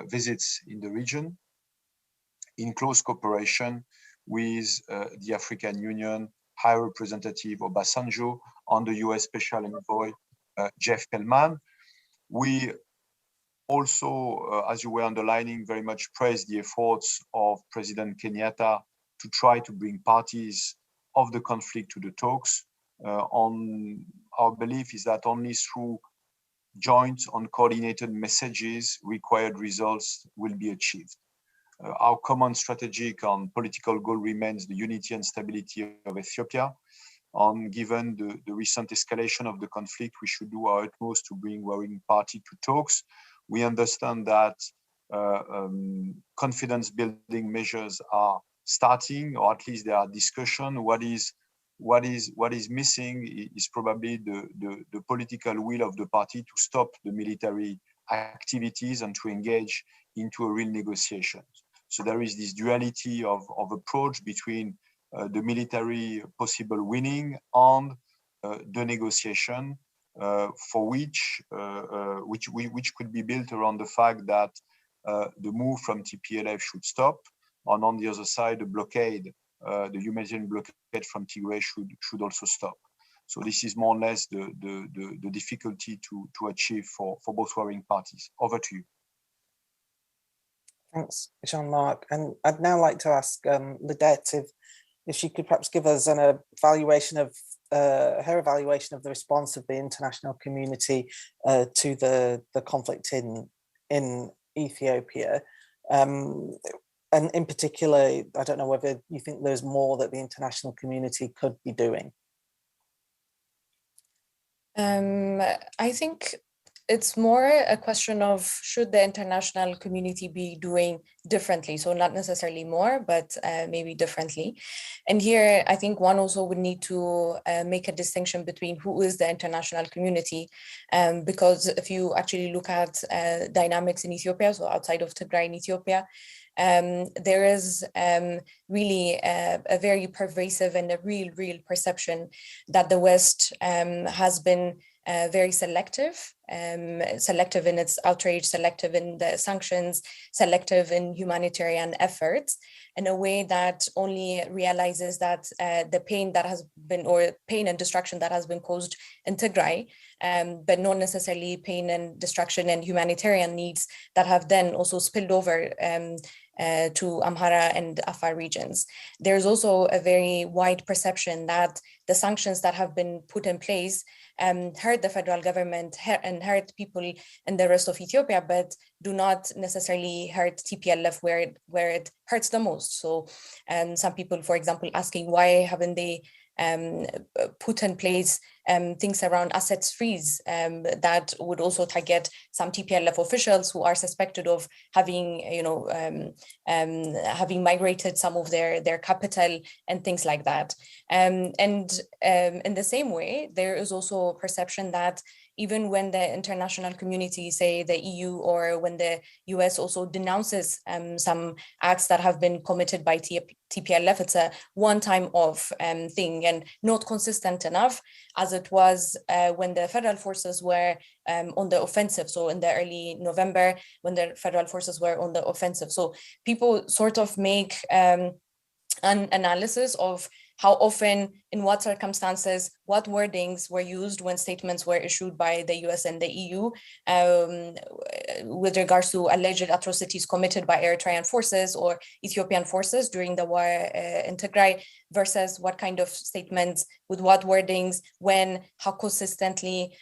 visits in the region in close cooperation with the African Union High Representative Obasanjo and the US Special Envoy Jeff Pellman. We also, as you were underlining, very much praise the efforts of President Kenyatta to try to bring parties of the conflict to the talks. Our belief is that only through joint and coordinated messages, required results will be achieved. Our common strategic and political goal remains the unity and stability of Ethiopia. And given the recent escalation of the conflict, we should do our utmost to bring warring party to talks. We understand that confidence building measures are starting, or at least there are discussion. What is missing is probably the political will of the party to stop the military activities and to engage into a real negotiation. So there is this duality of approach between the military possible winning and the negotiation, for which could be built around the fact that the move from TPLF should stop, and on the other side, the blockade, the humanitarian blockade from Tigray should also stop. So this is more or less the difficulty to achieve for both warring parties. Over to you. Thanks, Jean-Marc. And I'd now like to ask Lidette if she could perhaps give us an evaluation of her evaluation of the response of the international community to the conflict in Ethiopia. And in particular, I don't know whether you think there's more that the international community could be doing. I think it's more a question of should the international community be doing differently? So not necessarily more, but maybe differently. And here, I think one also would need to make a distinction between who is the international community, because if you actually look at dynamics in Ethiopia, so outside of Tigray in Ethiopia, there is really a very pervasive and a real perception that the West has been very selective in its outrage, selective in the sanctions, selective in humanitarian efforts, in a way that only realizes that the pain that has been, or pain and destruction that has been caused in Tigray, but not necessarily pain and destruction and humanitarian needs that have then also spilled over to Amhara and Afar regions. There's also a very wide perception that the sanctions that have been put in place hurt the federal government and hurt people in the rest of Ethiopia, but do not necessarily hurt TPLF where it hurts the most. So some people, for example, asking why haven't they put in place things around assets freeze that would also target some TPLF officials who are suspected of having, having migrated some of their capital and things like that. And in the same way, there is also a perception that even when the international community, say the EU, or when the US also denounces some acts that have been committed by TPLF, it's a one-time off thing and not consistent enough as it was when the federal forces were on the offensive. So in the early November, when the federal forces were on the offensive. So people sort of make an analysis of how often, in what circumstances, what wordings were used when statements were issued by the US and the EU with regards to alleged atrocities committed by Eritrean forces or Ethiopian forces during the war in Tigray, versus what kind of statements, with what wordings, when, how consistently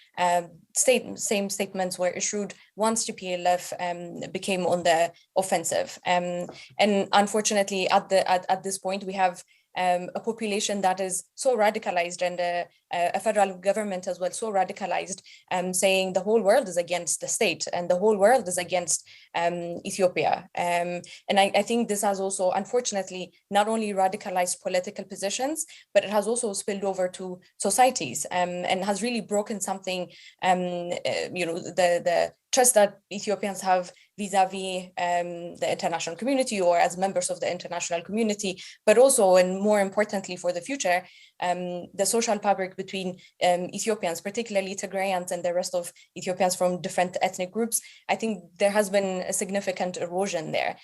same statements were issued once TPLF became on the offensive. And unfortunately, at this point, we have a population that is so radicalized, and a federal government as well so radicalized, saying the whole world is against the state and the whole world is against Ethiopia. And I think this has also, unfortunately, not only radicalized political positions, but it has also spilled over to societies, and has really broken something, the trust that Ethiopians have vis-a-vis the international community or as members of the international community, but also, and more importantly for the future, the social fabric between Ethiopians, particularly Tigrayans and the rest of Ethiopians from different ethnic groups. I think there has been a significant erosion there.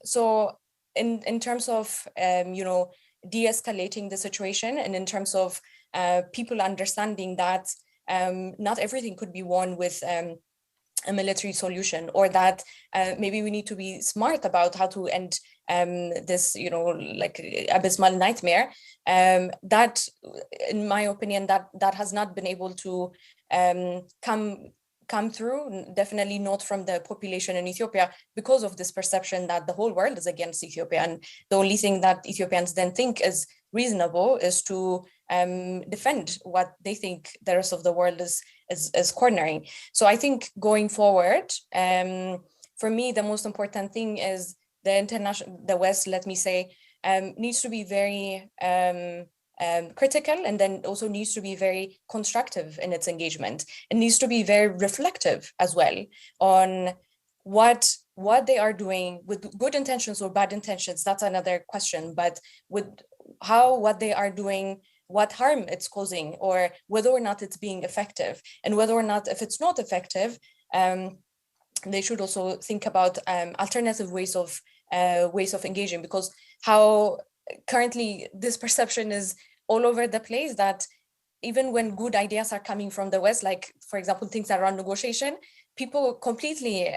So in terms of, de-escalating the situation, and in terms of people understanding that not everything could be won with a military solution, or that maybe we need to be smart about how to end this, like abysmal nightmare. That, in my opinion, that has not been able to come through, definitely not from the population in Ethiopia, because of this perception that the whole world is against Ethiopia. And the only thing that Ethiopians then think is reasonable is to defend what they think the rest of the world is cornering. So I think going forward, for me, the most important thing is the West, let me say, needs to be very critical, and then also needs to be very constructive in its engagement. It needs to be very reflective as well on what they are doing, with good intentions or bad intentions. That's another question, but with what they are doing, what harm it's causing, or whether or not it's being effective, and whether or not, if it's not effective, they should also think about alternative ways of engaging, because how currently this perception is all over the place, that even when good ideas are coming from the West, like, for example, things around negotiation, people completely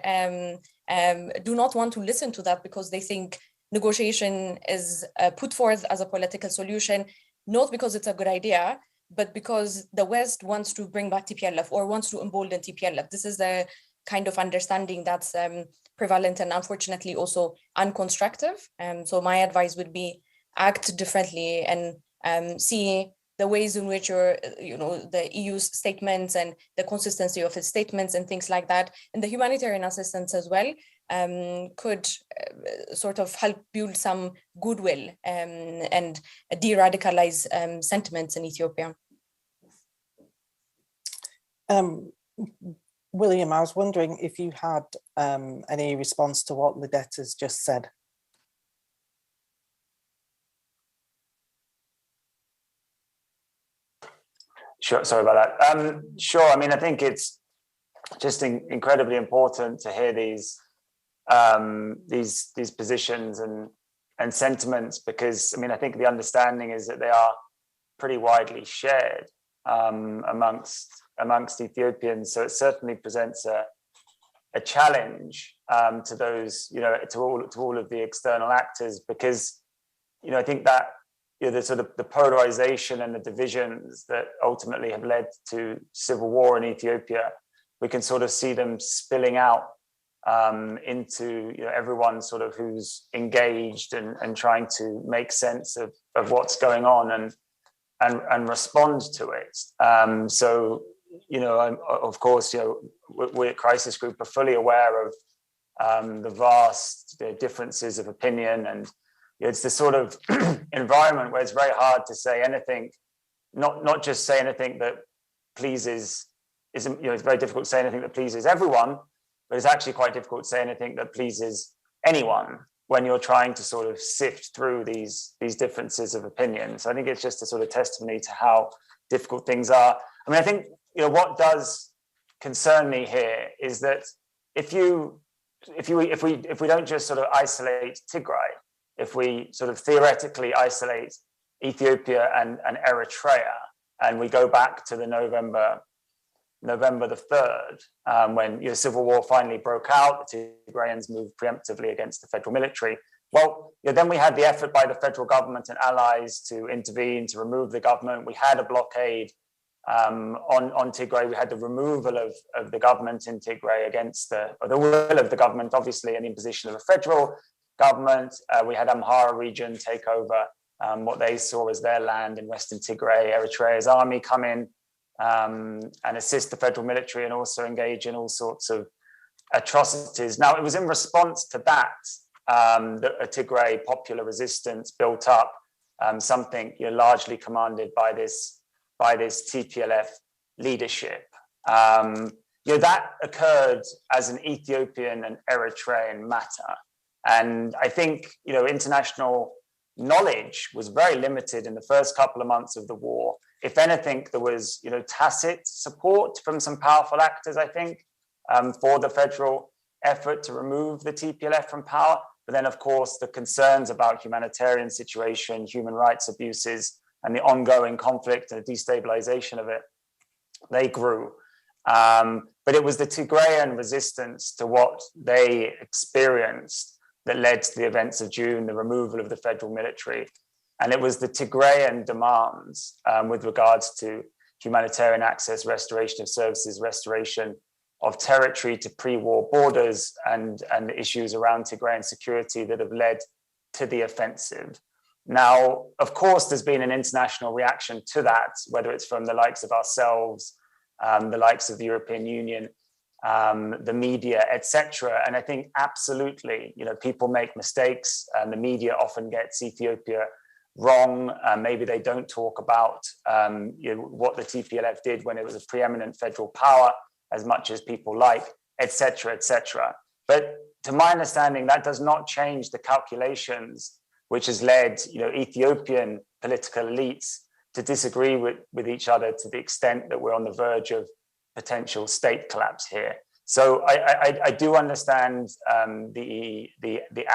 do not want to listen to that, because they think negotiation is put forth as a political solution, not because it's a good idea, but because the West wants to bring back TPLF or wants to embolden TPLF. This is the kind of understanding that's prevalent, and unfortunately also unconstructive. So my advice would be act differently, and see the ways in which the EU's statements and the consistency of its statements and things like that, and the humanitarian assistance as well, could sort of help build some goodwill and de-radicalize sentiments in Ethiopia. William, I was wondering if you had any response to what Lidette has just said. Sure, sorry about that. Sure, I mean, I think it's just incredibly important to hear these positions and sentiments, because, I mean, I think the understanding is that they are pretty widely shared amongst Ethiopians. So it certainly presents a challenge to those, to all of the external actors, because, I think that the sort of the polarization and the divisions that ultimately have led to civil war in Ethiopia, we can sort of see them spilling out into everyone sort of who's engaged and trying to make sense of what's going on and respond to it. So of course, we at Crisis Group are fully aware of the vast differences of opinion, and it's this sort of environment where it's very hard to say anything, not just say anything that pleases. It's very difficult to say anything that pleases everyone, but it's actually quite difficult to say anything that pleases anyone when you're trying to sort of sift through these differences of opinion. So I think it's just a sort of testimony to how difficult things are. I mean, I think what does concern me here is that if we don't just sort of isolate Tigray, if we sort of theoretically isolate Ethiopia and Eritrea, and we go back to the November the 3rd, when civil war finally broke out, the Tigrayans moved preemptively against the federal military. Well, then we had the effort by the federal government and allies to intervene, to remove the government. We had a blockade on Tigray. We had the removal of the government in Tigray against the will of the government, obviously, and the imposition of a federal government. We had Amhara region take over what they saw as their land in Western Tigray. Eritrea's army come in and assist the federal military and also engage in all sorts of atrocities. Now, it was in response to that that a Tigray popular resistance built up, something largely commanded by this TPLF leadership. That occurred as an Ethiopian and Eritrean matter. And I think, international knowledge was very limited in the first couple of months of the war. If anything, there was, tacit support from some powerful actors, I think, for the federal effort to remove the TPLF from power. But then, of course, the concerns about humanitarian situation, human rights abuses, and the ongoing conflict and the destabilization of it, they grew. But it was the Tigrayan resistance to what they experienced that led to the events of June, the removal of the federal military. And it was the Tigrayan demands with regards to humanitarian access, restoration of services, restoration of territory to pre-war borders, and issues around Tigrayan security that have led to the offensive. Now, of course, there's been an international reaction to that, whether it's from the likes of ourselves, the likes of the European Union, the media, etc. And I think absolutely, people make mistakes, and the media often gets Ethiopia wrong. Maybe they don't talk about what the TPLF did when it was a preeminent federal power as much as people like, etc., etc. But to my understanding, that does not change the calculations which has led Ethiopian political elites to disagree with each other to the extent that we're on the verge of potential state collapse here. So I do understand the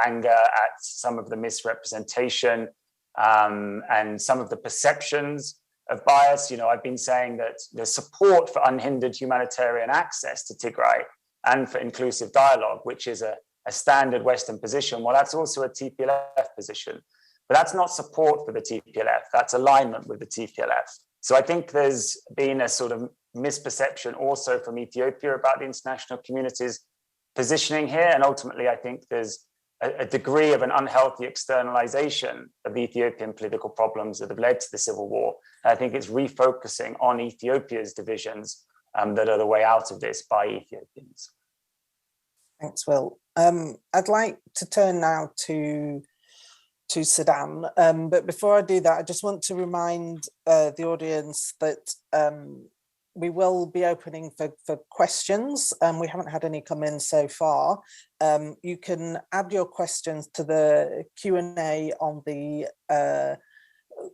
anger at some of the misrepresentation and some of the perceptions of bias. I've been saying that the support for unhindered humanitarian access to Tigray and for inclusive dialogue, which is a standard Western position, well, that's also a TPLF position. But that's not support for the TPLF, that's alignment with the TPLF. So I think there's been a sort of misperception also from Ethiopia about the international community's positioning here. And ultimately, I think there's a degree of an unhealthy externalization of the Ethiopian political problems that have led to the civil war. And I think it's refocusing on Ethiopia's divisions that are the way out of this by Ethiopians. Thanks, Will. I'd like to turn now to Sudan, but before I do that, I just want to remind the audience that we will be opening for questions, and we haven't had any come in so far. You can add your questions to the Q&A on the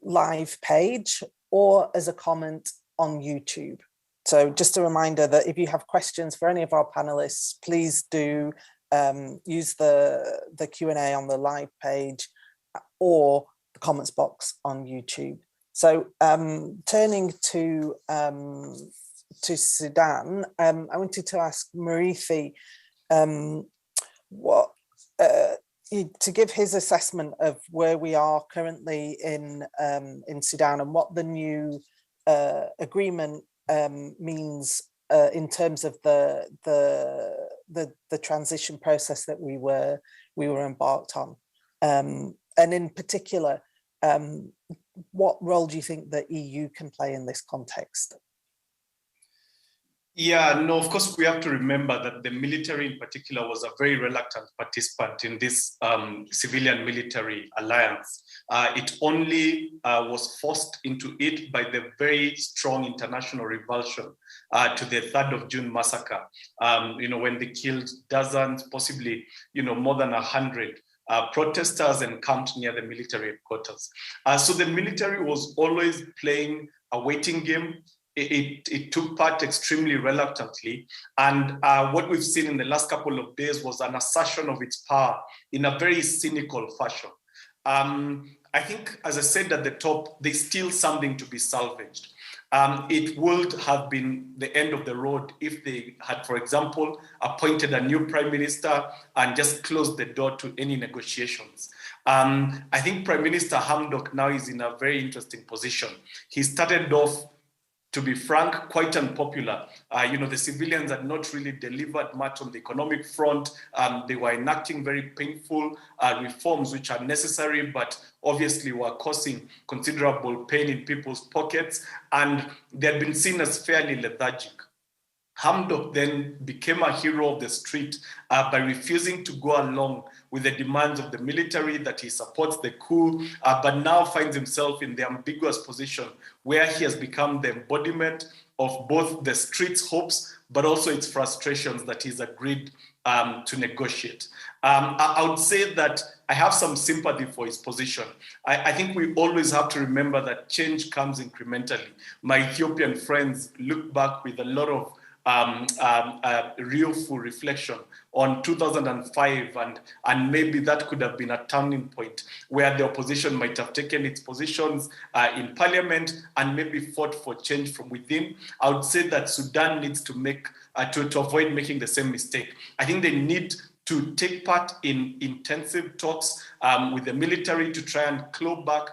live page or as a comment on YouTube. So just a reminder that if you have questions for any of our panelists, please do use the Q&A on the live page or the comments box on YouTube. So turning to Sudan, I wanted to ask Marithi to give his assessment of where we are currently in Sudan and what the new agreement means in terms of the transition process that we were embarked on, and in particular, what role do you think the EU can play in this context? Yeah, no, of course, we have to remember that the military in particular was a very reluctant participant in this civilian military alliance. It only was forced into it by the very strong international revulsion to the 3rd of June massacre, when they killed dozens, possibly, more than 100 protesters encamped near the military headquarters. So the military was always playing a waiting game. It took part extremely reluctantly. And what we've seen in the last couple of days was an assertion of its power in a very cynical fashion. I think, as I said at the top, there's still something to be salvaged. It would have been the end of the road if they had, for example, appointed a new prime minister and just closed the door to any negotiations. I think Prime Minister Hamdok now is in a very interesting position. He started off, to be frank, quite unpopular. The civilians had not really delivered much on the economic front. They were enacting very painful reforms which are necessary, but obviously were causing considerable pain in people's pockets, and they had been seen as fairly lethargic. Hamdok then became a hero of the street by refusing to go along with the demands of the military that he supports the coup, but now finds himself in the ambiguous position where he has become the embodiment of both the street's hopes, but also its frustrations that he's agreed to negotiate. I would say that I have some sympathy for his position. I think we always have to remember that change comes incrementally. My Ethiopian friends look back with a lot of real full reflection on 2005, and maybe that could have been a turning point where the opposition might have taken its positions in parliament and maybe fought for change from within. I would say that Sudan needs to make to avoid making the same mistake. I think they need to take part in intensive talks with the military to try and claw back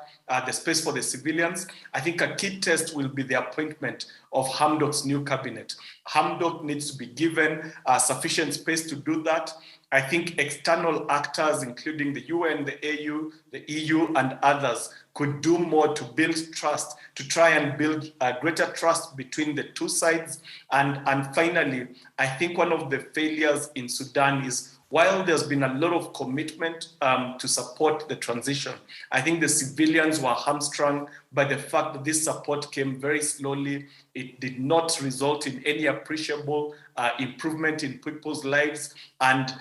the space for the civilians. I think a key test will be the appointment of Hamdok's new cabinet. Hamdok needs to be given sufficient space to do that. I think external actors, including the UN, the AU, the EU, and others, could do more to build trust, to try and build greater trust between the two sides. And finally, I think one of the failures in Sudan is, while there's been a lot of commitment to support the transition, I think the civilians were hamstrung by the fact that this support came very slowly. It did not result in any appreciable improvement in people's lives. And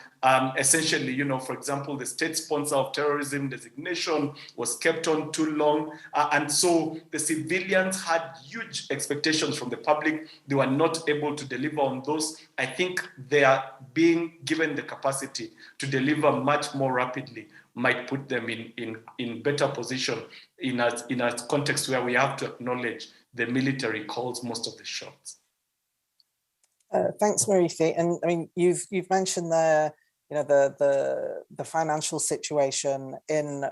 essentially, for example, the state sponsor of terrorism designation was kept on too long. And so the civilians had huge expectations from the public. They were not able to deliver on those. I think they are being given the capacity to deliver much more rapidly might put them in better position in a context where we have to acknowledge the military calls most of the shots. Thanks, Marifi. And I mean, you've mentioned there, the financial situation in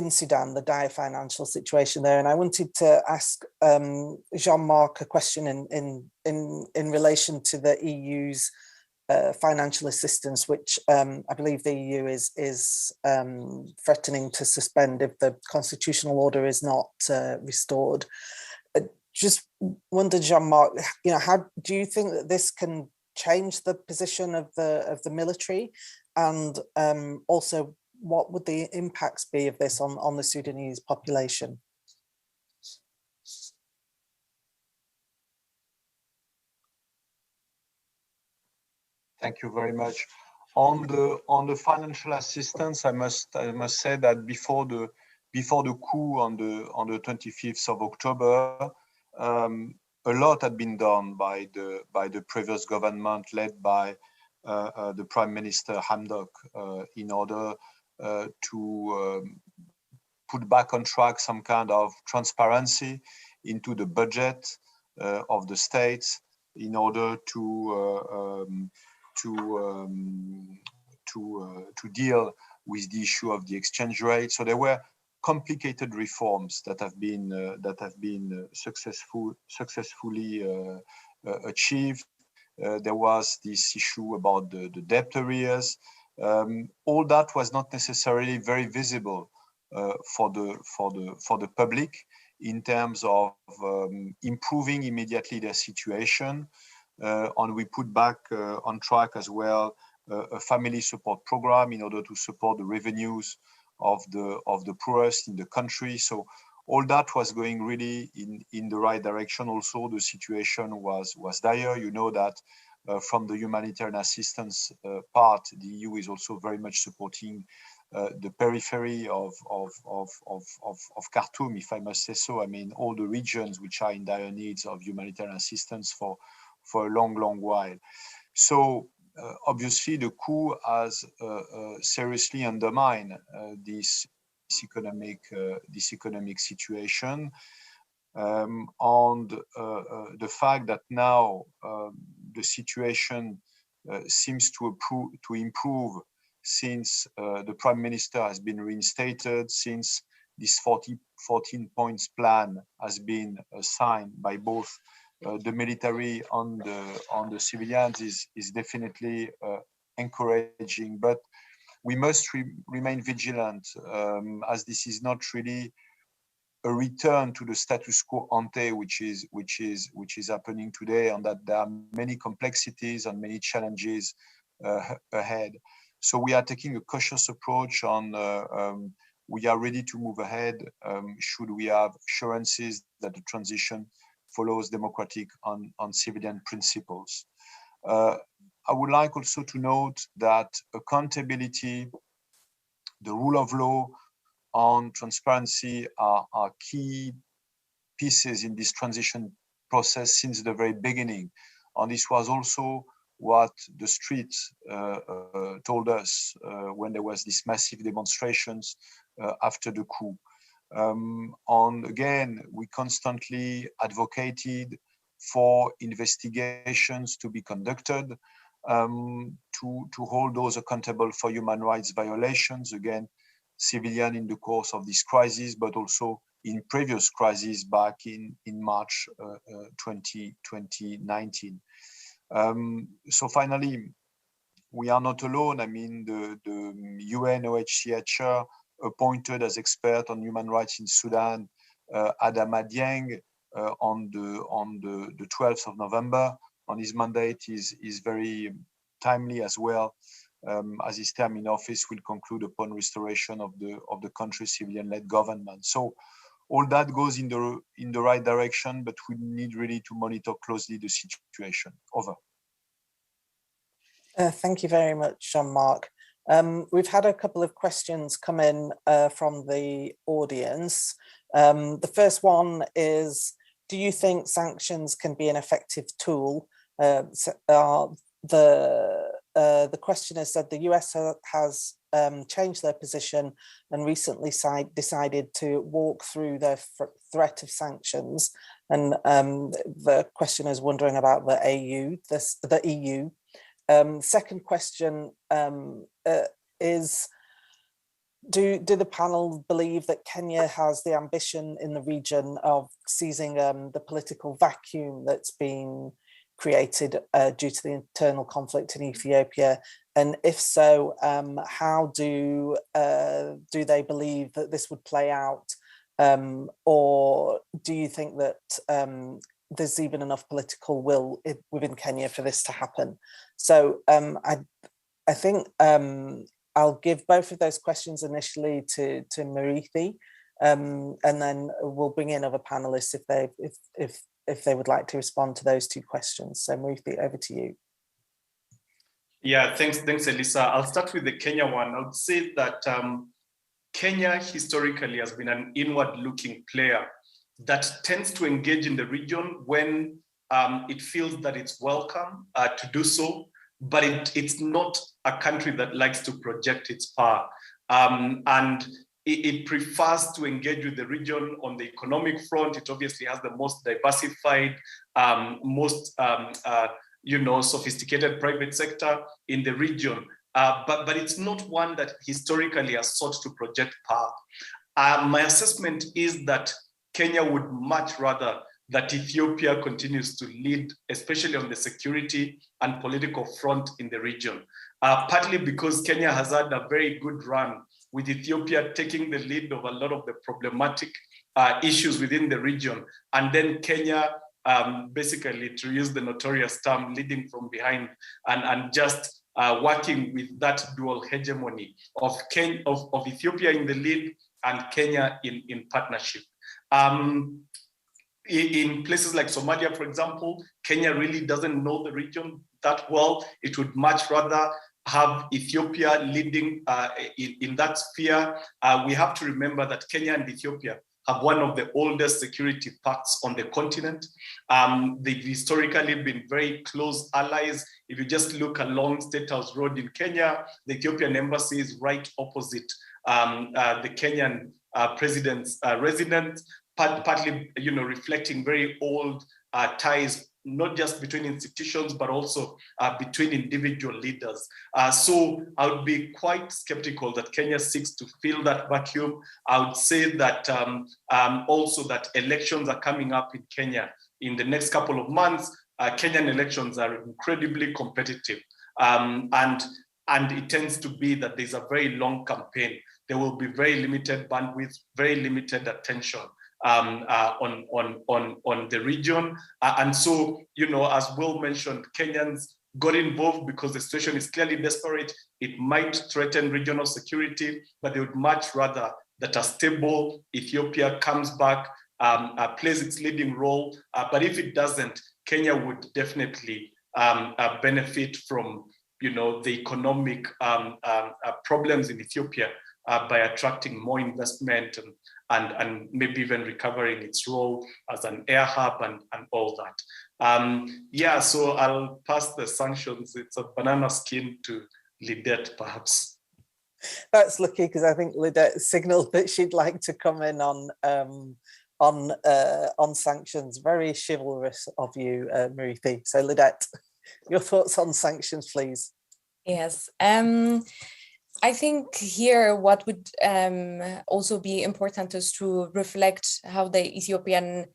Sudan, the dire financial situation there. And I wanted to ask Jean-Marc a question in relation to the EU's financial assistance, which I believe the EU is threatening to suspend if the constitutional order is not restored. Just wondered, Jean-Marc, how do you think that this can change the position of the military, and also what would the impacts be of this on the Sudanese population? Thank you very much. On the financial assistance, I must say that before the coup on the 25th of October, a lot had been done by the previous government led by the Prime Minister Hamdok in order to put back on track some kind of transparency into the budget of the states in order to deal with the issue of the exchange rate. So there were complicated reforms that have been successfully achieved. There was this issue about the debt arrears. All that was not necessarily very visible for the public in terms of improving immediately their situation. And we put back on track as well a family support program in order to support the revenues of the poorest in the country. So all that was going really in the right direction. Also, the situation was dire. You know that from the humanitarian assistance part, the EU is also very much supporting the periphery of Khartoum, if I must say so. I mean, all the regions which are in dire needs of humanitarian assistance for a long while. So obviously the coup has seriously undermined this economic situation, and the fact that now the situation seems to improve since the Prime Minister has been reinstated, since this 14 points plan has been signed by both the military and the civilians is definitely encouraging. But we must remain vigilant, as this is not really a return to the status quo ante, which is happening today, and that there are many complexities and many challenges ahead. So we are taking a cautious approach on. We are ready to move ahead should we have assurances that the transition follows democratic and civilian principles. I would like also to note that accountability, the rule of law, and transparency are key pieces in this transition process since the very beginning. And this was also what the streets told us when there was these massive demonstrations after the coup. And again, we constantly advocated for investigations to be conducted, to hold those accountable for human rights violations, again, civilian in the course of this crisis, but also in previous crises back in March 2019. So finally, we are not alone. I mean, the UNOHCHR appointed as expert on human rights in Sudan, Adama Dieng, on the 12th of November. And his mandate is very timely as well, as his term in office will conclude upon restoration of the country's civilian-led government. So all that goes in the right direction, but we need really to monitor closely the situation. Over. Thank you very much, Jean-Marc. We've had a couple of questions come in from the audience. The first one is, do you think sanctions can be an effective tool? The questioner said the US has changed their position and recently decided to walk through the threat of sanctions. And the questioner is wondering about the EU. Second question is, do the panel believe that Kenya has the ambition in the region of seizing the political vacuum that's been created due to the internal conflict in Ethiopia? And if so, how do they believe that this would play out? Or do you think that there's even enough political will within Kenya for this to happen? So I think I'll give both of those questions initially to Marithi, and then we'll bring in other panelists if they would like to respond to those two questions. So Marithi, over to you. Yeah, thanks, Elisa. I'll start with the Kenya one. I would say that Kenya historically has been an inward-looking player that tends to engage in the region when it feels that it's welcome to do so, but it's not a country that likes to project its power. And it prefers to engage with the region on the economic front. It obviously has the most diversified, most sophisticated private sector in the region, but it's not one that historically has sought to project power. My assessment is that Kenya would much rather that Ethiopia continues to lead, especially on the security and political front in the region, partly because Kenya has had a very good run with Ethiopia taking the lead of a lot of the problematic issues within the region. And then Kenya, basically, to use the notorious term, leading from behind and just working with that dual hegemony of Ethiopia in the lead and Kenya in partnership. In places like Somalia, for example, Kenya really doesn't know the region that well. It would much rather have Ethiopia leading in that sphere. We have to remember that Kenya and Ethiopia have one of the oldest security pacts on the continent. They've historically been very close allies. If you just look along State House Road in Kenya, the Ethiopian embassy is right opposite the Kenyan president's residence, partly, reflecting very old ties, not just between institutions, but also between individual leaders. So I would be quite skeptical that Kenya seeks to fill that vacuum. I would say that also that elections are coming up in Kenya in the next couple of months. Kenyan elections are incredibly competitive. And it tends to be that there's a very long campaign. There will be very limited bandwidth, very limited attention on the region. And so, as Will mentioned, Kenyans got involved because the situation is clearly desperate. It might threaten regional security, but they would much rather that a stable Ethiopia comes back, plays its leading role. But if it doesn't, Kenya would definitely benefit from the economic problems in Ethiopia by attracting more investment and maybe even recovering its role as an air hub and all that. So I'll pass the sanctions. It's a banana skin to Lidette, perhaps. That's lucky, because I think Lidette signaled that she'd like to come in on sanctions. Very chivalrous of you, Marithi. So Lidette, your thoughts on sanctions, please. Yes. I think here what would also be important is to reflect how the Ethiopian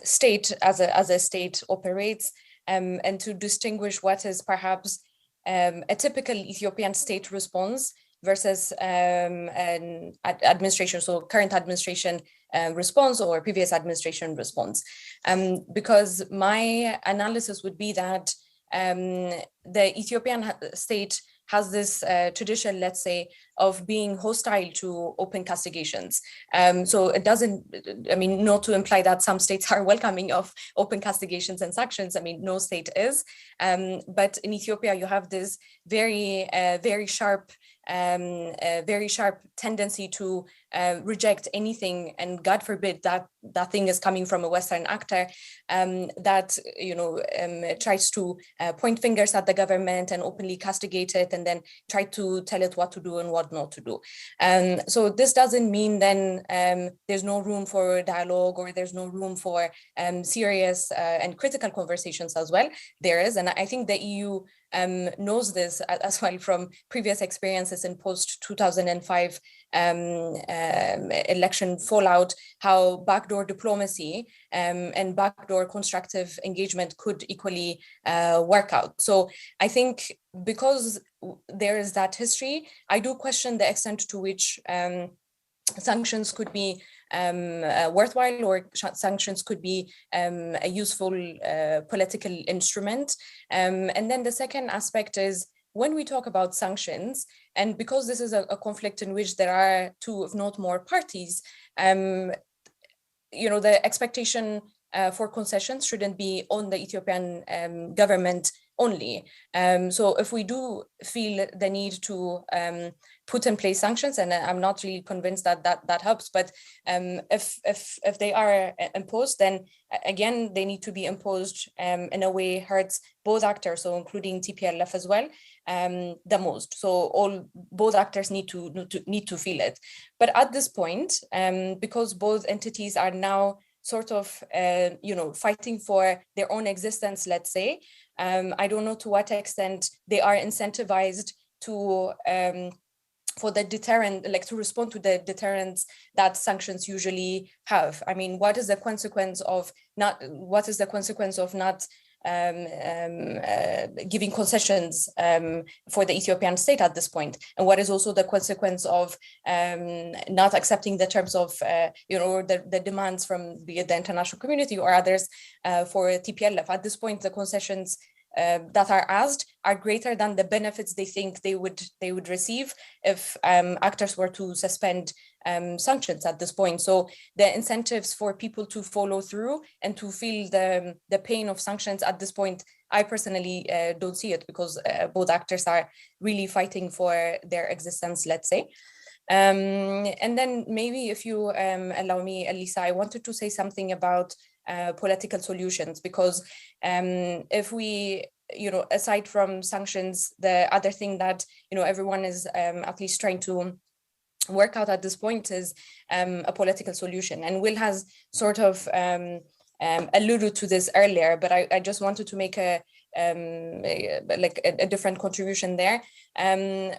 state as a state operates, and to distinguish what is perhaps a typical Ethiopian state response versus an administration, so current administration response or previous administration response. Because my analysis would be that the Ethiopian state has this tradition, let's say, of being hostile to open castigations. So it doesn't, not to imply that some states are welcoming of open castigations and sanctions. No state is. But in Ethiopia, you have this very sharp tendency to reject anything, and God forbid that that thing is coming from a Western actor that tries to point fingers at the government and openly castigate it, and then try to tell it what to do and what not to do. So this doesn't mean then there's no room for dialogue, or there's no room for serious and critical conversations as well. There is, and I think the EU knows this as well from previous experiences in post-2005 election fallout, how backdoor diplomacy and backdoor constructive engagement could equally work out. So I think because there is that history, I do question the extent to which sanctions could be worthwhile, or sanctions could be a useful political instrument. And then the second aspect is, when we talk about sanctions, and because this is a conflict in which there are two, if not more, parties, the expectation for concessions shouldn't be on the Ethiopian government only. So if we do feel the need to put in place sanctions, and I'm not really convinced that helps, but if they are imposed, then again they need to be imposed in a way hurts both actors, so including TPLF as well, the most. So both actors need to feel it. But at this point, because both entities are now sort of fighting for their own existence, let's say, I don't know to what extent they are incentivized to for the deterrent, like to respond to the deterrents that sanctions usually have. What is the consequence of not giving concessions for the Ethiopian state at this point? And what is also the consequence of not accepting the terms of, the demands from the international community or others for TPLF? At this point, the concessions that are asked are greater than the benefits they think they would receive if actors were to suspend sanctions at this point. So the incentives for people to follow through and to feel the pain of sanctions at this point, I personally don't see it, because both actors are really fighting for their existence, let's say. And then maybe if you allow me, Elisa, I wanted to say something about political solutions, because if we, aside from sanctions, the other thing that, everyone is at least trying to work out at this point is a political solution. And Will has sort of alluded to this earlier, but I just wanted to make a different contribution there.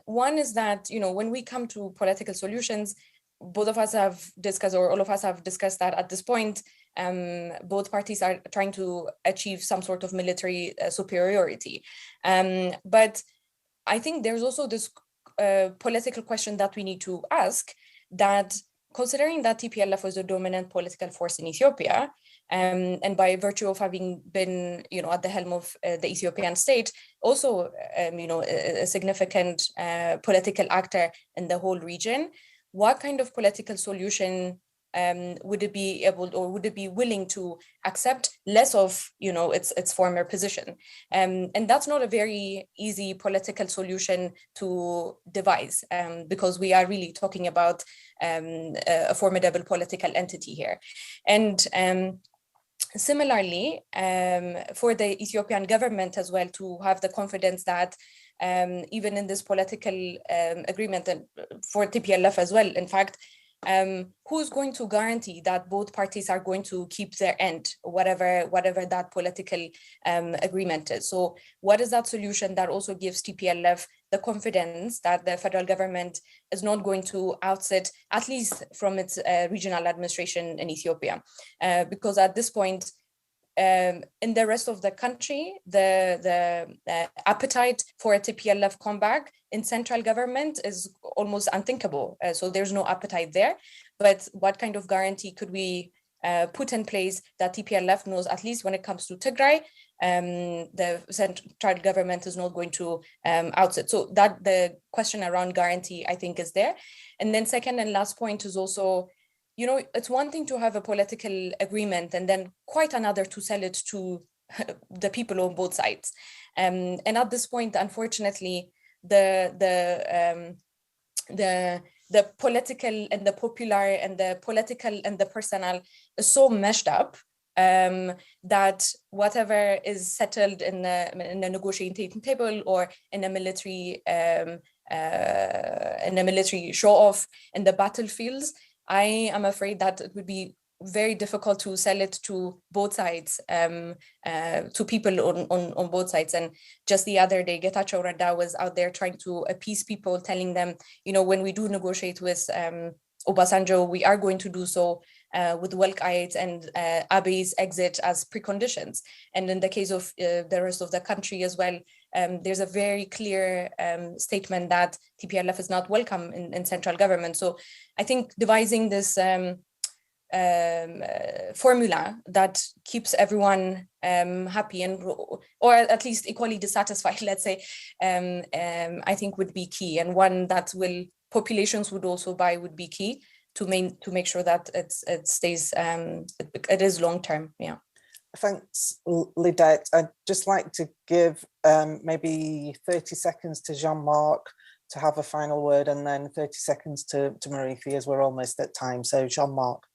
One is that, when we come to political solutions, both of us have discussed, or all of us have discussed, that at this point, both parties are trying to achieve some sort of military superiority. But I think there's also this political question that we need to ask, that considering that TPLF was a dominant political force in Ethiopia, and by virtue of having been, at the helm of the Ethiopian state, also, a significant political actor in the whole region, what kind of political solution would it be able, or would it be willing to accept less of, its former position? And that's not a very easy political solution to devise, because we are really talking about a formidable political entity here. And similarly, for the Ethiopian government as well, to have the confidence that even in this political agreement, and for TPLF as well, in fact, who's going to guarantee that both parties are going to keep their end, whatever that political agreement is? So what is that solution that also gives TPLF the confidence that the federal government is not going to outsit, at least from its regional administration in Ethiopia? Because at this point, in the rest of the country, the appetite for a TPLF comeback in central government is almost unthinkable. So there's no appetite there. But what kind of guarantee could we put in place that TPLF knows, at least when it comes to Tigray, the central government is not going to outsit? So that the question around guarantee, I think, is there. And then second and last point is also, it's one thing to have a political agreement and then quite another to sell it to the people on both sides. And at this point, unfortunately, the political and the popular and the political and the personal is so meshed up that whatever is settled in the negotiating table or in a military show off in the battlefields, I am afraid that it would be very difficult to sell it to both sides, to people on both sides. And just the other day, Getachew Reda was out there trying to appease people, telling them, when we do negotiate with Obasanjo, we are going to do so with Welkite and Abiy's exit as preconditions. And in the case of the rest of the country as well, there's a very clear statement that TPLF is not welcome in central government. So I think devising this formula that keeps everyone happy and, or at least equally dissatisfied, let's say, I think would be key, and one that populations would also buy would be key to make sure that it stays, it is long term. Yeah. Thanks, Lidette. I'd just like to give maybe 30 seconds to Jean-Marc to have a final word, and then 30 seconds to Marifi, as we're almost at time. So Jean-Marc.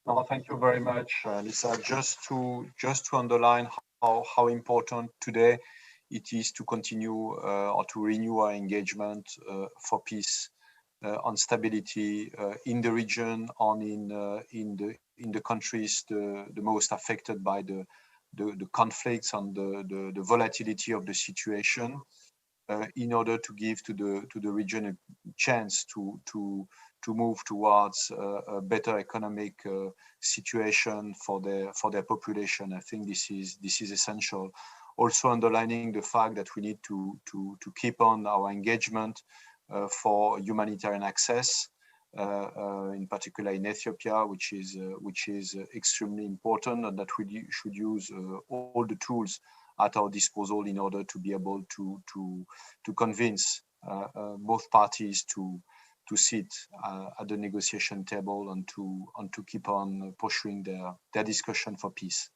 Well, thank you very much, Lisa. Just to underline how important today it is to continue or to renew our engagement for peace, on stability in the region, in the countries the most affected by the conflicts and the volatility of the situation, in order to give to the region a chance to move towards a better economic situation for their population. I think this is essential. Also underlining the fact that we need to keep on our engagement for humanitarian access, in particular in Ethiopia, which is extremely important, and that we should use all the tools at our disposal in order to be able to convince both parties to sit at the negotiation table and to keep on pursuing their discussion for peace.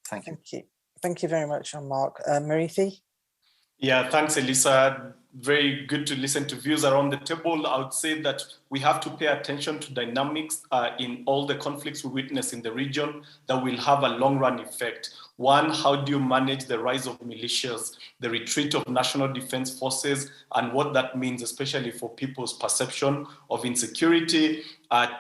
Thank you. Thank you very much, Jean-Marc. Marifi? Yeah, thanks, Elisa. Very good to listen to views around the table. I would say that we have to pay attention to dynamics in all the conflicts we witness in the region that will have a long-run effect. One, how do you manage the rise of militias, the retreat of national defense forces, and what that means, especially for people's perception of insecurity.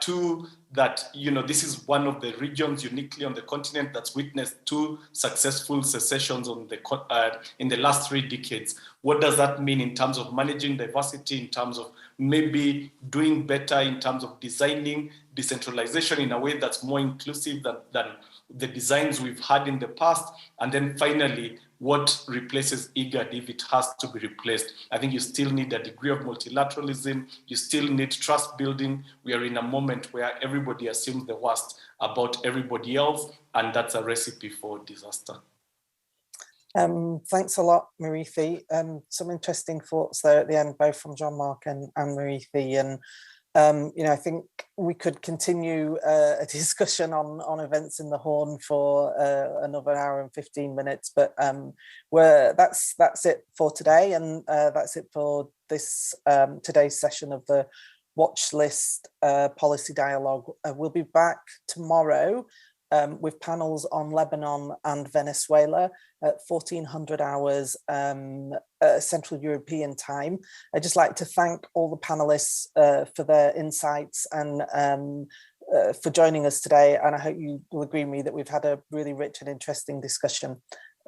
Two, that this is one of the regions uniquely on the continent that's witnessed 2 successful secessions in the last 3 decades. What does that mean in terms of managing diversity, in terms of maybe doing better in terms of designing decentralization in a way that's more inclusive than the designs we've had in the past? And then finally, what replaces IGAD if it has to be replaced? I think you still need a degree of multilateralism. You still need trust building. We are in a moment where everybody assumes the worst about everybody else, and that's a recipe for disaster. Thanks a lot, Marithi. Some interesting thoughts there at the end, both from Jean-Marc and Marithi. And I think we could continue a discussion on events in the Horn for another hour and 15 minutes, but that's it for today, and that's it for this today's session of the Watch List Policy Dialogue. We'll be back tomorrow with panels on Lebanon and Venezuela at 1400 hours Central European time. I'd just like to thank all the panelists for their insights and for joining us today. And I hope you will agree with me that we've had a really rich and interesting discussion.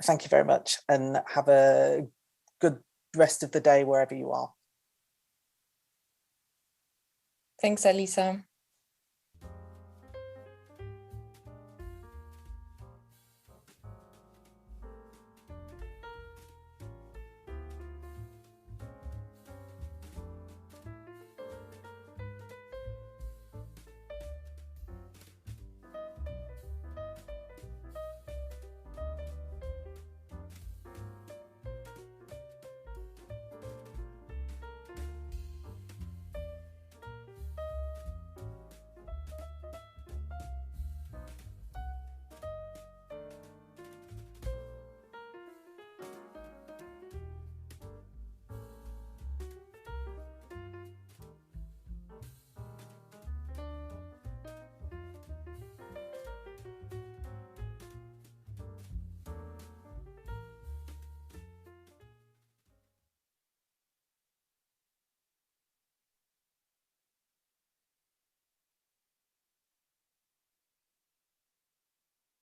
Thank you very much, and have a good rest of the day wherever you are. Thanks, Elisa.